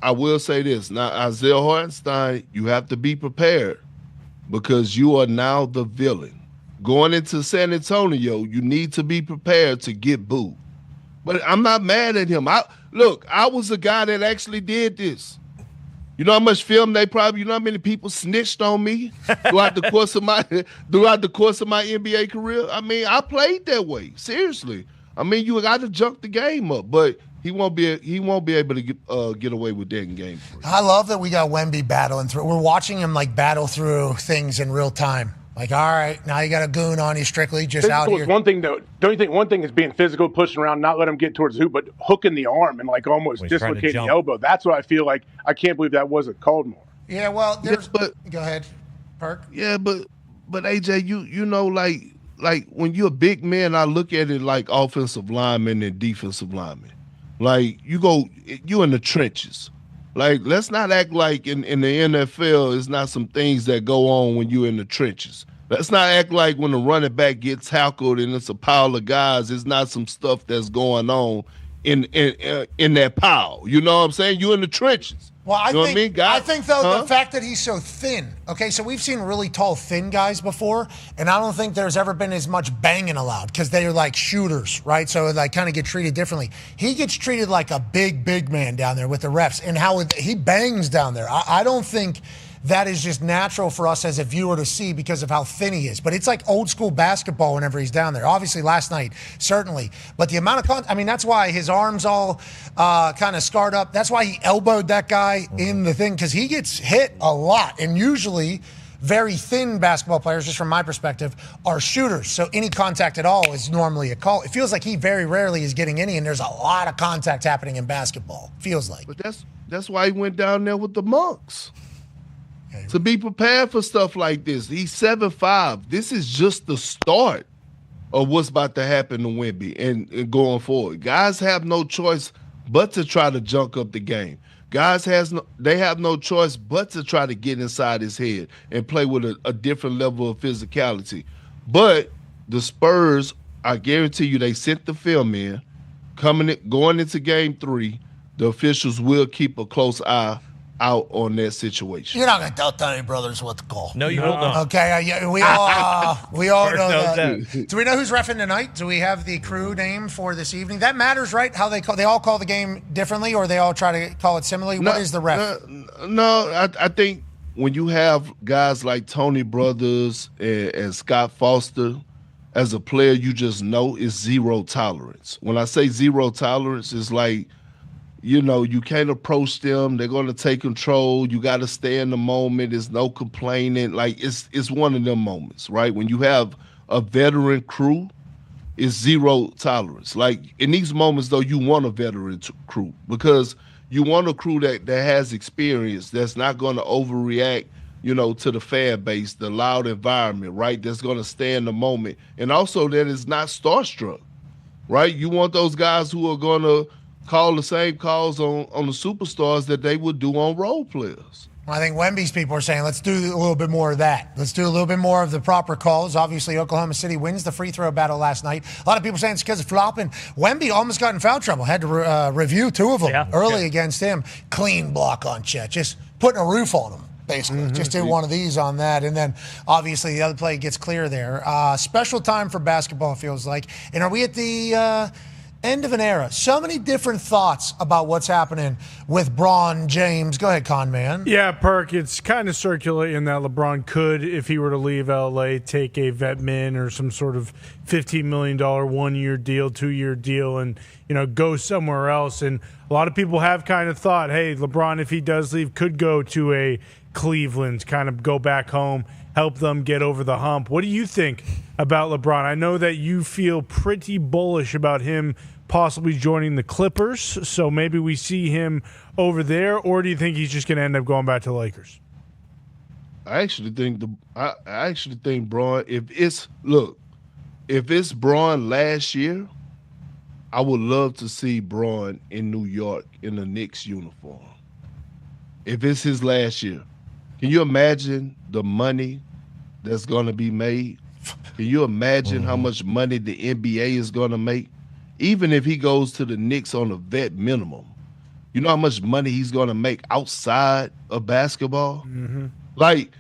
I will say this. Now, Isaiah Hartenstein, you have to be prepared because you are now the villain. Going into San Antonio, you need to be prepared to get booed. But I'm not mad at him. I was a guy that actually did this. You know how much film you know how many people snitched on me throughout the course of my NBA career? I mean, I played that way. Seriously. I mean, you got to junk the game up, but he won't be able to get away with that in game 3. I love that we got Wemby battling through. We're watching him battle through things in real time. All right, now you got a goon on you, strictly just physical out here. Is one thing, though. Don't you think one thing is being physical, pushing around, not let him get towards the hoop, but hooking the arm and almost dislocating the elbow? That's what I feel like. I can't believe that wasn't called more. Yeah, well, go ahead, Perk. Yeah, but AJ, you know, like when you're a big man, I look at it like offensive lineman and defensive lineman. Like you in the trenches. Like, let's not act like in the NFL, it's not some things that go on when you're in the trenches. Let's not act like when the running back gets tackled and it's a pile of guys, it's not some stuff that's going on in that pile. You know what I'm saying? You're in the trenches. Well, I think though, the fact that he's so thin. Okay, so we've seen really tall, thin guys before, and I don't think there's ever been as much banging allowed because they're like shooters, right? So they kind of get treated differently. He gets treated like a big man down there with the refs, and how he bangs down there. I don't think that is just natural for us as a viewer to see because of how thin he is. But it's like old school basketball whenever he's down there. Obviously last night, certainly. But the amount of that's why his arms all kind of scarred up. That's why he elbowed that guy in the thing, because he gets hit a lot. And usually very thin basketball players, just from my perspective, are shooters. So any contact at all is normally a call. It feels like he very rarely is getting any, and there's a lot of contact happening in basketball. Feels like. But that's why he went down there with the Monks. To be prepared for stuff like this. He's 7'5". This is just the start of what's about to happen to Wemby and going forward. Guys have no choice but to try to junk up the game. Guys have no choice but to try to get inside his head and play with a different level of physicality. But the Spurs, I guarantee you, they sent the film in. Going into game 3, the officials will keep a close eye out on that situation. You're not going to tell Tony Brothers what to call. No, you will not. Okay, we all know that. Do we know who's reffing tonight? Do we have the crew name for this evening? That matters, right? How they all call the game differently, or they all try to call it similarly? What is the ref? I think when you have guys like Tony Brothers and Scott Foster, as a player, you just know it's zero tolerance. When I say zero tolerance, it's like, you know, you can't approach them. They're going to take control. You got to stay in the moment. There's no complaining. Like, it's one of them moments, right? When you have a veteran crew, it's zero tolerance. Like, in these moments, though, you want a veteran crew because You want a crew that has experience, that's not going to overreact, to the fan base, the loud environment, right? That's going to stay in the moment. And also that is not starstruck, right? You want those guys who are going to call the same calls on the superstars that they would do on role players. I think Wemby's people are saying, let's do a little bit more of that. Let's do a little bit more of the proper calls. Obviously, Oklahoma City wins the free throw battle last night. A lot of people saying it's because of flopping. Wemby almost got in foul trouble. Had to review 2 of them early against him. Clean block on Chet. Just putting a roof on him, basically. Mm-hmm. Just did one of these on that. And then, obviously, the other play gets clear there. Special time for basketball, feels like. And are we at the end of an era? So many different thoughts about what's happening with LeBron James. Go ahead, Con Man. Yeah, Perk, it's kind of circulating that LeBron could, if he were to leave L.A., take a vet min or some sort of $15 million 1-year deal, 2-year deal, and go somewhere else. And a lot of people have kind of thought, hey, LeBron, if he does leave, could go to a Cleveland, kind of go back home, help them get over the hump. What do you think about LeBron? I know that you feel pretty bullish about him possibly joining the Clippers, so maybe we see him over there, or do you think he's just going to end up going back to the Lakers? I actually think Braun, if it's Braun last year, I would love to see Braun in New York in the Knicks uniform. If it's his last year, can you imagine the money that's going to be made? Can you imagine how much money the NBA is going to make? Even if he goes to the Knicks on a vet minimum, you know how much money he's going to make outside of basketball? Mm-hmm. Like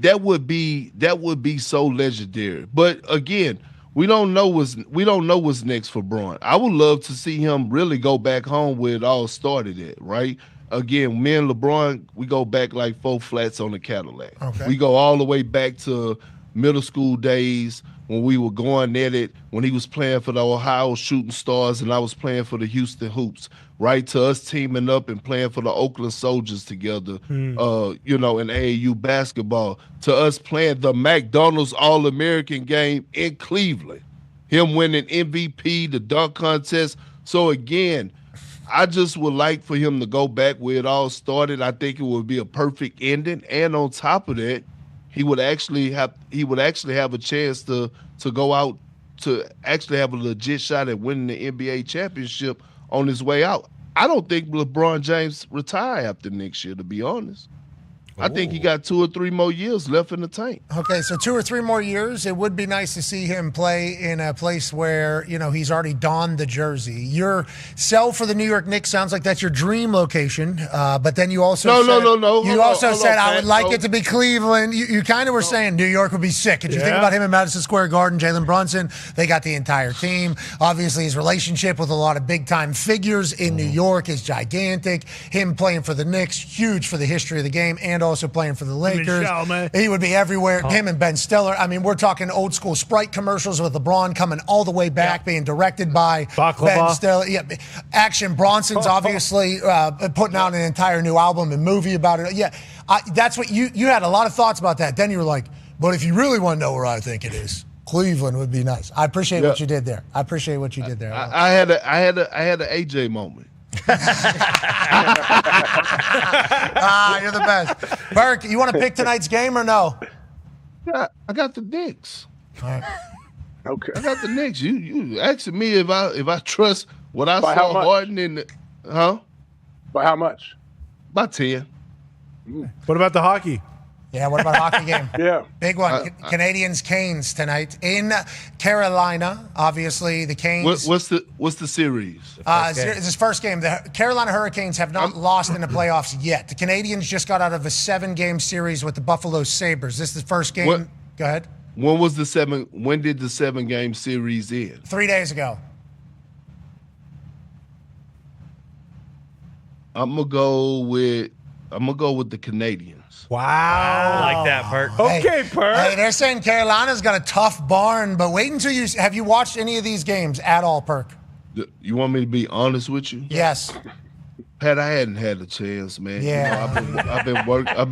that would be so legendary. But again, we don't know what's next for Braun. I would love to see him really go back home where it all started at, right? Again, me and LeBron, we go back like 4 flats on the Cadillac. Okay. We go all the way back to middle school days when we were going at it, when he was playing for the Ohio Shooting Stars and I was playing for the Houston Hoops, right? To us teaming up and playing for the Oakland Soldiers together, in AAU basketball, to us playing the McDonald's All-American game in Cleveland, him winning MVP, the dunk contest. So again, I just would like for him to go back where it all started. I think it would be a perfect ending. And on top of that, he would actually have a chance to go out to actually have a legit shot at winning the NBA championship on his way out. I don't think LeBron James retire after next year, to be honest. I think he got 2 or 3 more years left in the tank. Okay, so 2 or 3 more years. It would be nice to see him play in a place where, he's already donned the jersey. Your sell for the New York Knicks sounds like that's your dream location, but then you also No. You also said, I would like it to be Cleveland. You kind of were saying New York would be sick. Did you think about him in Madison Square Garden, Jalen Brunson? They got the entire team. Obviously, his relationship with a lot of big-time figures in New York is gigantic. Him playing for the Knicks, huge for the history of the game, and also playing for the Lakers. He would be everywhere. Him and Ben Stiller. I mean, we're talking old school Sprite commercials with LeBron coming all the way back, being directed by Ben Stiller. Yeah, Action Bronson's obviously putting out an entire new album and movie about it. Yeah, that's what you had a lot of thoughts about that. Then you were like, but if you really want to know where I think it is, Cleveland would be nice. I appreciate what you did there. I had an AJ moment. You're the best. Burke, you want to pick tonight's game or no? Yeah, I got the Knicks. All right. Okay. I got the Knicks. You asking me if I trust what I saw Harden in the By how much? By 10. What about the hockey? Yeah, what about a hockey game? Yeah. Big one. Canadians-Canes tonight in Carolina. Obviously, the Canes. What's the series? It's his first game. The Carolina Hurricanes have not lost in the playoffs yet. The Canadians just got out of a 7-game series with the Buffalo Sabres. This is the first game. Go ahead. When did the 7-game series end? 3 days ago. I'm gonna go with the Canadians. Wow. I like that, Perk. Okay, Perk. Hey, they're saying Carolina's got a tough barn, but wait until have you watched any of these games at all, Perk? You want me to be honest with you? Yes. Pat, I hadn't had a chance, man. Yeah. I've been working. I've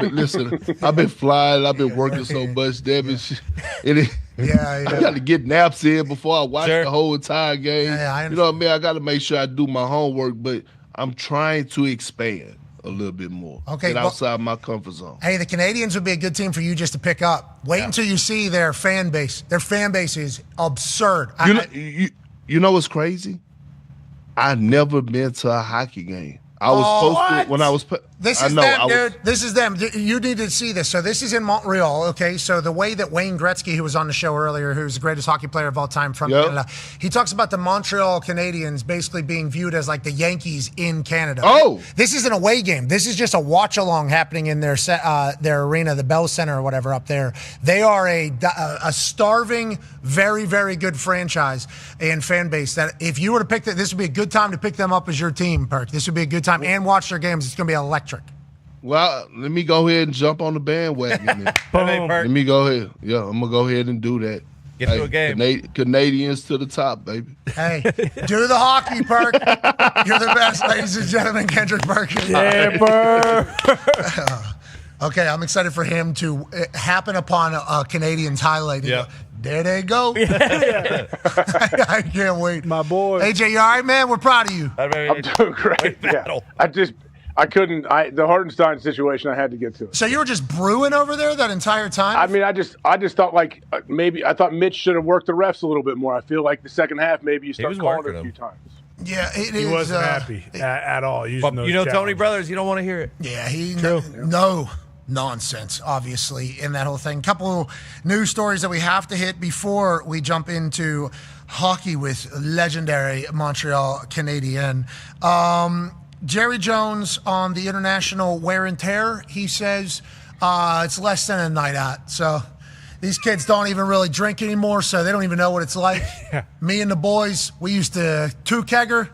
been flying. I've been working so much. I got to get naps in before I watch the whole entire game. Yeah, I you know what I mean? I got to make sure I do my homework, but I'm trying to expand a little bit more. Okay, Get outside my comfort zone. Hey, the Canadians would be a good team for you just to pick up. Wait until you see their fan base. Their fan base is absurd. You know what's crazy? I never been to a hockey game. I was posted when I was. This is them, dude. This is them. You need to see this. So this is in Montreal, okay? So the way that Wayne Gretzky, who was on the show earlier, who's the greatest hockey player of all time from Canada, he talks about the Montreal Canadiens basically being viewed as like the Yankees in Canada. Oh. This is an away game. This is just a watch-along happening in their arena, the Bell Center or whatever up there. They are a starving, very, very good franchise and fan base that if you were to pick this would be a good time to pick them up as your team, Perk. This would be a good time and watch their games. It's going to be electric. Well, let me go ahead and jump on the bandwagon. Let me go ahead. Yeah, I'm going to go ahead and do that. Get to a game. Canadians to the top, baby. Hey, do the hockey, Perk. You're the best, ladies and gentlemen. Kendrick Perkins. Yeah, Perk. Okay, I'm excited for him to happen upon a Canadians highlight. Yeah. There they go. Yeah. I can't wait. My boy. AJ, you all right, man? We're proud of you. I'm doing great. Yeah. I couldn't. The Hardenstein situation, I had to get to it. So you were just brewing over there that entire time? I mean, I just thought like maybe I thought Mitch should have worked the refs a little bit more. I feel like the second half maybe you start calling it a few times. Yeah, he wasn't happy at all. Tony Brothers, you don't want to hear it. Yeah, no nonsense, obviously, in that whole thing. Couple news stories that we have to hit before we jump into hockey with legendary Montreal Canadien. Jerry Jones on the international wear and tear, he says it's less than a night out. So these kids don't even really drink anymore, so they don't even know what it's like. Me and the boys, we used to 2-kegger.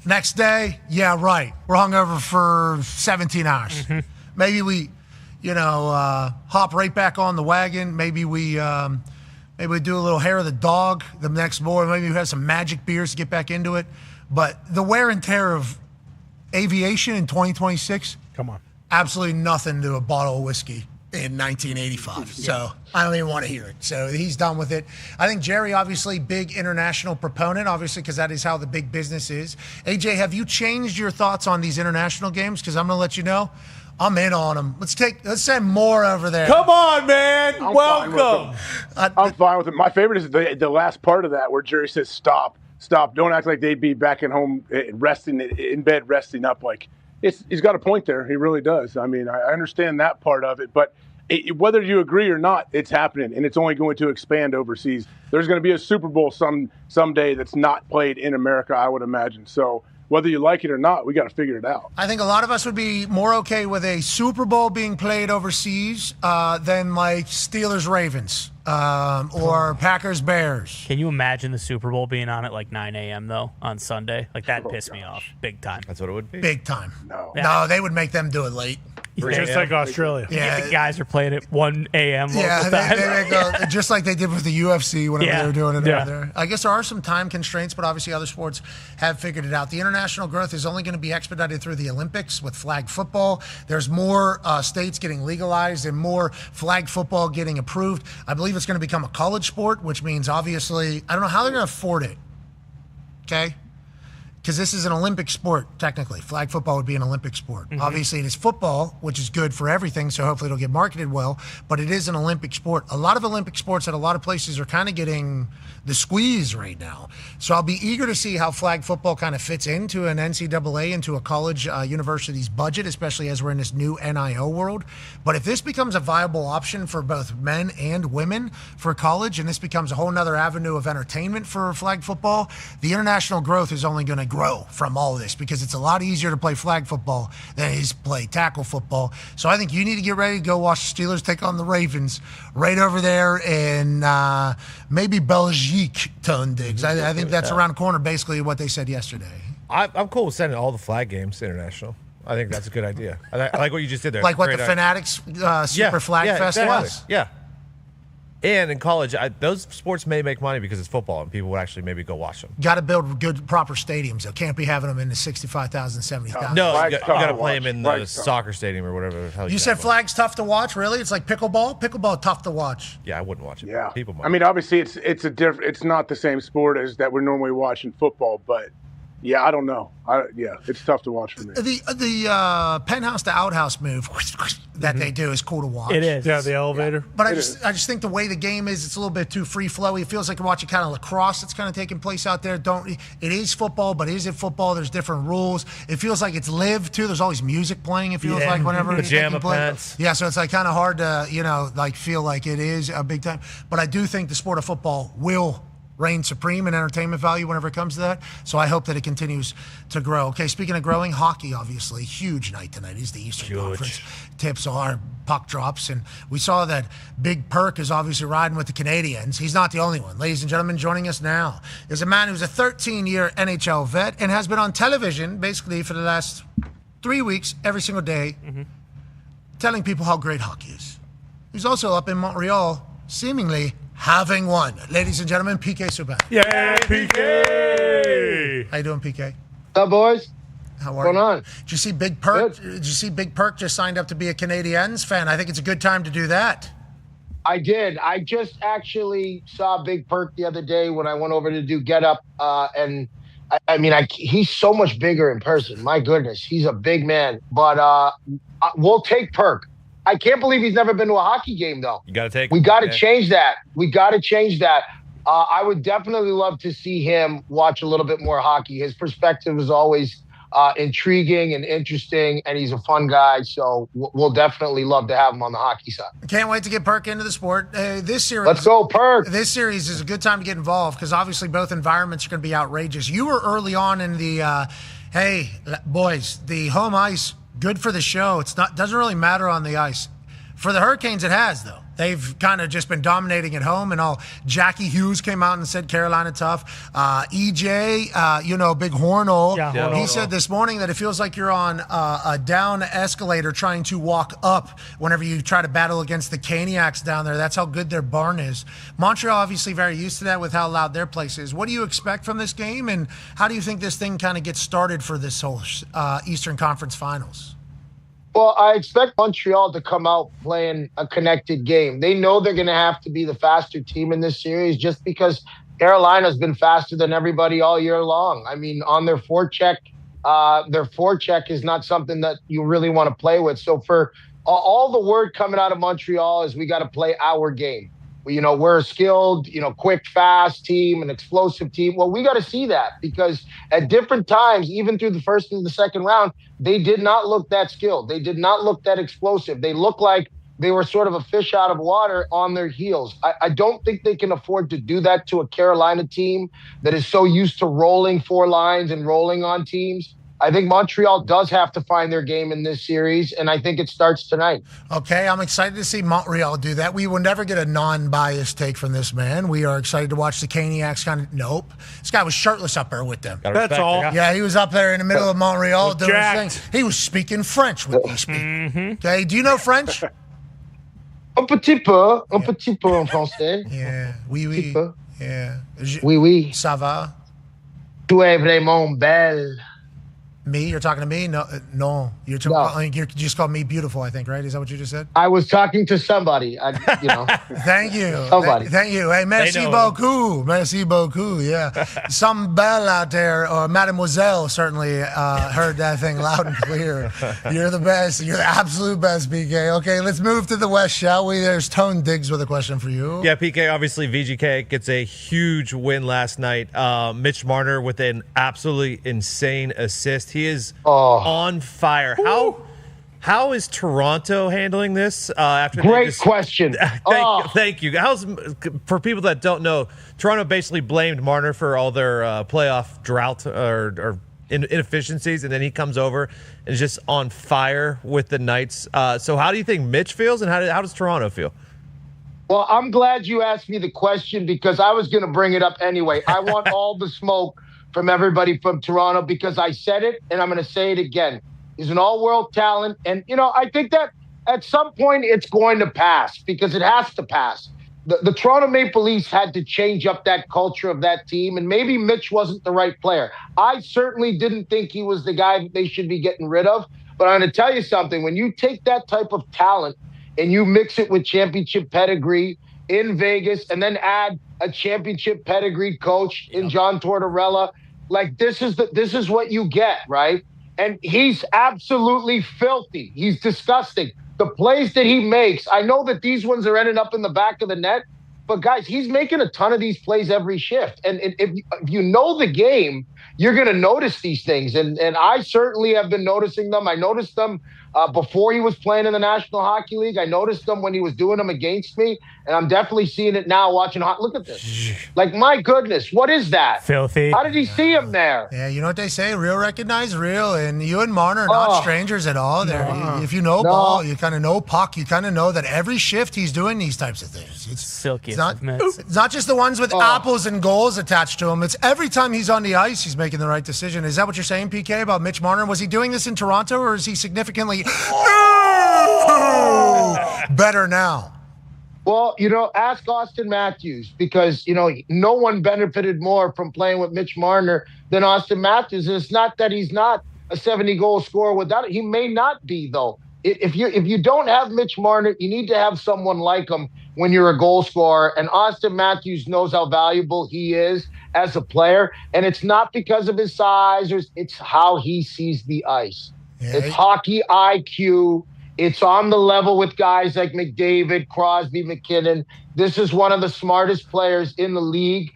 Next day, yeah, right. We're hungover for 17 hours. Mm-hmm. Maybe we, hop right back on the wagon. Maybe we do a little hair of the dog the next morning. Maybe we have some magic beers to get back into it. But the wear and tear of aviation in 2026, come on, absolutely nothing to a bottle of whiskey in 1985. So I don't even want to hear it. So he's done with it. I think Jerry, obviously, big international proponent, obviously, because that is how the big business is. AJ, have you changed your thoughts on these international games? Because I'm going to let you know, I'm in on them. Let's send more over there. Come on, man. Welcome. I'm fine with it. My favorite is the last part of that where Jerry says, stop. Don't act like they'd be back at home resting in bed, resting up. Like he's got a point there. He really does. I mean, I understand that part of it, but whether you agree or not, it's happening, and it's only going to expand overseas. There's going to be a Super Bowl someday that's not played in America, I would imagine. So whether you like it or not, we got to figure it out. I think a lot of us would be more okay with a Super Bowl being played overseas than like Steelers-Ravens. Or Packers-Bears. Can you imagine the Super Bowl being on at like 9 a.m. though on Sunday? Like that pissed me off big time. That's what it would be. Big time. No, they would make them do it late. Just like Australia. Yeah, the guys are playing at 1 a.m. local time. They go, just like they did with the UFC whenever they were doing it over there. I guess there are some time constraints, but obviously other sports have figured it out. The international growth is only going to be expedited through the Olympics with flag football. There's more states getting legalized and more flag football getting approved. I believe it's going to become a college sport, which means obviously, I don't know how they're going to afford it. Okay? Because this is an Olympic sport, technically. Flag football would be an Olympic sport. Mm-hmm. Obviously, it is football, which is good for everything, so hopefully it'll get marketed well, but it is an Olympic sport. A lot of Olympic sports at a lot of places are kind of getting the squeeze right now. So I'll be eager to see how flag football kind of fits into an NCAA, into a college university's budget, especially as we're in this new NIL world. But if this becomes a viable option for both men and women for college, and this becomes a whole nother avenue of entertainment for flag football, the international growth is only going to grow from all of this, because it's a lot easier to play flag football than it is to play tackle football. So I think you need to get ready to go watch the Steelers take on the Ravens right over there in maybe Belgique, Tone Diggs. I think that's around the corner, basically what they said yesterday. I'm cool with sending all the flag games international. I think that's a good idea. I like what you just did there. Like what the Fanatics Super Flag Fest was? Yeah. And in college, those sports may make money because it's football, and people would actually maybe go watch them. Got to build good, proper stadiums. They can't be having them in the 65,000, 70,000. No, you got to play them in the soccer stadium or whatever the hell you said flag's tough to watch, really? It's like pickleball? Pickleball tough to watch. Yeah, I wouldn't watch it. Yeah. People might. I mean, obviously, it's not the same sport as that we're normally watching football, but Yeah, I don't know. It's tough to watch for me. The penthouse to outhouse move that they do is cool to watch. It is. Yeah, the elevator. But I just think the way the game is, it's a little bit too free flowy. It feels like you're watching kind of lacrosse that's kind of taking place out there. It is football, but is it football? There's different rules. It feels like it's live too. There's always music playing. It feels like whenever pajama pants. Yeah, so it's like kind of hard to feel like it is a big time. But I do think the sport of football will reign supreme in entertainment value whenever it comes to that. So I hope that it continues to grow. Okay, speaking of growing, hockey, obviously, huge night tonight. Is the Eastern Conference. Tips are, puck drops, and we saw that Big Perk is obviously riding with the Canadians. He's not the only one. Ladies and gentlemen, joining us now is a man who's a 13-year NHL vet and has been on television basically for the last 3 weeks, every single day, telling people how great hockey is. He's also up in Montreal, seemingly having won. Ladies and gentlemen, PK Subban. Yeah, PK! How you doing, PK? What's up, boys? How are What's going you? on? Did you see Big Perk? Did you see Big Perk just signed up to be a Canadiens fan? I think it's a good time to do that. I did. I just actually saw Big Perk the other day when I went over to do Get Up, and he's so much bigger in person. My goodness, he's a big man. But we'll take Perk. I can't believe he's never been to a hockey game, though. You got to take. We got to change that. I would definitely love to see him watch a little bit more hockey. His perspective is always intriguing and interesting, and he's a fun guy. So we'll definitely love to have him on the hockey side. Can't wait to get Perk into the sport. This series, let's go, Perk. This series is a good time to get involved because obviously both environments are going to be outrageous. You were early on in the, hey, boys, the home ice. Good for the show. Doesn't really matter on the ice. For the Hurricanes, it has, though. They've kind of just been dominating at home and all. Jackie Hughes came out and said Carolina tough. EJ, Big Hornell, he said this morning that it feels like you're on a down escalator trying to walk up whenever you try to battle against the Caniacs down there. That's how good their barn is. Montreal obviously very used to that with how loud their place is. What do you expect from this game, and how do you think this thing kind of gets started for this whole Eastern Conference Finals? Well, I expect Montreal to come out playing a connected game. They know they're going to have to be the faster team in this series just because Carolina's been faster than everybody all year long. I mean, on their forecheck is not something that you really want to play with. So for all the word coming out of Montreal is we got to play our game. We're a skilled, quick, fast team, an explosive team. Well, we got to see that because at different times, even through the first and the second round, they did not look that skilled. They did not look that explosive. They looked like they were sort of a fish out of water on their heels. I don't think they can afford to do that to a Carolina team that is so used to rolling four lines and rolling on teams. I think Montreal does have to find their game in this series, and I think it starts tonight. Okay, I'm excited to see Montreal do that. We will never get a non-biased take from this man. We are excited to watch the Caniacs nope. This guy was shirtless up there with them. That's all. Yeah, he was up there in the middle of Montreal doing his thing. He was speaking French with these people. Okay, do you know French? Un petit peu en français. Yeah, oui, oui. Yeah. Oui. Ça va? Tu es vraiment belle. Me? You're talking to me? No. You just called me beautiful, I think, right? Is that what you just said? I was talking to somebody. Thank you. Somebody. Thank you. Hey, merci beaucoup. Merci beaucoup. Yeah. Some belle out there, or mademoiselle, certainly heard that thing loud and clear. You're the best. You're the absolute best, PK. Okay, let's move to the West, shall we? There's Tone Diggs with a question for you. Yeah, PK, obviously VGK gets a huge win last night. Mitch Marner with an absolutely insane assist. He is on fire. How is Toronto handling this? Great question. Thank you. For people that don't know, Toronto basically blamed Marner for all their playoff drought or inefficiencies, and then he comes over and is just on fire with the Knights. So how do you think Mitch feels, and how does Toronto feel? Well, I'm glad you asked me the question because I was going to bring it up anyway. I want all the smoke from everybody from Toronto because I said it and I'm going to say it again. He's an all-world talent. And, I think that at some point it's going to pass because it has to pass. The Toronto Maple Leafs had to change up that culture of that team, and maybe Mitch wasn't the right player. I certainly didn't think he was the guy that they should be getting rid of. But I'm going to tell you something. When you take that type of talent and you mix it with championship pedigree in Vegas and then add a championship pedigreed coach in John Tortorella, Like, this is what you get, right? And he's absolutely filthy. He's disgusting. The plays that he makes, I know that these ones are ending up in the back of the net, but guys, he's making a ton of these plays every shift. And if you know the game, you're going to notice these things. And I certainly have been noticing them. I noticed them before he was playing in the National Hockey League. I noticed them when he was doing them against me. And I'm definitely seeing it now watching hockey. Look at this. Like, my goodness, what is that? Filthy. How did he see him there? Yeah, you know what they say? Real recognize real. And you and Marner are not strangers at all. If you know ball, you kind of know puck. You kind of know that every shift he's doing these types of things. It's silky. It's not just the ones with apples and goals attached to him. It's every time he's on the ice, he's making the right decision. Is that what you're saying, PK, about Mitch Marner? Was he doing this in Toronto, or is he significantly better now? Well, ask Austin Matthews, because, no one benefited more from playing with Mitch Marner than Austin Matthews. And it's not that he's not a 70-goal scorer without it. He may not be, though. If you don't have Mitch Marner, you need to have someone like him when you're a goal scorer. And Austin Matthews knows how valuable he is as a player. And it's not because of his size. It's how he sees the ice. Yeah. It's hockey IQ. It's on the level with guys like McDavid, Crosby, McKinnon. This is one of the smartest players in the league,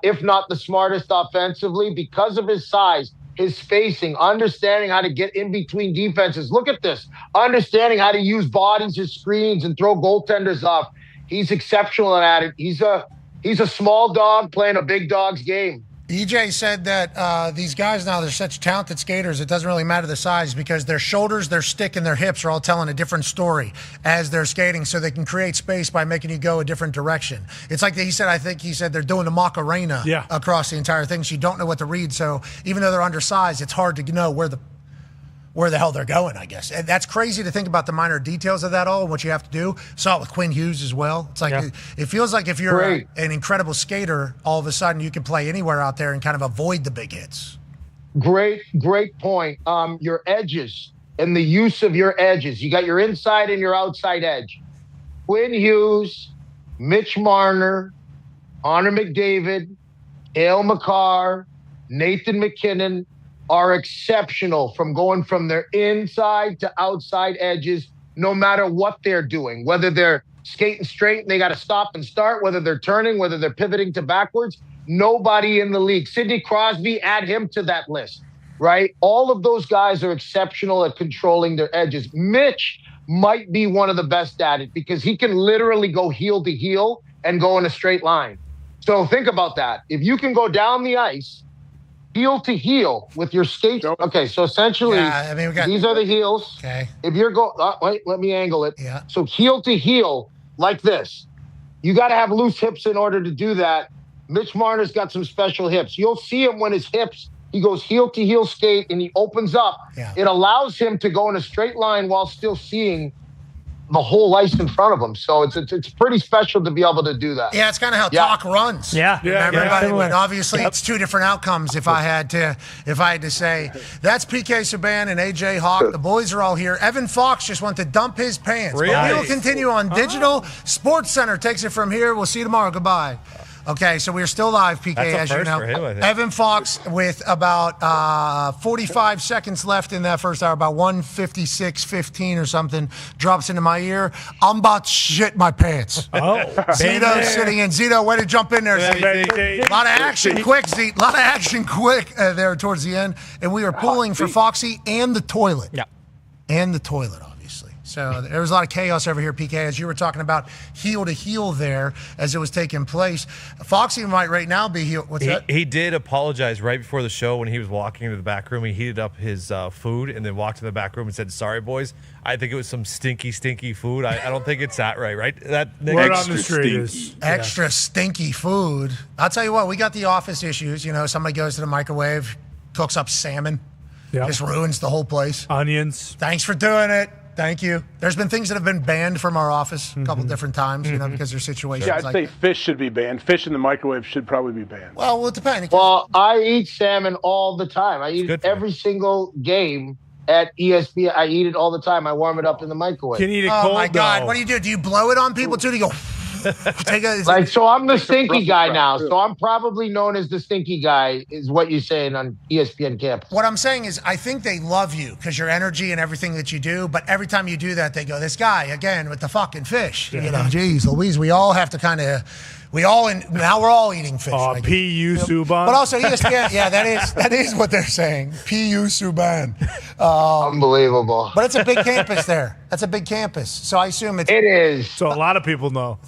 if not the smartest offensively, because of his size, his spacing, understanding how to get in between defenses. Look at this. Understanding how to use bodies as screens and throw goaltenders off. He's exceptional at it. He's a small dog playing a big dog's game. EJ said that these guys now, they're such talented skaters, it doesn't really matter the size, because their shoulders, their stick, and their hips are all telling a different story as they're skating, so they can create space by making you go a different direction. It's like he said they're doing the Macarena across the entire thing, so you don't know what to read. So even though they're undersized, it's hard to know where the hell they're going, I guess. And that's crazy to think about the minor details of that all and what you have to do. Saw it with Quinn Hughes as well. It's like it feels like if you're an incredible skater, all of a sudden you can play anywhere out there and kind of avoid the big hits. Great point. Your edges and the use of your edges. You got your inside and your outside edge. Quinn Hughes, Mitch Marner, Connor McDavid, Cale Makar, Nathan McKinnon, are exceptional from going from their inside to outside edges, no matter what they're doing, whether they're skating straight and they got to stop and start, whether they're turning, whether they're pivoting to backwards. Nobody in the league. Sidney Crosby, add him to that list, right? All of those guys are exceptional at controlling their edges. Mitch might be one of the best at it, because he can literally go heel to heel and go in a straight line. So think about that. If you can go down the ice, heel to heel with your skates. Okay, so essentially, these are the heels. Okay. If you're going, wait, let me angle it. Yeah. So heel to heel, like this. You got to have loose hips in order to do that. Mitch Marner's got some special hips. You'll see him when his hips, he goes heel to heel skate and he opens up. Yeah. It allows him to go in a straight line while still seeing the whole ice in front of him. So it's pretty special to be able to do that. Yeah, it's kind of how talk runs. Yeah. Remember, obviously, it's two different outcomes. If I had to say, that's PK Subban and AJ Hawk. The boys are all here. Evan Fox just went to dump his pants. Really? But we will continue on digital. Sports Center takes it from here. We'll see you tomorrow. Goodbye. Okay, so we're still live, PK, That's a as you first know. for him, I think. Evan Fox with about 45 seconds left in that first hour, about 1:56:15 or something, drops into my ear. I'm about to shit my pants. Zito sitting in. Zito, way to jump in there. A lot of action quick, Zito. A lot of action quick there towards the end. And we are pulling for Foxy and the toilet. Yeah. And the toilet, obviously. So there was a lot of chaos over here, PK, as you were talking about heel to heel there as it was taking place. Foxy might right now be heel. What's that? He did apologize right before the show when he was walking into the back room. He heated up his food and then walked to the back room and said, "Sorry, boys. I think it was some stinky food. I don't think it's that right? That Word on the street is extra stinky food. I'll tell you what, we got the office issues. Somebody goes to the microwave, cooks up salmon, just ruins the whole place. Onions. Thanks for doing it. Thank you. There's been things that have been banned from our office a couple different times, because there's situations. Yeah, I'd say fish should be banned. Fish in the microwave should probably be banned. Well, it depends. Well, I eat salmon all the time. I eat it every single game at ESPN. I eat it all the time. I warm it up in the microwave. Can you eat it cold? Oh my God! What do? Do you blow it on people too? Do you go? So I'm the stinky guy now. So I'm probably known as the stinky guy, is what you're saying on ESPN campus. What I'm saying is I think they love you because your energy and everything that you do, but every time you do that, they go, this guy, again, with the fucking fish. You know, geez, Louise, we all have to kind of... now we're all eating fish. P.U. Subban. But also ESPN, that is what they're saying. P.U. Subban. Unbelievable. But it's a big campus there. That's a big campus. So I assume it is. So a lot of people know.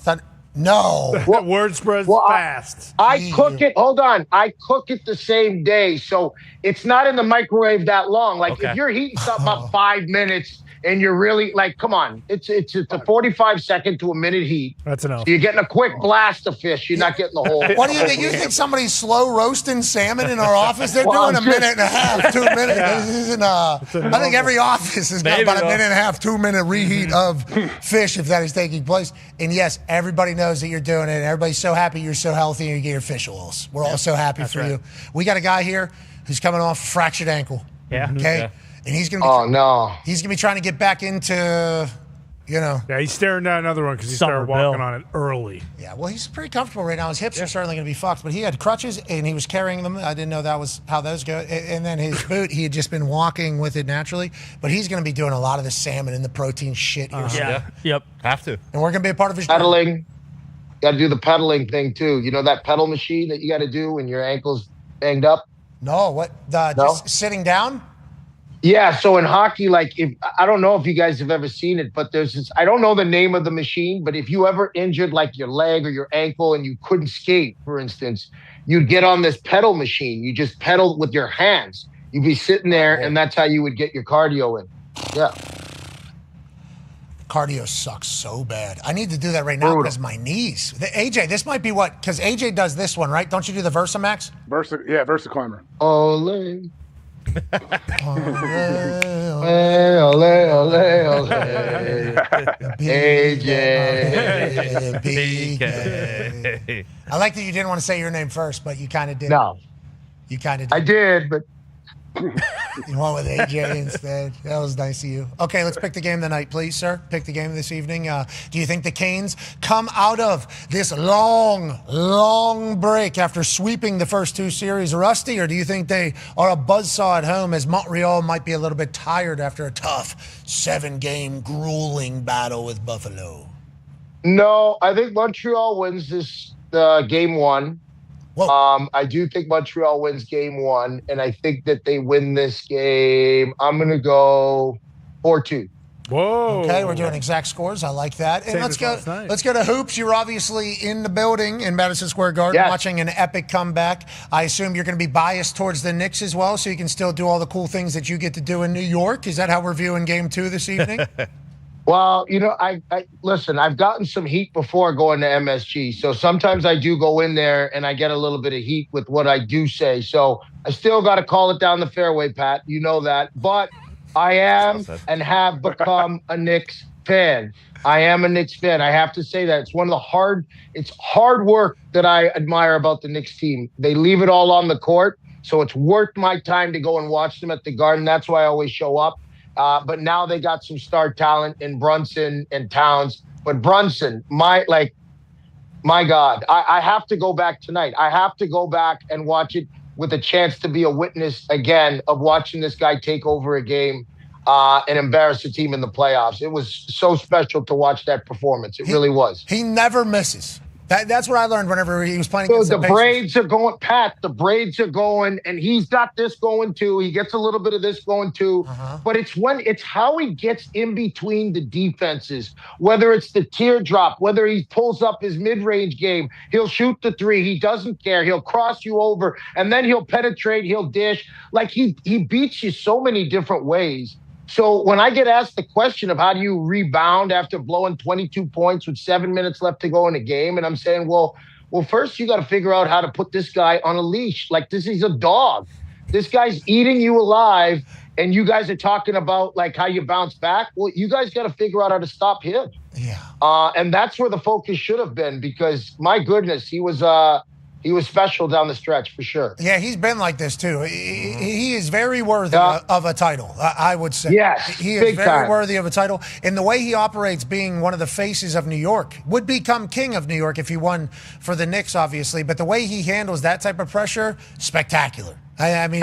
No. Word spreads fast. I cook it. Hold on. I cook it the same day. So it's not in the microwave that long. Like if you're heating something up 5 minutes and you're really come on, it's a 45-second to a minute heat. That's enough. So you're getting a quick blast of fish. You're not getting the whole. What do you think? You think somebody's slow roasting salmon in our office? They're doing a minute and a half, 2 minutes. This isn't. I think every office has got about a minute and a half, 2 minute reheat of fish if that is taking place. And yes, everybody knows that you're doing it. And everybody's so happy you're so healthy and you get your fish oils. We're all so happy for you. We got a guy here who's coming off a fractured ankle. Yeah. Okay. Yeah. And he's gonna. He's gonna be trying to get back into, Yeah, he's staring down another one because he started walking on it early. Yeah, well, he's pretty comfortable right now. His hips are certainly gonna be fucked, but he had crutches and he was carrying them. I didn't know that was how those go. And then his boot, he had just been walking with it naturally. But he's gonna be doing a lot of the salmon and the protein shit here. Yep. Have to. And we're gonna be a part of his pedaling. Got to do the pedaling thing too. You know that pedal machine that you got to do when your ankle's banged up? No, what? Just sitting down? Yeah, so in hockey, I don't know if you guys have ever seen it, but there's this, I don't know the name of the machine, but if you ever injured your leg or your ankle and you couldn't skate, for instance, you'd get on this pedal machine. You just pedal with your hands. You'd be sitting there and that's how you would get your cardio in. Yeah. Cardio sucks so bad. I need to do that right now because my knees. AJ, this might be because AJ does this one, right? Don't you do the Versamax? Versa climber. Ole. AJ. I like that you didn't want to say your name first, but you kind of did. No. You kind of did. I did, but you went with AJ instead. That was nice of you. Okay, let's pick the game tonight, please, sir. Pick the game this evening. Do you think the Canes come out of this long break after sweeping the first two series rusty, or do you think they are a buzzsaw at home as Montreal might be a little bit tired after a tough 7-game grueling battle with Buffalo? No, I think Montreal wins this game one. I do think Montreal wins game one, and I think that they win this game. I'm going to go 4-2. Whoa. Okay, we're doing exact scores. I like that. And let's go to hoops. You're obviously in the building in Madison Square Garden watching an epic comeback. I assume you're going to be biased towards the Knicks as well, so you can still do all the cool things that you get to do in New York. Is that how we're viewing game two this evening? Well, I listen, I've gotten some heat before going to MSG. So sometimes I do go in there and I get a little bit of heat with what I do say. So I still got to call it down the fairway, Pat. You know that. But I am and have become a Knicks fan. I am a Knicks fan. I have to say that. It's one of the hard work that I admire about the Knicks team. They leave it all on the court. So it's worth my time to go and watch them at the Garden. That's why I always show up. But now they got some star talent in Brunson and Towns. But Brunson, my God, I have to go back tonight. I have to go back and watch it with a chance to be a witness again of watching this guy take over a game and embarrass a team in the playoffs. It was so special to watch that performance. It really was. He never misses. That's what I learned whenever he was playing against the braids are going, Pat, the braids are going, and he's got this going too. He gets a little bit of this going too. But it's how he gets in between the defenses, whether it's the teardrop, whether he pulls up his mid-range game, he'll shoot the three. He doesn't care. He'll cross you over, and then he'll penetrate, he'll dish. Like he beats you so many different ways. So when I get asked the question of how do you rebound after blowing 22 points with 7 minutes left to go in a game, and I'm saying, well, first you got to figure out how to put this guy on a leash. Like he's a dog. This guy's eating you alive, and you guys are talking about like how you bounce back. Well, you guys got to figure out how to stop him. Yeah. And that's where the focus should have been because my goodness, he was He was special down the stretch for sure. Yeah, he's been like this too. He is very worthy of a title, I would say. Yes, he is big very time. worthy of a title. And the way he operates, being one of the faces of New York, would become king of New York if he won for the Knicks, obviously. But the way he handles that type of pressure, spectacular. I mean,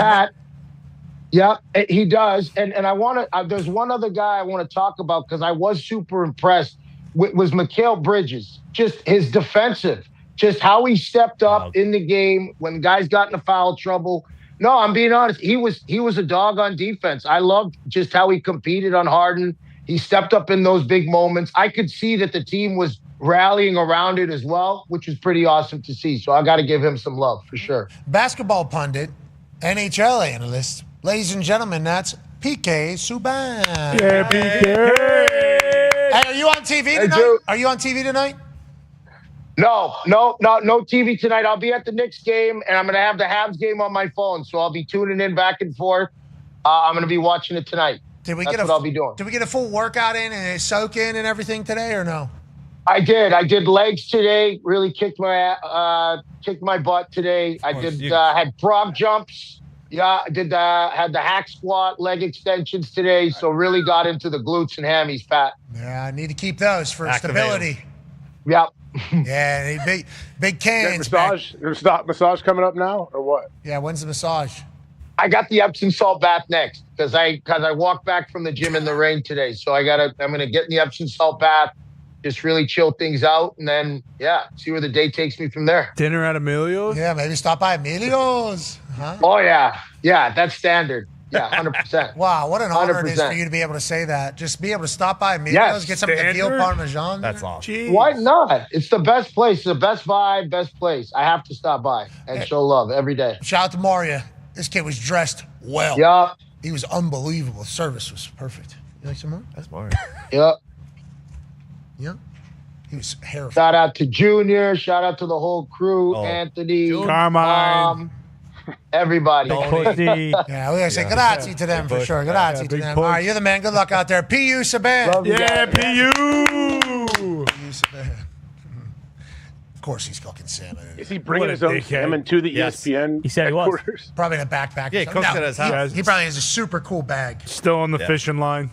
yeah, he does. And I want to. There's one other guy I want to talk about because I was super impressed. Was Mikal Bridges? Just his defensive. Just how he stepped up in the game when guys got into foul trouble. No, I'm being honest. He was a dog on defense. I loved just how he competed on Harden. He stepped up in those big moments. I could see that the team was rallying around it as well, which was pretty awesome to see. So I got to give him some love for sure. Basketball pundit, NHL analyst, ladies and gentlemen, that's PK Subban. Yeah, PK. Hey, are you on TV tonight? Are you on TV tonight? No TV tonight. I'll be at the Knicks game, and I'm going to have the Habs game on my phone, so I'll be tuning in back and forth. I'm going to be watching it tonight. That's what I'll be doing. Did we get a full workout in and a soak in and everything today, or no? I did. I did legs today. Really kicked my butt today. I did had prop jumps. Yeah, I did had the hack squat, leg extensions today. So really got into the glutes and hammies, Pat. Yeah, I need to keep those for stability. Yep. Yeah, big cans. Massage coming up now, or what? Yeah, when's the massage? I got the Epsom salt bath next because I walked back from the gym in the rain today. So I'm gonna get in the Epsom salt bath, just really chill things out, and then see where the day takes me from there. Dinner at Emilio's? Yeah, maybe stop by Emilio's. Huh? Oh yeah, that's standard. Yeah, 100%. Wow, what an honor it is 100%. for you to be able to say that. Just be able to stop by Emilio's, get some of the veal parmesan. That's awesome. Why not? It's the best place. It's the best vibe, best place. I have to stop by and show love every day. Shout out to Mario. This kid was dressed well. Yup. He was unbelievable. Service was perfect. You like some more? That's Mario. Yep. Yep. He was hair. Shout out to Junior. Shout out to the whole crew. Anthony. Carmine. Everybody. Yeah, we gotta say grazie to them for sure. Grazie to them. All right, you're the man. Good luck out there. PU Subban. Yeah, PU. Subban. Of course, he's cooking salmon. Is he bringing his own salmon to the ESPN? He said he was. Probably in a backpack. Yeah, he cooks it at his house. He probably has a super cool bag. Still on the fishing line.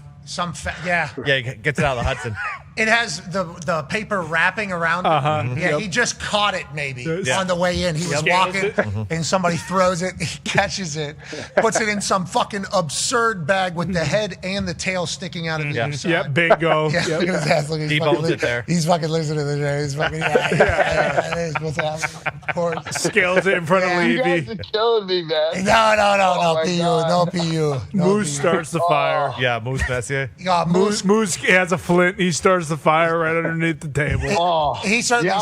Yeah, he gets it out of the Hudson. It has the paper wrapping around it. Yeah, he just caught it maybe on the way in. He was walking and somebody throws it, he catches it, puts it in some fucking absurd bag with the head and the tail sticking out of the inside. Yep, bingo. Yeah, look at his ass. Look, Debones it there. He's fucking listening to the show. He's fucking, that is what's happening. Of course. Scales it in front of You Levy. guys are killing me, man. No, PU. No, PU. Moose starts the fire. Yeah, Moose Messier. Yeah, Moose has a flint. He starts the fire right underneath the table. He certainly,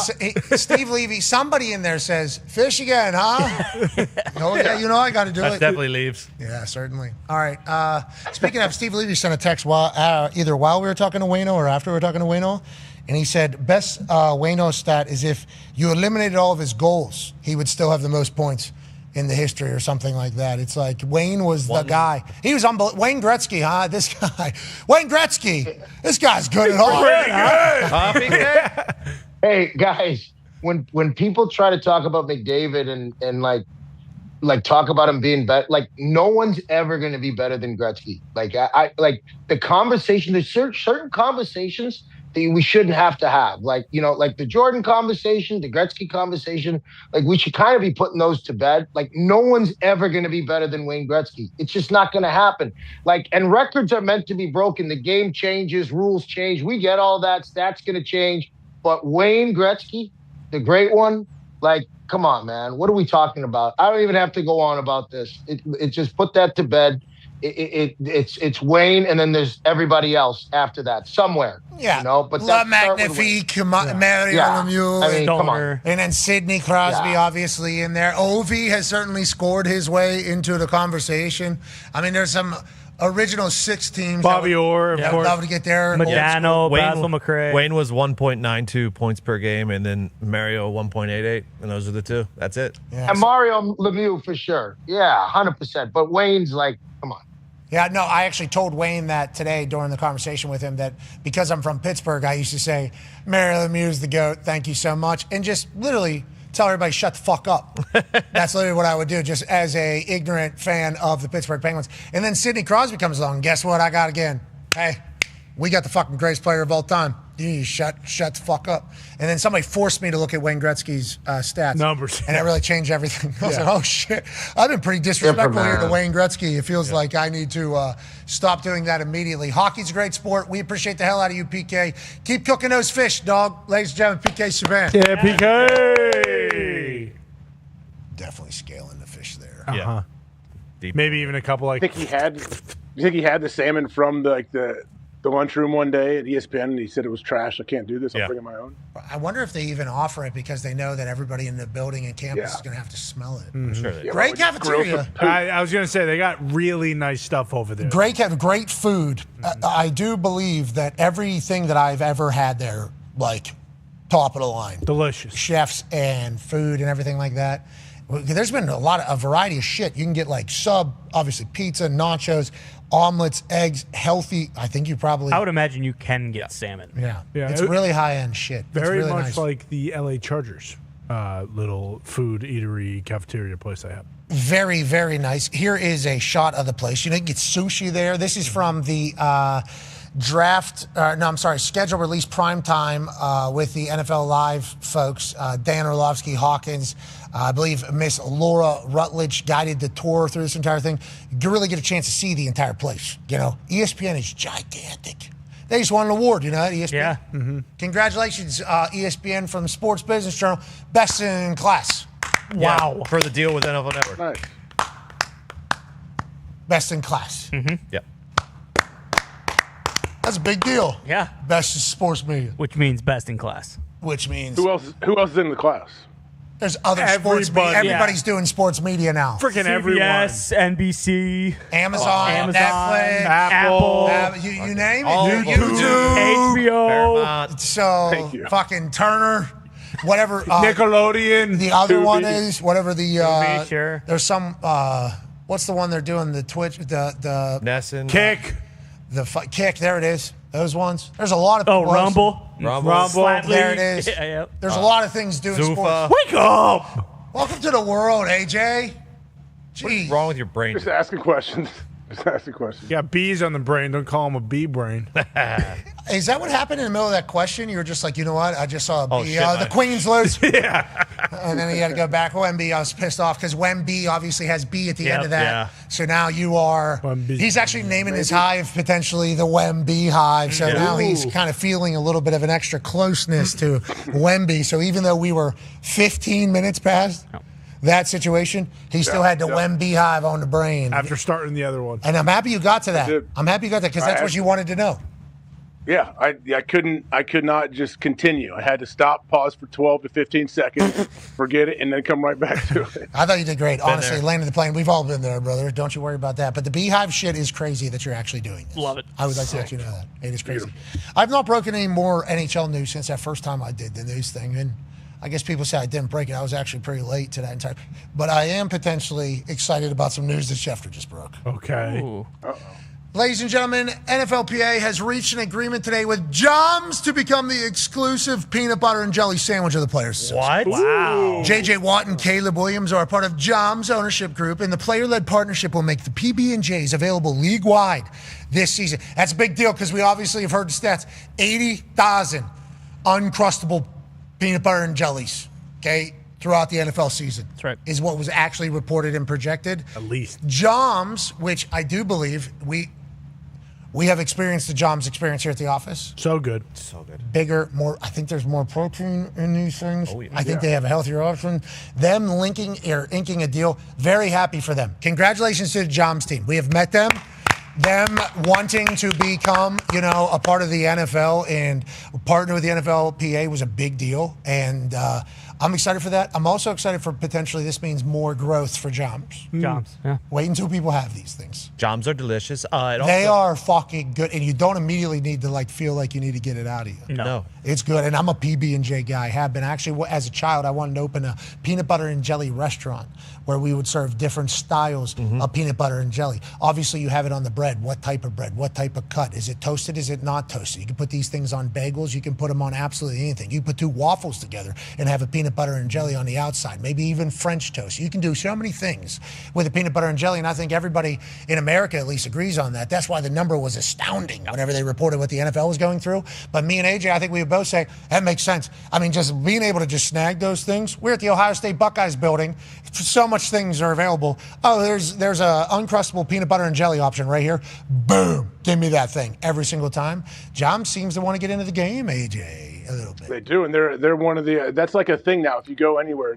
Steve Levy, somebody in there says, fish again, huh? Oh, yeah, you know I got to do That's it. definitely leaves. Yeah, certainly. All right. Speaking of, Steve Levy sent a text either while we were talking to Wayno or after we were talking to Wayno, and he said, best Wayno stat is if you eliminated all of his goals, he would still have the most points in the history or something like that. It's like Wayne was the guy. He was unbelievable. Wayne Gretzky, huh? This guy. Wayne Gretzky. This guy's good at all. Hey, guys, when people try to talk about McDavid and like talk about him being better, like no one's ever going to be better than Gretzky. Like I like the conversation, there's certain conversations that we shouldn't have to have. Like, you know, like the Jordan conversation, the Gretzky conversation, like we should kind of be putting those to bed. Like no one's ever going to be better than Wayne Gretzky. It's just not going to happen. Like, and records are meant to be broken. The game changes, rules change. We get all that. Stats going to change. But Wayne Gretzky, the great one, like, come on, man. What are we talking about? I don't even have to go on about this. It just put that to bed. It's Wayne, and then there's everybody else after that somewhere. Yeah, you know. But La Magnifique, Mario Lemieux, I mean, come on. And then Sidney Crosby, obviously in there. Ovi has certainly scored his way into the conversation. I mean, there's some original six teams. Bobby Orr, of course. Love to get there. Modano, Basil McRae. Wayne was 1.92 points per game, and then Mario 1.88, and those are the two. That's it. Yeah, and Mario Lemieux for sure. Yeah, 100%. But Wayne's like, come on. Yeah, no, I actually told Wayne that today during the conversation with him that because I'm from Pittsburgh, I used to say, Mario Lemieux is the GOAT. Thank you so much. And just literally tell everybody shut the fuck up. That's literally what I would do, just as a ignorant fan of the Pittsburgh Penguins. And then Sidney Crosby comes along. Guess what I got again? Hey, we got the fucking greatest player of all time. You shut the fuck up. And then somebody forced me to look at Wayne Gretzky's stats. Numbers. And it really changed everything. I was like, oh, shit. I've been pretty disrespectful here to Wayne Gretzky. It feels like I need to stop doing that immediately. Hockey's a great sport. We appreciate the hell out of you, PK. Keep cooking those fish, dog. Ladies and gentlemen, PK Subban. Yeah, PK. Definitely scaling the fish there. Uh-huh. Maybe even a couple like. You think he had the salmon from the lunchroom one day at ESPN, and he said it was trash. I can't do this. I'll bring in my own. I wonder if they even offer it because they know that everybody in the building and campus is going to have to smell it. Sure Great cafeteria. I was going to say, they got really nice stuff over there. Great food. I do believe that everything that I've ever had there, like top of the line. Delicious. Chefs and food and everything like that. There's been a variety of shit. You can get like obviously pizza, nachos, omelets, eggs, healthy. I think you probably. I would imagine you can get salmon. Yeah. It's really high end shit. Very really much nice. like the LA Chargers little food eatery cafeteria place I have. Very, very nice. Here is a shot of the place. You can get sushi there. This is from the schedule release prime time with the NFL Live folks, Dan Orlovsky, Hawkins. I believe Miss Laura Rutledge guided the tour through this entire thing. You really get a chance to see the entire place. ESPN is gigantic. They just won an award, at ESPN. Yeah. Mm-hmm. Congratulations, ESPN from the Sports Business Journal. Best in class. Wow. For the deal with NFL Network. Nice. Best in class. Mm-hmm. Yep. That's a big deal. Yeah. Best in sports media. Which means best in class. Which means Who else is in the class? there's other sports media. Everybody's doing sports media now. Freaking CBS, NBC, Amazon, Netflix, Apple, you name it. All YouTube, HBO. So fucking Turner, whatever. Nickelodeon. The other Tubi. one is whatever the. Sure. There's some. What's the one they're doing? The Twitch. The Nesson. Kick. Kick. There it is. Those ones. There's a lot of people. Rumble. Flatly. There it is. Yep. There's a lot of things doing Zuffa. sports. Wake up! Welcome to the world, AJ. What's wrong with your brain? Just asking questions. Just asking questions. You got bees on the brain. Don't call them a bee brain. Is that what happened in the middle of that question? You were just like, you know what? I just saw a bee. shit, The Queens lose. Yeah. And then he had to go back. Wemby, I was pissed off because Wemby obviously has B at the end of that. yeah. So now you are. Wemby. He's actually naming his hive potentially the Wemby hive. So now he's kind of feeling a little bit of an extra closeness to Wemby. So even though we were 15 minutes past that situation, he still had the Wemby hive on the brain. After starting the other one. And I'm happy you got to that. did. I'm happy you got that because that's what you wanted to know. Yeah, I could not just continue. I had to stop, pause for 12 to 15 seconds, forget it, and then come right back to it. I thought you did great. Honestly, landing the plane. We've all been there, brother. Don't you worry about that. But the beehive shit is crazy that you're actually doing this. Love it. I would like to let you know that. It is crazy. I've not broken any more NHL news since that first time I did the news thing. And I guess people say I didn't break it. I was actually pretty late to that entire. But I am potentially excited about some news that Schefter just broke. Okay. Ooh. Ladies and gentlemen, NFLPA has reached an agreement today with Joms to become the exclusive peanut butter and jelly sandwich of the Players Association. What? Wow. J.J. Watt and Caleb Williams are a part of Joms ownership group, and the player-led partnership will make the PB&Js available league-wide this season. That's a big deal because we obviously have heard the stats. 80,000 uncrustable peanut butter and jellies, okay, throughout the NFL season. That's right. Is what was actually reported and projected. At least. Joms, which I do believe we have experienced the Joms experience here at the office. So good. So good. Bigger, more. I think there's more protein in these things. Oh, yeah. I think they have a healthier option. Them inking a deal. Very happy for them. Congratulations to the Joms team. We have met them. Them wanting to become, a part of the NFL and partner with the NFLPA was a big deal. And I'm excited for that. I'm also excited for potentially this means more growth for Joms. Joms, yeah. Wait until people have these things. Joms are delicious. They are fucking good, and you don't immediately need to feel like you need to get it out of you. No. It's good, and I'm a PB&J guy. I have been. Actually, as a child, I wanted to open a peanut butter and jelly restaurant where we would serve different styles of peanut butter and jelly. Obviously, you have it on the bread. What type of bread? What type of cut? Is it toasted? Is it not toasted? You can put these things on bagels. You can put them on absolutely anything. You can put two waffles together and have a peanut peanut butter and jelly on the outside, maybe even French toast. You can do so many things with the peanut butter and jelly, and I think everybody in America at least agrees on that. That's why the number was astounding whenever they reported what the NFL was going through. But me and AJ, I think we would both say, that makes sense. I mean, just being able to just snag those things. We're at the Ohio State Buckeyes building. So much things are available. Oh, there's a Uncrustable peanut butter and jelly option right here. Boom. Give me that thing every single time. John seems to want to get into the game, AJ, a little bit. They do, and they're one of the. That's like a thing now. If you go anywhere,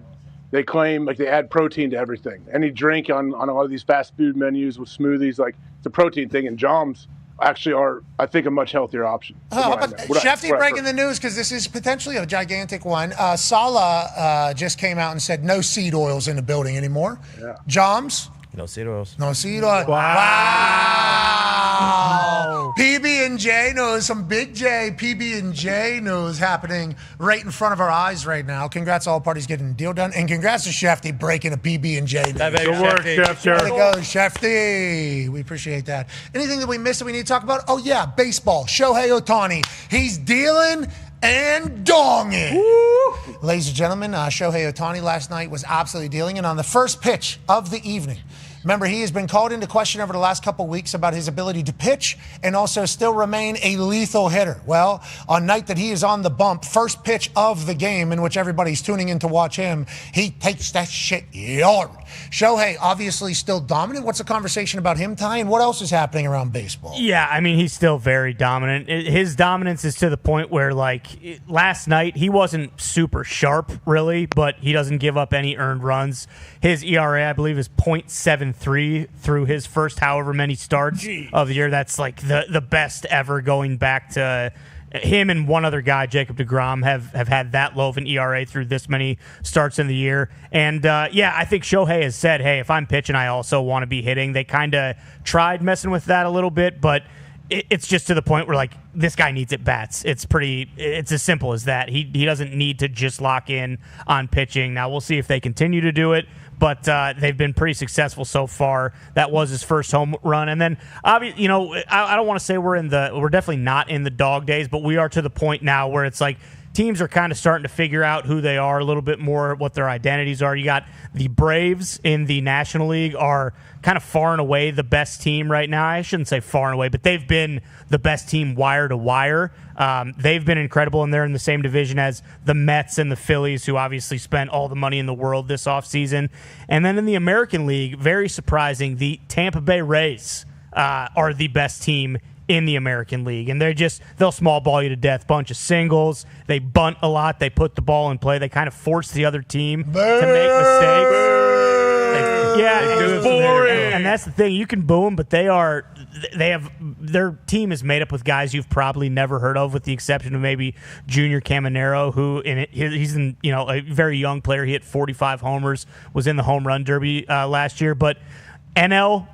they claim like they add protein to everything. Any drink on a lot of these fast food menus with smoothies, like it's a protein thing. And Joms actually are, I think, a much healthier option. Shefty breaking the news, because this is potentially a gigantic one. Salah just came out and said no seed oils in the building anymore. Yeah. Joms? No seed oils. No seed oil. Wow. PB&J knows, some big J PB&J news happening right in front of our eyes right now. Congrats to all parties getting the deal done. And congrats to Shefty breaking a PB&J news. Good work, Shefty. There you go, Shefty. We appreciate that. Anything that we missed that we need to talk about? Oh, yeah, baseball. Shohei Ohtani. He's dealing and donging. Woo. Ladies and gentlemen, Shohei Ohtani last night was absolutely dealing. And on the first pitch of the evening, remember, he has been called into question over the last couple of weeks about his ability to pitch and also still remain a lethal hitter. Well, on night that he is on the bump, first pitch of the game in which everybody's tuning in to watch him, he takes that shit yard. Shohei, obviously still dominant. What's the conversation about him, Ty, and what else is happening around baseball? Yeah, I mean, he's still very dominant. His dominance is to the point where, like, last night, he wasn't super sharp, really, but he doesn't give up any earned runs. His ERA, I believe, is .73 through his first however many starts of the year. That's, like, the best ever, going back to him and one other guy, Jacob deGrom, have had that low of an ERA through this many starts in the year. And, I think Shohei has said, hey, if I'm pitching, I also want to be hitting. They kind of tried messing with that a little bit, but it's just to the point where, like, this guy needs at-bats. It's as simple as that. He doesn't need to just lock in on pitching. Now, we'll see if they continue to do it, but they've been pretty successful so far. That was his first home run. And then, obviously, I don't want to say we're definitely not in the dog days, but we are to the point now where it's like teams are kind of starting to figure out who they are a little bit more, what their identities are. You got the Braves in the National League are kind of far and away the best team right now. I shouldn't say far and away, but they've been the best team wire to wire. They've been incredible, and they're in the same division as the Mets and the Phillies, who obviously spent all the money in the world this offseason. And then in the American League, very surprising, the Tampa Bay Rays are the best team in the American League. And they'll small ball you to death, bunch of singles. They bunt a lot. They put the ball in play. They kind of force the other team to make mistakes. It's boring. And that's the thing. You can boo them, but their team is made up with guys you've probably never heard of, with the exception of maybe Junior Caminero, who he's a very young player. He hit 45 homers, was in the home run derby last year. But NL,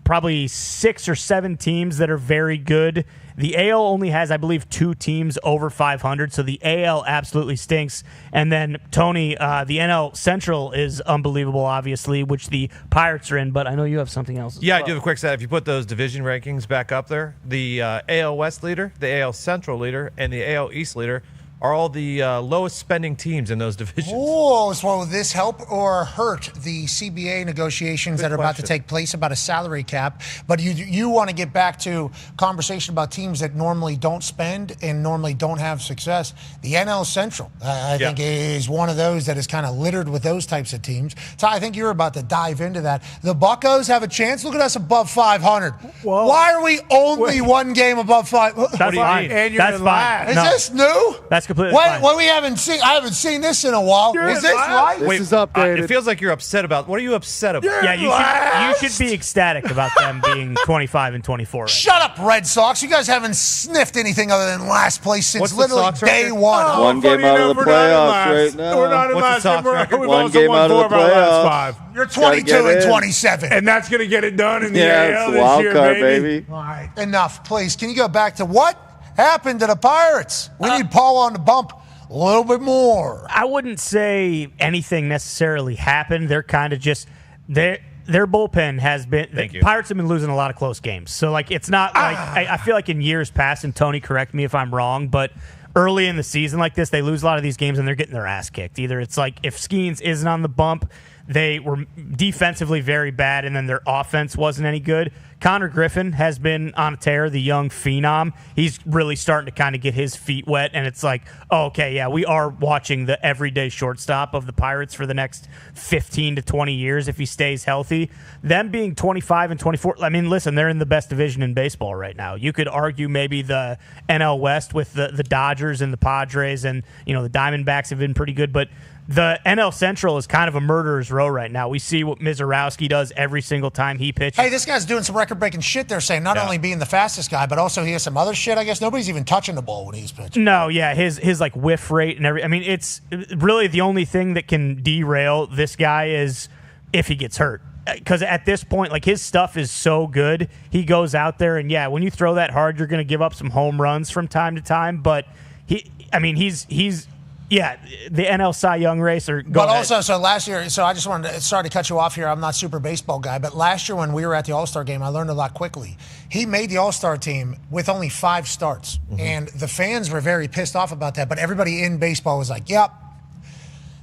probably 6 or 7 teams that are very good. The AL only has, I believe, 2 teams over 500, so the AL absolutely stinks. And then, Tony, the NL Central is unbelievable, obviously, which the Pirates are in, but I know you have something else. I do have a quick stat. If you put those division rankings back up there, the AL West leader, the AL Central leader, and the AL East leader are all the lowest spending teams in those divisions. Oh, so will this help or hurt the CBA negotiations that are about to take place about a salary cap? But you want to get back to conversation about teams that normally don't spend and normally don't have success. The NL Central, I think, is one of those that is kind of littered with those types of teams. So I think you're about to dive into that. The Buccos have a chance. Look at us above 500. Whoa. Why are we only one game above 500? That's fine. And you're in last. Is this new? That's completely fine. What we haven't seen? I haven't seen this in a while. Is this right? This is updated. It feels like you're upset about. What are you upset about? You should be ecstatic about them being 25 and 24. Right? Shut up, Red Sox. You guys haven't sniffed anything other than last place since literally day one. One game out of the playoffs right now. We're not in last. We've one also game won out of 4 the of our last playoffs. 5. You're 22 and 27. And that's going to get it done in the AL it's this wild year, card, baby. All right, enough, please. Can you go back to what happened to the Pirates? We need Paul on the bump a little bit more. I wouldn't say anything necessarily happened. They're kind of just their bullpen has been. Pirates have been losing a lot of close games. So it's not like I feel like in years past, and Tony, correct me if I'm wrong, but early in the season like this, they lose a lot of these games and they're getting their ass kicked. Either it's like if Skeens isn't on the bump, they were defensively very bad, and then their offense wasn't any good. Connor Griffin has been on a tear, the young phenom. He's really starting to kind of get his feet wet, and it's like, oh, okay, yeah, we are watching the everyday shortstop of the Pirates for the next 15 to 20 years if he stays healthy. Them being 25 and 24, I mean, listen, they're in the best division in baseball right now. You could argue maybe the NL West with the Dodgers and the Padres, and, you know, the Diamondbacks have been pretty good, but the NL Central is kind of a murderer's row right now. We see what Mizorowski does every single time he pitches. Hey, this guy's doing some record-breaking shit, they're saying. Not only being the fastest guy, but also he has some other shit. I guess nobody's even touching the ball when he's pitching. No, yeah, his like whiff rate and everything. I mean, it's really the only thing that can derail this guy is if he gets hurt. Because at this point, like, his stuff is so good. He goes out there, and, yeah, when you throw that hard, you're going to give up some home runs from time to time. But, he's yeah, the NL Cy Young race. But also, so last year, so I just wanted to, sorry to cut you off here. I'm not a super baseball guy, but last year when we were at the All-Star game, I learned a lot quickly. He made the All-Star team with only 5 starts, and the fans were very pissed off about that. But everybody in baseball was like, yep.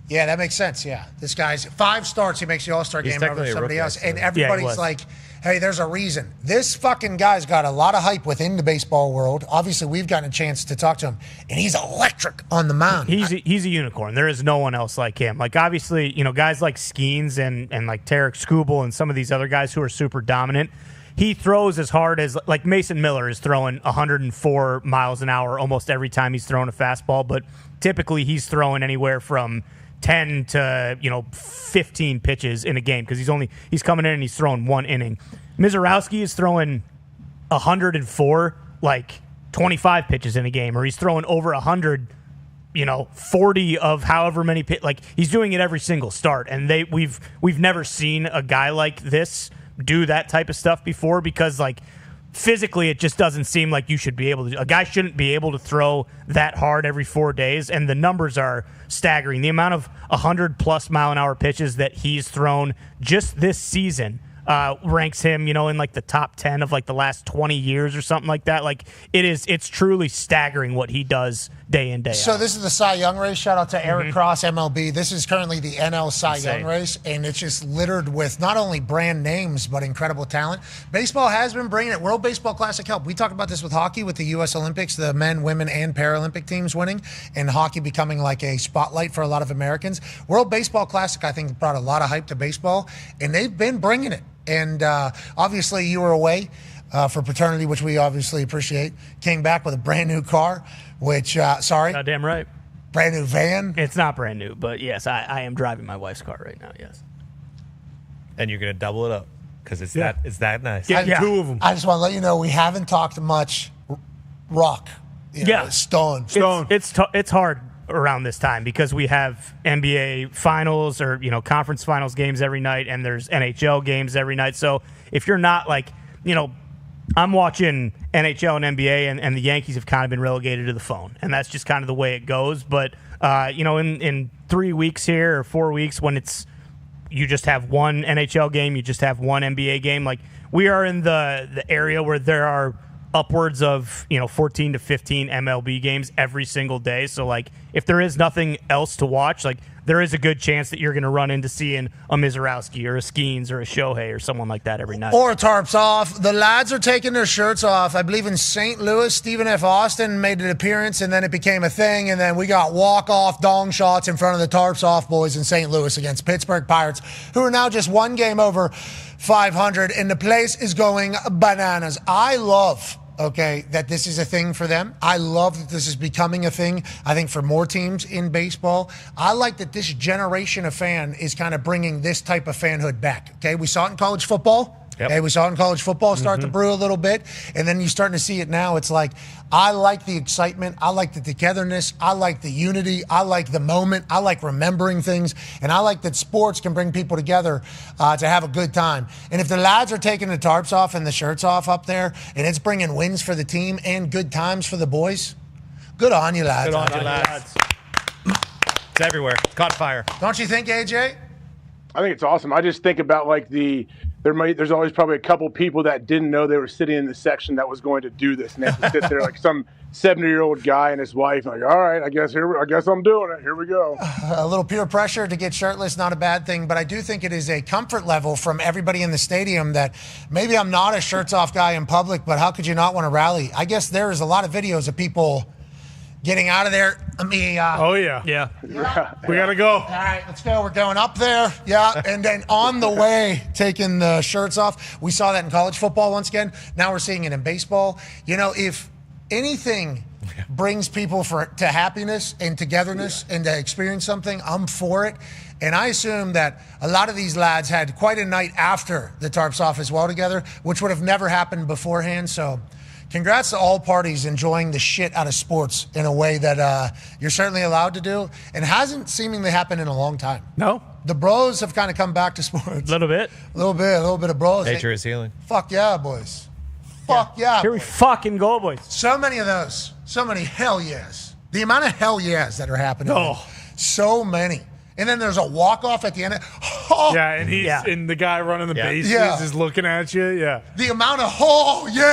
Yeah, that makes sense, yeah. This guy's 5 starts, he makes the All-Star game over somebody else. And everybody's like, hey, there's a reason. This fucking guy's got a lot of hype within the baseball world. Obviously, we've gotten a chance to talk to him, and he's electric on the mound. He's a unicorn. There is no one else like him. Like, obviously, you know, guys like Skeens and like Tarek Skubal and some of these other guys who are super dominant, he throws as hard as, like, Mason Miller is throwing 104 miles an hour almost every time he's throwing a fastball, but typically he's throwing anywhere from 10 to 15 pitches in a game because he's coming in and he's throwing 1 inning. Mizorowski is throwing 104 like 25 pitches in a game, or he's throwing over 100, 40 of however many like he's doing it every single start, and we've never seen a guy like this do that type of stuff before because, like, physically, it just doesn't seem like you should be able to. A guy shouldn't be able to throw that hard every 4 days, and the numbers are staggering. The amount of 100-plus mile-an-hour pitches that he's thrown just this season ranks him, in like the top 10 of like the last 20 years or something like that. Like, it's truly staggering what he does day in, day out. So this is the Cy Young race. Shout out to Eric Cross, MLB. This is currently the NL Cy Young race, and it's just littered with not only brand names, but incredible talent. Baseball has been bringing it. World Baseball Classic helped. We talked about this with hockey, with the U.S. Olympics, the men, women, and Paralympic teams winning, and hockey becoming like a spotlight for a lot of Americans. World Baseball Classic, I think, brought a lot of hype to baseball, and they've been bringing it. And obviously you were away for paternity, which we obviously appreciate. Came back with a brand new car, which, Goddamn right. Brand new van. It's not brand new, but yes, I am driving my wife's car right now, yes. And you're going to double it up because it's that nice. Yeah, 2 of them. I just want to let you know we haven't talked much rock. Stone. It's hard around this time because we have NBA finals or conference finals games every night, and there's NHL games every night. So if you're not like I'm watching NHL and NBA, and the Yankees have kind of been relegated to the phone, and that's just kind of the way it goes. But in 3 weeks here or 4 weeks, when you just have one NHL game, you just have one NBA game, like we are in the area where there are upwards of 14 to 15 MLB games every single day. So like if there is nothing else to watch, like there is a good chance that you're going to run into seeing a Mizorowski or a Skeens or a Shohei or someone like that every night. Or a tarps off. The lads are taking their shirts off. I believe in St. Louis, Stephen F. Austin made an appearance, and then it became a thing, and then we got walk-off dong shots in front of the tarps off boys in St. Louis against Pittsburgh Pirates, who are now just 1 game over 500, and the place is going bananas. I love that this is a thing for them. I love that this is becoming a thing, I think, for more teams in baseball. I like that this generation of fan is kind of bringing this type of fanhood back. Okay, we saw it in college football. Yep. Okay, we saw it in college football start to brew a little bit, and then you're starting to see it now. It's like, I like the excitement. I like the togetherness. I like the unity. I like the moment. I like remembering things, and I like that sports can bring people together to have a good time. And if the lads are taking the tarps off and the shirts off up there, and it's bringing wins for the team and good times for the boys, good on you, lads. Good on you, lads. It's everywhere. It's caught fire. Don't you think, AJ? I think it's awesome. I just think about like the there's always probably a couple people that didn't know they were sitting in the section that was going to do this, and they have to sit there like some 70-year-old guy and his wife, like, all right, I guess I'm doing it. Here we go. A little peer pressure to get shirtless, not a bad thing, but I do think it is a comfort level from everybody in the stadium that maybe I'm not a shirts off guy in public, but how could you not want to rally? I guess there is a lot of videos of people getting out of there. Oh, yeah. Yeah. We got to go. All right, let's go. We're going up there. Yeah. And then on the way, taking the shirts off. We saw that in college football once again. Now we're seeing it in baseball. You know, if anything brings people to happiness and togetherness and to experience something, I'm for it. And I assume that a lot of these lads had quite a night after the tarps off as well together, which would have never happened beforehand. So congrats to all parties enjoying the shit out of sports in a way that you're certainly allowed to do and hasn't seemingly happened in a long time. No. The bros have kind of come back to sports. A little bit of bros. Nature is healing. Fuck yeah, boys. Fuck yeah. Here we fucking go, boys. So many of those. So many hell yes. The amount of hell yes that are happening. Oh. So many. And then there's a walk-off at the end. Yeah, and and the guy running the bases is looking at you. Yeah. The amount of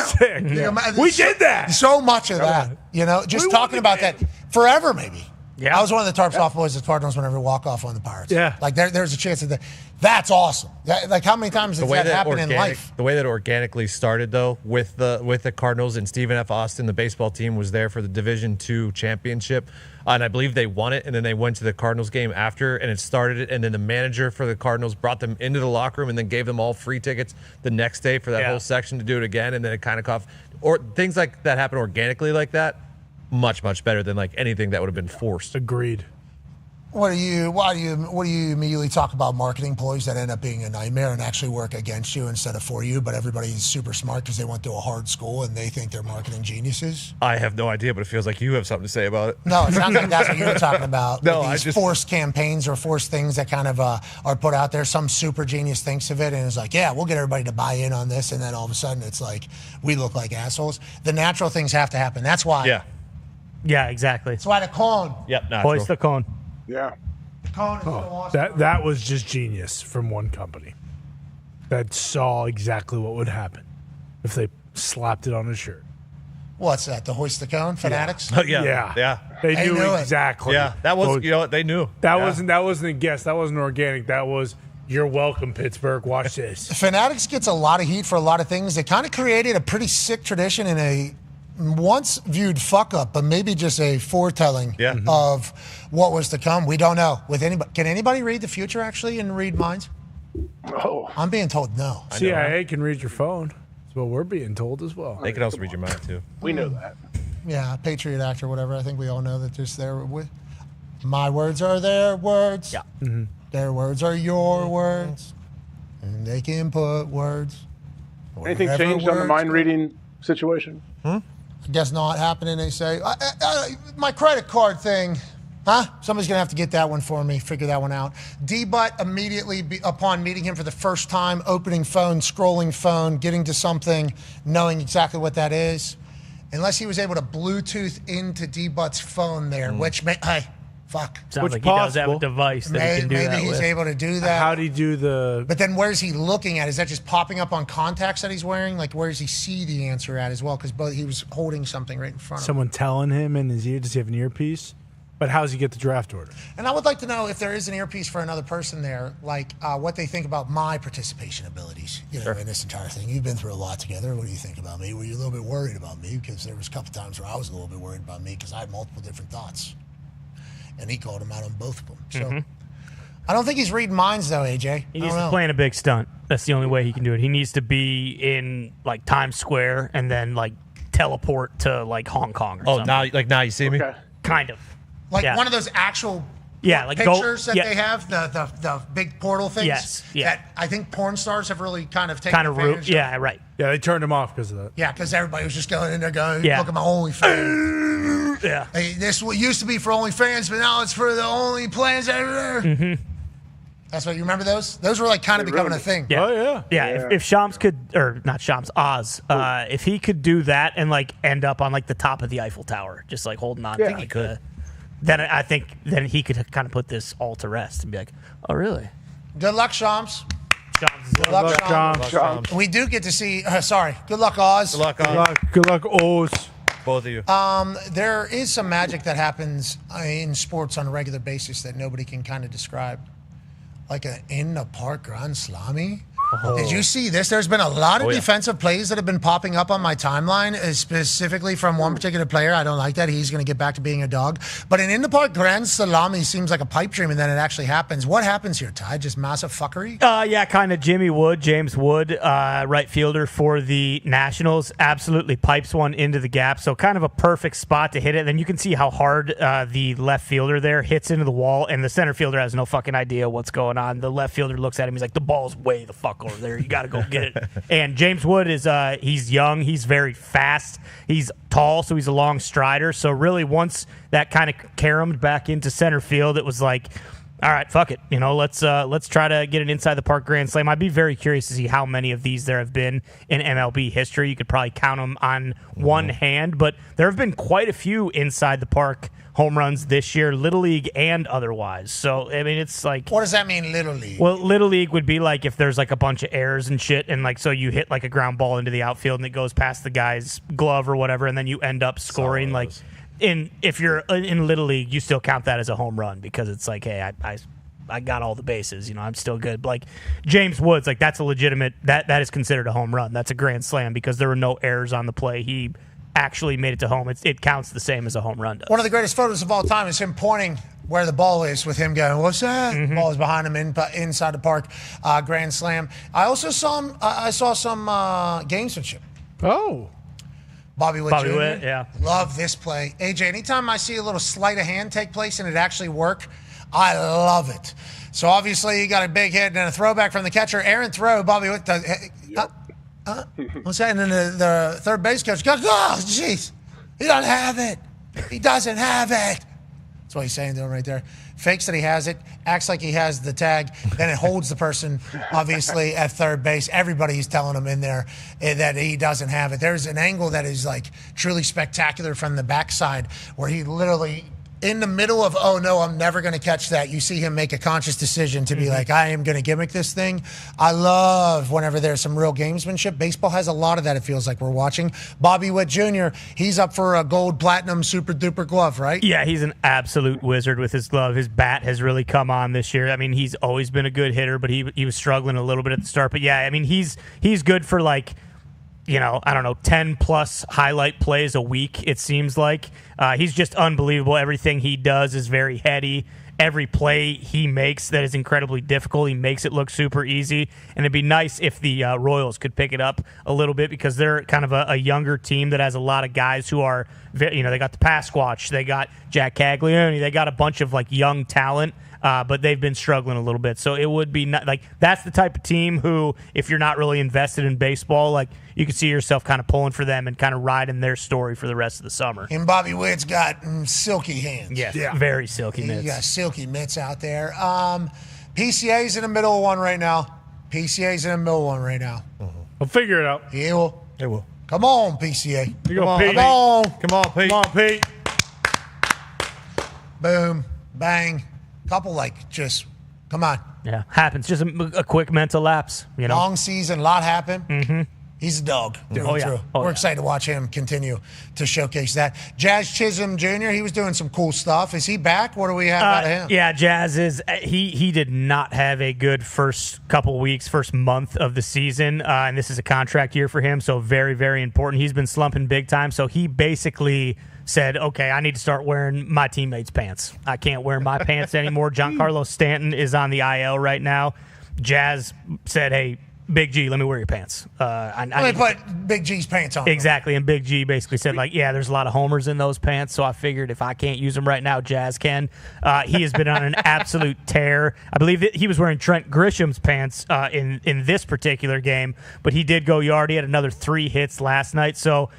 Sick. We did that. So much of that. You know, just talking about that forever maybe. Yeah. I was one of the tarps off boys at Cardinals whenever we walk off on the Pirates. Yeah. Like there's a chance that that's awesome. Like how many times does that happen in life? The way that organically started though with the Cardinals and Stephen F. Austin, the baseball team was there for the Division II championship. And I believe they won it, and then they went to the Cardinals game after, and it started it. And then the manager for the Cardinals brought them into the locker room and then gave them all free tickets the next day for that whole section to do it again. And then it kind of coughed. Or things like that happen organically like that, much, much better than like anything that would have been forced. Agreed. What do you immediately talk about marketing ploys that end up being a nightmare and actually work against you instead of for you, but everybody's super smart because they went to a hard school and they think they're marketing geniuses? I have no idea, but it feels like you have something to say about it. No, it sounds like that's what you're talking about. No, these forced campaigns or forced things that kind of are put out there. Some super genius thinks of it and is like, yeah, we'll get everybody to buy in on this. And then all of a sudden it's like, we look like assholes. The natural things have to happen. That's why. Yeah, exactly. That's why the cone. Yep, natural. Hoist the cone. Yeah. Cone is so awesome. That was just genius from one company that saw exactly what would happen if they slapped it on a shirt. What's that? The hoist the cone? Fanatics? Yeah. They knew exactly. Yeah, that was, they knew. That wasn't a guess. That wasn't organic. That was, you're welcome, Pittsburgh. Watch this. Fanatics gets a lot of heat for a lot of things. They kind of created a pretty sick tradition in a once viewed fuck up, but maybe just a foretelling of what was to come. We don't know. With anybody, can anybody read the future actually and read minds? Oh, I'm being told no. CIA can read your phone. That's what we're being told as well. They can also read your mind too. We know that. Yeah, Patriot Act or whatever. I think we all know that just there with my words are their words. Yeah. Mm-hmm. Their words are your words, and they can put words. Anything changed on the mind reading situation? I guess not happening. They say my credit card thing. Somebody's gonna have to get that one for me. Figure that one out. D-Butt immediately upon meeting him for the first time, opening phone, scrolling phone, getting to something, knowing exactly what that is. Unless he was able to Bluetooth into D-Butt's phone there, which fuck. Sounds like he does have a device that he can do that Maybe he's with. able to do that. How do you do the... But then where's he looking at? Is that just popping up on contacts that he's wearing? Like, where does he see the answer at as well? Because he was holding something right in front of him. Someone telling him in his ear? Does he have an earpiece? But how does he get the draft order? And I would like to know if there is an earpiece for another person there, like what they think about my participation abilities, in this entire thing. You've been through a lot together. What do you think about me? Were you a little bit worried about me? Because there was a couple times where I was a little bit worried about me because I had multiple different thoughts. And he called him out on both of them. So I don't think he's reading minds, though, AJ. He needs to plan a big stunt. That's the only way he can do it. He needs to be in, like, Times Square and then, like, teleport to, like, Hong Kong or something. Now you see me? Kind of. Like one of those actual like pictures that they have, the big portal things. Yes, that I think porn stars have really kind of taken advantage of. Yeah, right. Yeah, they turned him off because of that. Yeah, because everybody was just going in there going, look at my OnlyFans. Yeah. Hey, this used to be for OnlyFans, but now it's for the only plans everywhere. Mm-hmm. That's what you remember those? Those were like kind of becoming a thing. Yeah. Oh, yeah. If Shams could, or not Shams, Oz, if he could do that and like end up on like the top of the Eiffel Tower, just like holding on. I think he could. Then I think he could kind of put this all to rest and be like, oh, really? Good luck, Shams. Good luck, Sean. We do get to see. Sorry. Good luck, Oz. Good luck, Oz. Good luck, Oz. Both of you. There is some magic that happens in sports on a regular basis that nobody can kind of describe, like an in the park grand slammy. Did you see this? There's been a lot of defensive plays that have been popping up on my timeline, specifically from one particular player. I don't like that. He's going to get back to being a dog. But an in-the-park grand salami seems like a pipe dream, and then it actually happens. What happens here, Ty? Just massive fuckery? Yeah, kind of. James Wood, right fielder for the Nationals, absolutely pipes one into the gap. So kind of a perfect spot to hit it. Then you can see how hard the left fielder there hits into the wall, and the center fielder has no fucking idea what's going on. The left fielder looks at him. He's like, the ball's way the fuck over there. You got to go get it. And James Wood is he's young. He's very fast. He's tall, so he's a long strider. So really, once that kind of caromed back into center field, it was like, all right, fuck it. Let's try to get an inside the park grand slam. I'd be very curious to see how many of these there have been in MLB history. You could probably count them on one hand, but there have been quite a few inside the park home runs this year, Little League and otherwise. So, I mean, it's like... What does that mean, Little League? Well, Little League would be like if there's like a bunch of errors and shit, and like so you hit like a ground ball into the outfield and it goes past the guy's glove or whatever, and then you end up scoring like... If you're in Little League, you still count that as a home run because it's like, hey, I got all the bases, I'm still good. But like James Woods, like that's a legitimate... That is considered a home run. That's a grand slam because there were no errors on the play. He actually made it to home. It counts the same as a home run does. One of the greatest photos of all time is him pointing where the ball is with him going, what's that? The ball is behind him inside the park. Grand slam. I also saw him. I saw some gamesmanship. Oh. Bobby Witt Jr. Yeah. Love this play. AJ, anytime I see a little sleight of hand take place and it actually work, I love it. So obviously he got a big hit and a throwback from the catcher. Aaron throw. Bobby Witt does... what's that? And then the third base coach goes, oh, jeez, he doesn't have it. He doesn't have it. That's what he's saying to him right there. Fakes that he has it, acts like he has the tag, then it holds the person, obviously, at third base. Everybody's telling him in there that he doesn't have it. There's an angle that is, like, truly spectacular from the backside where he literally... in the middle of, oh, no, I'm never going to catch that, you see him make a conscious decision to be like, I am going to gimmick this thing. I love whenever there's some real gamesmanship. Baseball has a lot of that, it feels like we're watching. Bobby Witt Jr., he's up for a gold, platinum, super-duper glove, right? Yeah, he's an absolute wizard with his glove. His bat has really come on this year. I mean, he's always been a good hitter, but he was struggling a little bit at the start. But, yeah, I mean, he's good for, like, 10-plus highlight plays a week, it seems like. He's just unbelievable. Everything he does is very heady. Every play he makes that is incredibly difficult, he makes it look super easy. And it'd be nice if the Royals could pick it up a little bit because they're kind of a younger team that has a lot of guys who are, they got the Pasquatch, they got Jack Caglione, they got a bunch of, like, young talent. But they've been struggling a little bit. So it would be that's the type of team who, if you're not really invested in baseball, like you could see yourself kind of pulling for them and kind of riding their story for the rest of the summer. And Bobby Witt's got silky hands. Yes, yeah, very silky mitts. You got silky mitts out there. PCA's in the middle of one right now. I'll figure it out. He will. Come on, PCA. Come on, Pete. Boom, bang. Couple come on. Yeah, happens. Just a quick mental lapse. Long season, a lot happened. Mm-hmm. He's a dog. Yeah. We're excited to watch him continue to showcase that. Jazz Chisholm Jr., he was doing some cool stuff. Is he back? What do we have out of him? Yeah, Jazz is. He did not have a good first couple weeks, first month of the season, and this is a contract year for him, so very, very important. He's been slumping big time, so he basically said, okay, I need to start wearing my teammates' pants. I can't wear my pants anymore. Giancarlo Stanton is on the IL right now. Jazz said, hey, Big G, let me wear your pants. Let me put Big G's pants on. Exactly, and Big G basically said, like, yeah, there's a lot of homers in those pants, so I figured if I can't use them right now, Jazz can. He has been on an absolute tear. I believe that he was wearing Trent Grisham's pants in this particular game, but he did go yard. He had another 3 hits last night, so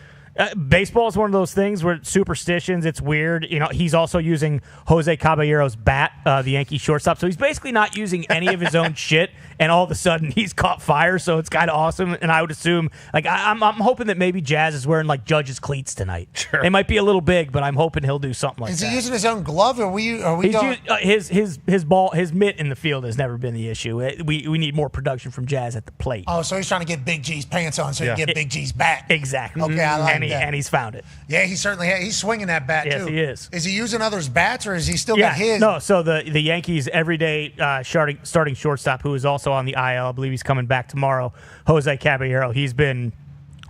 Baseball is one of those things where superstitions, it's weird. He's also using Jose Caballero's bat, the Yankee shortstop. So he's basically not using any of his own shit, and all of a sudden he's caught fire. So it's kind of awesome. And I would assume, I'm hoping that maybe Jazz is wearing Judge's cleats tonight. Sure. They might be a little big, but I'm hoping he'll do something like that. Is he using his own glove, or his ball, his mitt in the field has never been the issue. We need more production from Jazz at the plate. Oh, so he's trying to get Big G's pants on so he can get Big G's bat. Exactly. Okay, I like that. And he's found it. Yeah, he certainly has. He's swinging that bat, Yes, too. he is. Is he using others' bats, or is he still got his? No, so the Yankees' everyday starting shortstop, who is also on the IL, I believe he's coming back tomorrow, Jose Caballero, he's been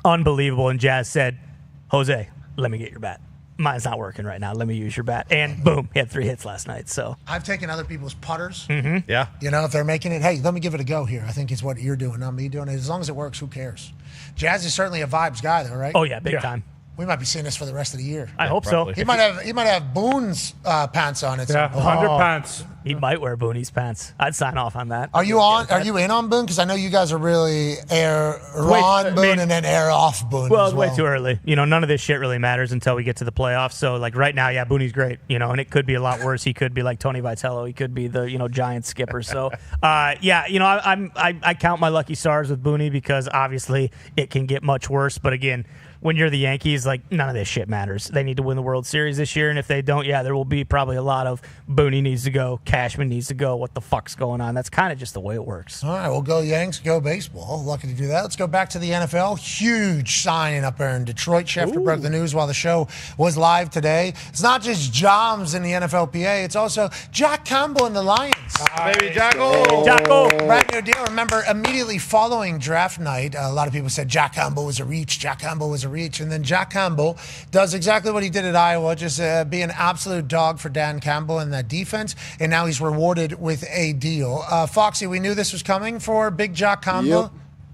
unbelievable, and Jazz said, Jose, let me get your bat. Mine's not working right now. Let me use your bat. And boom, he had 3 hits last night. So I've taken other people's putters. Mm-hmm. Yeah. If they're making it, hey, let me give it a go here. I think it's what you're doing, not me doing it. As long as it works, who cares? Jazz is certainly a vibes guy, though, right? Oh, yeah, big time. We might be seeing this for the rest of the year. I hope probably. so. He might have Boone's pants on it. Yeah, underpants. He might wear Booney's pants. I'd sign off on that. Are you in on Boone? Because I know you guys are really air on Boone and then air off Boone. Well, as it's way too early. None of this shit really matters until we get to the playoffs. So, right now, yeah, Booney's great. And it could be a lot worse. He could be like Tony Vitello. He could be the Giant skipper. So, I count my lucky stars with Booney because obviously it can get much worse. But again, when you're the Yankees, none of this shit matters. They need to win the World Series this year, and if they don't, there will be probably a lot of Booney needs to go, Cashman needs to go. What the fuck's going on? That's kind of just the way it works. All right, we'll go Yanks, go baseball. Lucky to do that. Let's go back to the NFL. Huge signing up there in Detroit. Schefter broke the news while the show was live today. It's not just Joms in the NFLPA. It's also Jack Campbell and the Lions. Baby Jacko. Jacko. Brand new deal. Remember, immediately following draft night, a lot of people said Jack Campbell was a reach. Jack Campbell was a reach. And then Jack Campbell does exactly what he did at Iowa, just be an absolute dog for Dan Campbell in that defense. And now he's rewarded with a deal. Foxy, we knew this was coming for Big Jack Campbell. Yep.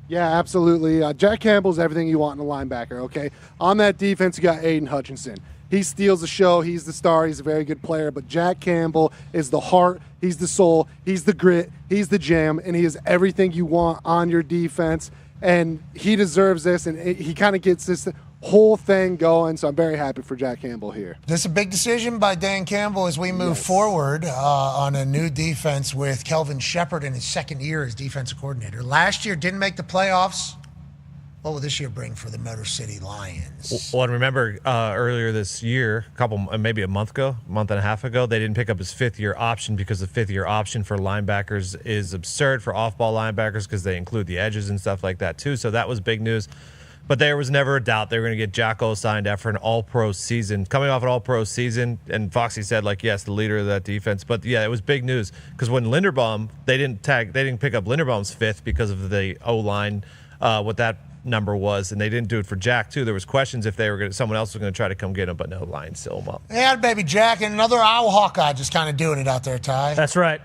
Yeah, absolutely. Jack Campbell's everything you want in a linebacker, okay? On that defense, you got Aiden Hutchinson. He steals the show. He's the star. He's a very good player. But Jack Campbell is the heart. He's the soul. He's the grit. He's the jam. And he is everything you want on your defense. And he deserves this. And he kind of gets this whole thing going. So I'm very happy for Jack Campbell here. This is a big decision by Dan Campbell as we move forward on a new defense with Kelvin Shepard in his second year as defensive coordinator. Last year didn't make the playoffs. What will this year bring for the Motor City Lions? Well, and remember earlier this year, maybe a month and a half ago, they didn't pick up his fifth-year option because the fifth-year option for linebackers is absurd for off-ball linebackers because they include the edges and stuff like that too. So that was big news. But there was never a doubt they were going to get Jacko signed after an all-pro season. Coming off an all-pro season, and Foxy said, yes, the leader of that defense. But, yeah, it was big news because when Linderbaum, they didn't pick up Linderbaum's fifth because of the O-line, what that number was, and they didn't do it for Jack too. There was questions if someone else was going to try to come get him, but no, Lions still him up. Yeah, baby Jack, and another Iowa Hawkeye just kind of doing it out there, Ty. That's right.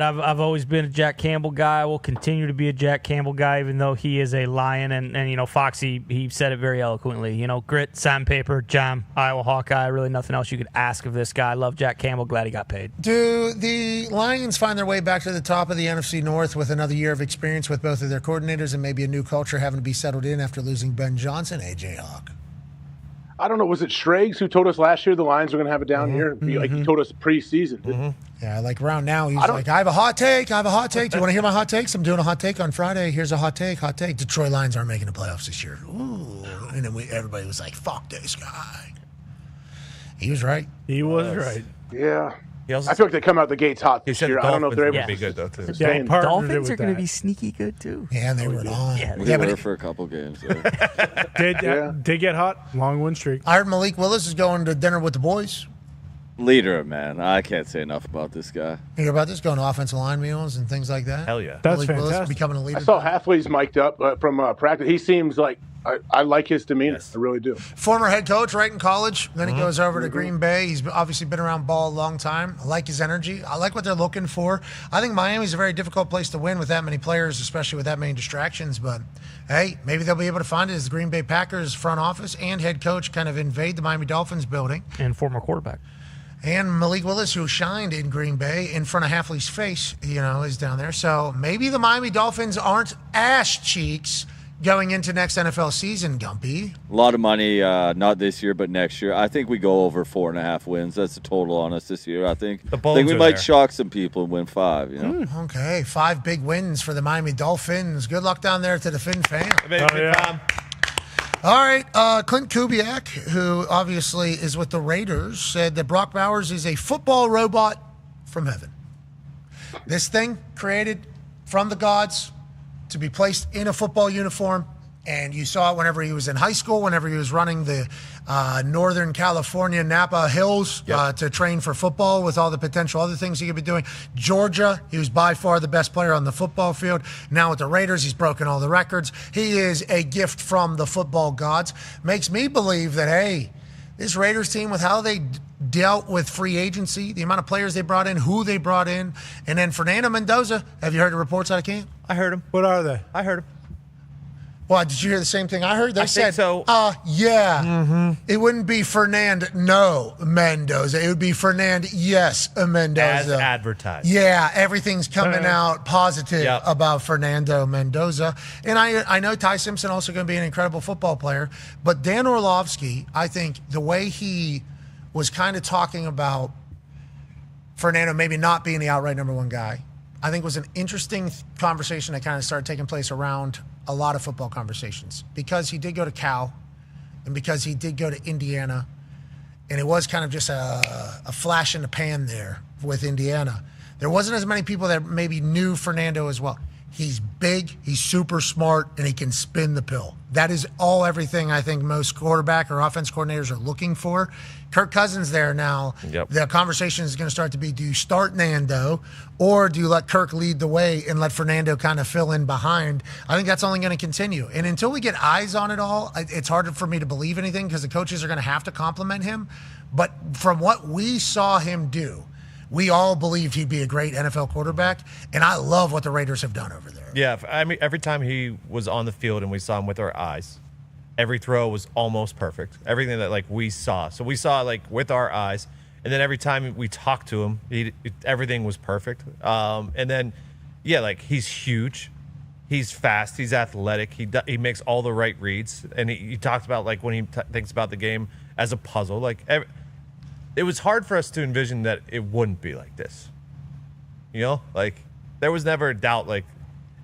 I've always been a Jack Campbell guy. I will continue to be a Jack Campbell guy, even though he is a Lion. And Foxy, he said it very eloquently. Grit, sandpaper, jam, Iowa Hawkeye. Really nothing else you could ask of this guy. I love Jack Campbell. Glad he got paid. Do the Lions find their way back to the top of the NFC North with another year of experience with both of their coordinators and maybe a new culture having to be settled in after losing Ben Johnson, AJ Hawk? I don't know. Was it Schrags who told us last year the Lions were going to have a down year? He told us preseason. Yeah, around now, he's like, I have a hot take. Do you want to hear my hot takes? I'm doing a hot take on Friday. Here's a hot take. Detroit Lions aren't making the playoffs this year. Ooh. And then everybody was like, fuck this guy. He was right. He was right. Yeah. I feel like they come out the gates hot this year. I don't know if they're able to be good, though, too. Dolphins are going to be sneaky good, too. Yeah, and they were on. We were for a couple games. Did get hot. Long win streak. I heard Malik Willis is going to dinner with the boys. Leader, man. I can't say enough about this guy. You hear about this? Going to offensive line meals and things like that? Hell yeah. That's Malik fantastic. Willis becoming a leader. I saw Halfway's mic'd up from practice. He seems like I like his demeanor. Yes. I really do. Former head coach, right in college. Then he goes over to Green Bay. He's obviously been around ball a long time. I like his energy. I like what they're looking for. I think Miami's a very difficult place to win with that many players, especially with that many distractions. But, hey, maybe they'll be able to find it as the Green Bay Packers front office and head coach kind of invade the Miami Dolphins building. And former quarterback. And Malik Willis, who shined in Green Bay in front of Halfley's face, is down there. So maybe the Miami Dolphins aren't ass cheeks. going into next NFL season, Gumpy? A lot of money, not this year, but next year. I think we go over 4.5 wins. That's the total on us this year. I think we might shock some people and win 5. You know? Okay, 5 big wins for the Miami Dolphins. Good luck down there to the Finn fam. All right, Clint Kubiak, who obviously is with the Raiders, said that Brock Bowers is a football robot from heaven. This thing created from the gods to be placed in a football uniform, and you saw it whenever he was in high school, whenever he was running the Northern California Napa Hills to train for football with all the potential other things he could be doing. Georgia, he was by far the best player on the football field. Now with the Raiders, he's broken all the records. He is a gift from the football gods. Makes me believe that, hey, this Raiders team, with how they dealt with free agency, the amount of players they brought in, who they brought in, and then Fernando Mendoza. Have you heard the reports out of camp? I heard him. What are they? I heard him. Well, did you hear the same thing I heard? They said, so. It wouldn't be Fernando Mendoza. It would be Mendoza. As advertised. Yeah, everything's coming out positive about Fernando Mendoza. And I know Ty Simpson also going to be an incredible football player, but Dan Orlovsky, I think the way he was kind of talking about Fernando maybe not being the outright number 1 guy, I think was an interesting conversation that kind of started taking place around a lot of football conversations, because he did go to Cal and because he did go to Indiana, and it was kind of just a flash in the pan there with Indiana. There wasn't as many people that maybe knew Fernando as well. He's big, he's super smart, and he can spin the pill. That is everything I think most quarterback or offense coordinators are looking for. Kirk Cousins there now. The conversation is going to start to be, do you start Nando or do you let Kirk lead the way and let Fernando kind of fill in behind? I think that's only going to continue. And until we get eyes on it all, it's harder for me to believe anything because the coaches are going to have to compliment him. But from what we saw him do, we all believed he'd be a great NFL quarterback, and I love what the Raiders have done over there. Yeah, I mean, every time he was on the field and we saw him with our eyes, every throw was almost perfect. Everything that we saw. So we saw with our eyes, and then every time we talked to him, everything was perfect. And then, he's huge. He's fast. He's athletic. He makes all the right reads. And he talked about when he thinks about the game as a puzzle. It was hard for us to envision that it wouldn't be like this. There was never a doubt.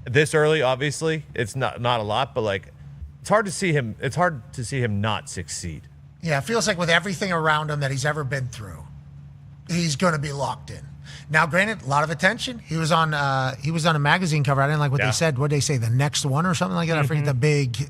This early, obviously, it's not a lot, but it's hard to see him. It's hard to see him not succeed. Yeah, it feels like with everything around him that he's ever been through, he's going to be locked in. Now, granted, a lot of attention. He was on a magazine cover. I didn't like what they said. What did they say? The next one or something like that? I forget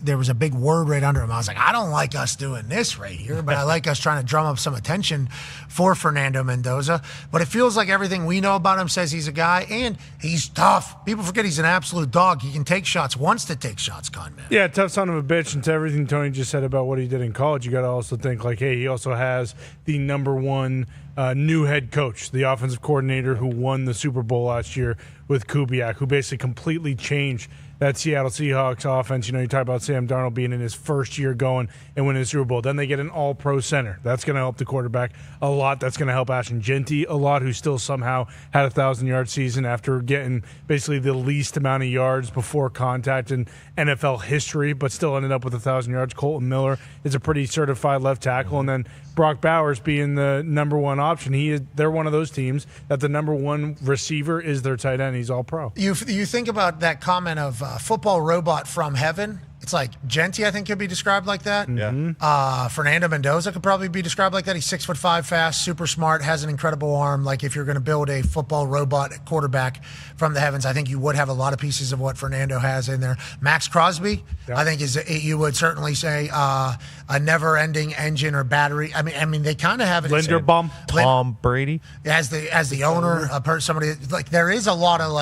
there was a big word right under him. I was like, I don't like us doing this right here, but I like us trying to drum up some attention for Fernando Mendoza. But it feels like everything we know about him says he's a guy, and he's tough. People forget he's an absolute dog. He can take shots, wants to take shots, Conman. Yeah, tough son of a bitch. And to everything Tony just said about what he did in college, you got to also think hey, he also has the number 1 new head coach, the offensive coordinator who won the Super Bowl last year with Kubiak, who basically completely changed that Seattle Seahawks offense. You talk about Sam Darnold being in his first year going and winning the Super Bowl. Then they get an all-pro center. That's going to help the quarterback a lot. That's going to help Ashton Genty a lot, who still somehow had a 1,000-yard season after getting basically the least amount of yards before contact in NFL history, but still ended up with 1,000 yards. Colton Miller is a pretty certified left tackle. And then Brock Bowers being the number 1 option. They're one of those teams that the number 1 receiver is their tight end. He's all pro. You think about that comment of football robot from heaven. It's like Genty, I think, could be described like that. Yeah. Fernando Mendoza could probably be described like that. He's 6'5", fast, super smart, has an incredible arm. If you're going to build a football robot quarterback from the heavens, I think you would have a lot of pieces of what Fernando has in there. Max Crosby, I think you would certainly say a never-ending engine or battery. I mean, they kind of have it. Linderbaum, Tom Brady, as the owner, somebody there is a lot of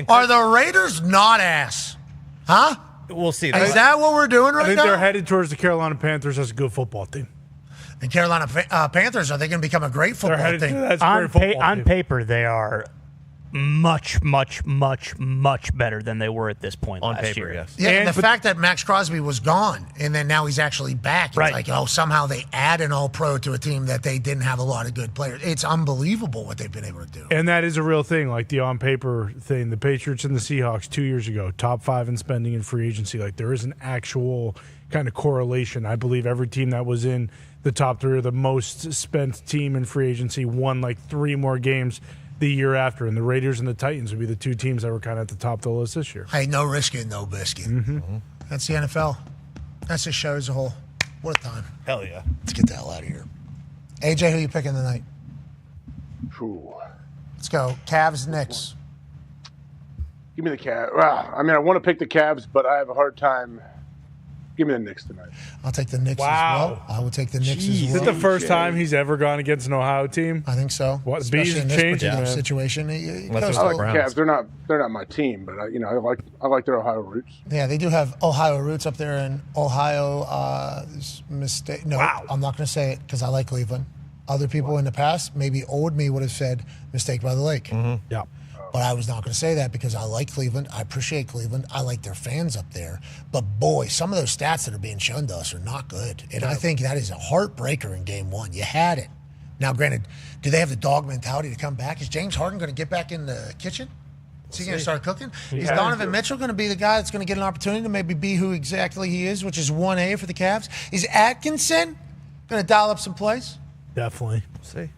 are the Raiders not ass, huh? We'll see. Is that what we're doing right now? I think they're headed towards the Carolina Panthers as a good football team. And Carolina Panthers, are they going to become a great football team? On paper, they are much, much, much, much better than they were at this point On last paper, year. yes. Yeah, and the fact that Max Crosby was gone and then now he's actually back. It's like, somehow they add an all-pro to a team that they didn't have a lot of good players. It's unbelievable what they've been able to do. And that is a real thing, like the on-paper thing. The Patriots and the Seahawks 2 years ago, top 5 in spending in free agency. Like, there is an actual kind of correlation. I believe every team that was in the top 3 or the most spent team in free agency won like 3 more games the year after, and the Raiders and the Titans would be the 2 teams that were kind of at the top of the list this year. Hey, no risking, no biscuit. That's the NFL. That's the show as a whole. What a time. Hell yeah. Let's get the hell out of here. AJ, who you picking tonight? Let's go. Cavs, Knicks. Give me the Cavs. Well, I mean, I want to pick the Cavs, but I have a hard time. Give me the Knicks tonight. I'll take the Knicks as well. I will take the Knicks as well. Is it the first time he's ever gone against an Ohio team? I think so. What Especially bees in this changing, particular man. situation. I like the Cavs. They're not my team, but I like their Ohio roots. Yeah, they do have Ohio roots up there in Ohio. Mistake. No, I'm not going to say it because I like Cleveland. Other people in the past, maybe old me would have said mistake by the lake. Yeah. But I was not going to say that because I like Cleveland. I appreciate Cleveland. I like their fans up there. But boy, some of those stats that are being shown to us are not good. And I think that is a heartbreaker in game 1. You had it. Now, granted, do they have the dog mentality to come back? Is James Harden going to get back in the kitchen? Is he going to start cooking? Is Donovan Mitchell going to be the guy that's going to get an opportunity to maybe be who exactly he is, which is 1A for the Cavs? Is Atkinson going to dial up some plays? Definitely. We'll see.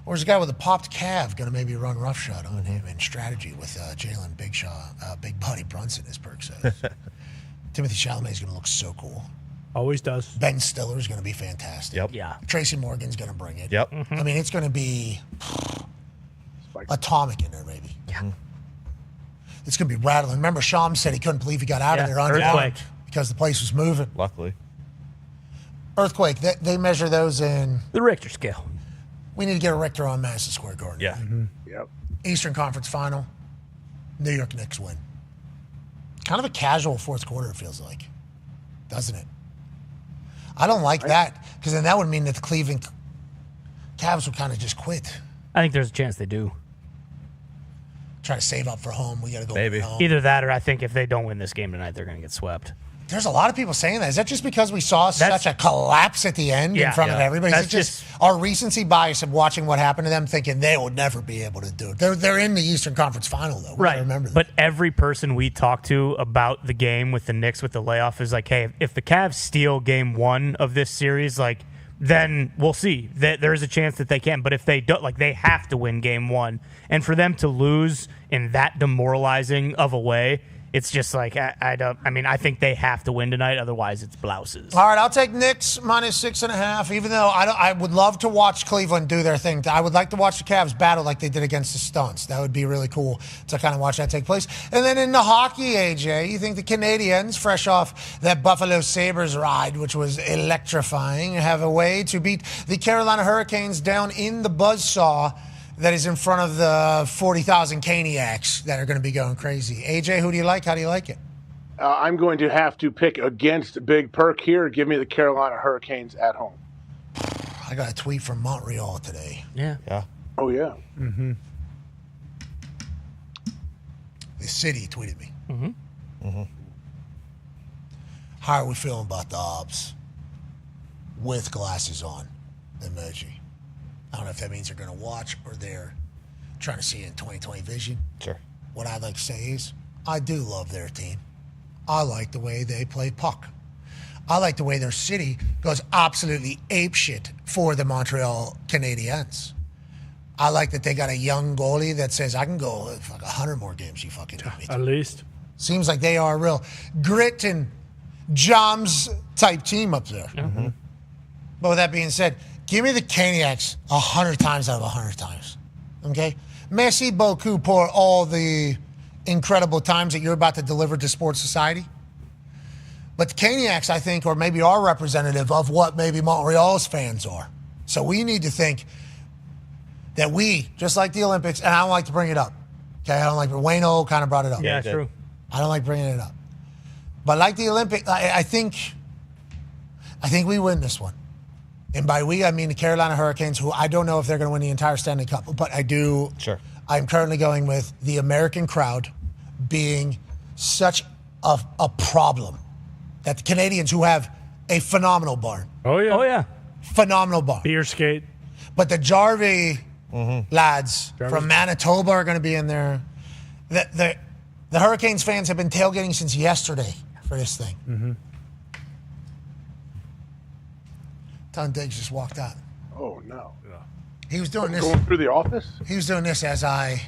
Or is a guy with a popped calf going to maybe run roughshod on him in strategy with Jalen Big Buddy Brunson, as Perk says? Timothy Chalamet is going to look so cool. Always does. Ben Stiller is going to be fantastic. Yep. Yeah. Tracy Morgan's going to bring it. Yep. I mean, it's going to be atomic in there, maybe. Yeah. It's going to be rattling. Remember, Sham said he couldn't believe he got out of there unarmed because the place was moving. Luckily. Earthquake, they measure those in the Richter scale. We need to get a Richter on Madison Square Garden. Yeah. Yep. Eastern Conference Final. New York Knicks win. Kind of a casual fourth quarter, it feels like. Doesn't it? I don't like that because then that would mean that the Cleveland Cavs would kind of just quit. I think there's a chance they do. Try to save up for home. We got to go Maybe. home. Either that or I think if they don't win this game tonight, they're going to get swept. There's a lot of people saying that. Is that just because we saw such a collapse at the end in front of everybody? Is it just our recency bias of watching what happened to them, thinking they would never be able to do it? They're in the Eastern Conference Final, though. Right. Remember that. But every person we talk to about the game with the Knicks with the layoff is like, hey, if the Cavs steal game 1 of this series, like, then we'll see. There's a chance that they can. But if they don't, like, they have to win game 1. And for them to lose in that demoralizing of a way, it's just like, I think they have to win tonight. Otherwise, it's blouses. All right, I'll take Knicks minus 6.5, even though I would love to watch Cleveland do their thing. I would like to watch the Cavs battle like they did against the Stunts. That would be really cool to kind of watch that take place. And then in the hockey, AJ, you think the Canadiens, fresh off that Buffalo Sabres ride, which was electrifying, have a way to beat the Carolina Hurricanes down in the buzzsaw that is in front of the 40,000 Caniacs that are going to be going crazy. AJ, who do you like? How do you like it? I'm going to have to pick against Big Perk here. Give me the Carolina Hurricanes at home. I got a tweet from Montreal today. Yeah. Oh, yeah. Mm-hmm. The city tweeted me. How are we feeling about the Obs? With glasses on. Emoji. I don't know if that means they're going to watch or they're trying to see it in 2020 vision. Sure. What I'd like to say is, I do love their team. I like the way they play puck. I like the way their city goes absolutely apeshit for the Montreal Canadiens. I like that they got a young goalie that says, I can go like 100 more games you fucking do me. At least. Seems like they are a real grit and jams type team up there. Mm-hmm. But with that being said, give me the Caniacs 100 times out of 100 times. Okay? Merci beaucoup pour all the incredible times that you're about to deliver to sports society. But the Caniacs, I think, are maybe are representative of what maybe Montreal's fans are. So we need to think that we, just like the Olympics, and I don't like to bring it up. Okay? I don't like, Wayno kind of brought it up. Yeah, true. I don't like bringing it up. But like the Olympics, I think we win this one. And by we, I mean the Carolina Hurricanes, who I don't know if they're going to win the entire Stanley Cup, but I do. Sure. I'm currently going with the American crowd being such a problem that the Canadians, who have a phenomenal barn. Oh, yeah. Oh, yeah. Phenomenal barn. Beer skate. But the Jarvie lads from Manitoba are going to be in there. The Hurricanes fans have been tailgating since yesterday for this thing. Mm-hmm. Dahn Diggs just walked out. Oh, no. He was doing this. Going through the office? He was doing this as I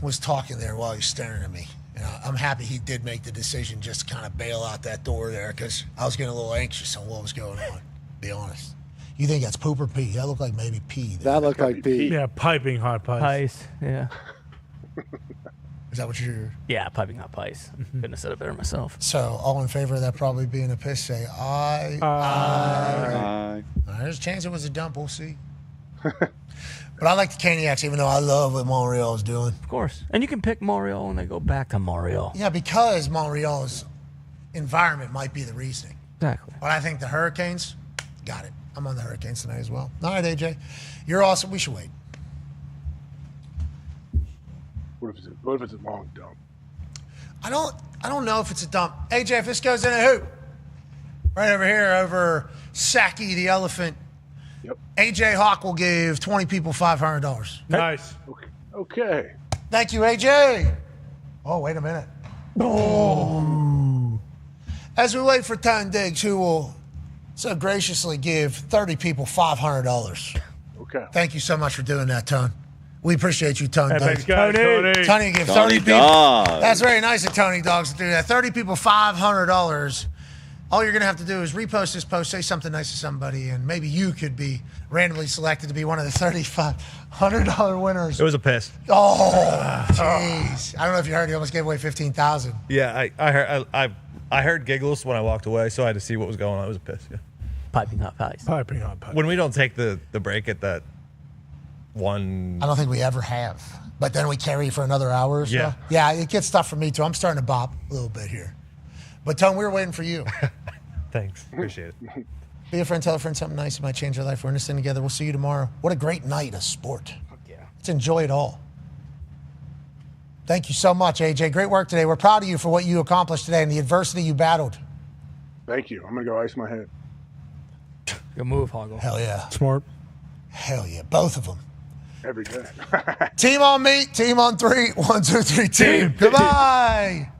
was talking there while he was staring at me. And I'm happy he did make the decision just to kind of bail out that door there because I was getting a little anxious on what was going on, to be honest. You think that's poop or pee? That looked like maybe pee. That looked like pee. Yeah, piping hot pies. Pies, yeah. Is that what you're... Yeah, piping hot pies. Couldn't have said it better myself. So, all in favor of that probably being a piss, say aye. Aye. There's a chance it was a dump. We'll see. But I like the Caniacs, even though I love what Montreal's doing. Of course. And you can pick Montreal when they go back to Montreal. Yeah, because Montreal's environment might be the reasoning. Exactly. But I think the Hurricanes, got it. I'm on the Hurricanes tonight as well. All right, AJ. You're awesome. We should wait. What if it's a long dump? I don't know if it's a dump. AJ, if this goes in a hoop, right over here, over Saki the elephant, yep. AJ Hawk will give 20 people $500. Nice. Okay. Thank you, AJ. Oh, wait a minute. Oh. As we wait for Dahn Diggs, who will so graciously give 30 people $500. Okay. Thank you so much for doing that, Tone. We appreciate you, Tony. Hey, thanks, guys. Tony. Tony give 30 Tony people. Dog. That's very nice of Tony Dogs to do that. 30 people, $500. All you're going to have to do is repost this post, say something nice to somebody, and maybe you could be randomly selected to be one of the $3,500 winners. It was a piss. Oh, jeez. I don't know if you heard. He almost gave away $15,000. Yeah, I heard giggles when I walked away, so I had to see what was going on. It was a piss. Yeah. Piping hot pies. Piping hot pies. When we don't take the break at that one. I don't think we ever have. But then we carry for another hour or so. Yeah. Yeah, it gets tough for me, too. I'm starting to bop a little bit here. But, Tone, we were waiting for you. Thanks. Appreciate it. Be a friend, tell a friend something nice. It might change your life. We're in this thing together. We'll see you tomorrow. What a great night of sport. Yeah. Let's enjoy it all. Thank you so much, AJ. Great work today. We're proud of you for what you accomplished today and the adversity you battled. Thank you. I'm going to go ice my head. Good move, Hoggle. Hell yeah. Smart. Hell yeah. Both of them. Every day. Team on me. Team on three. 1, 2, 3, team. Goodbye.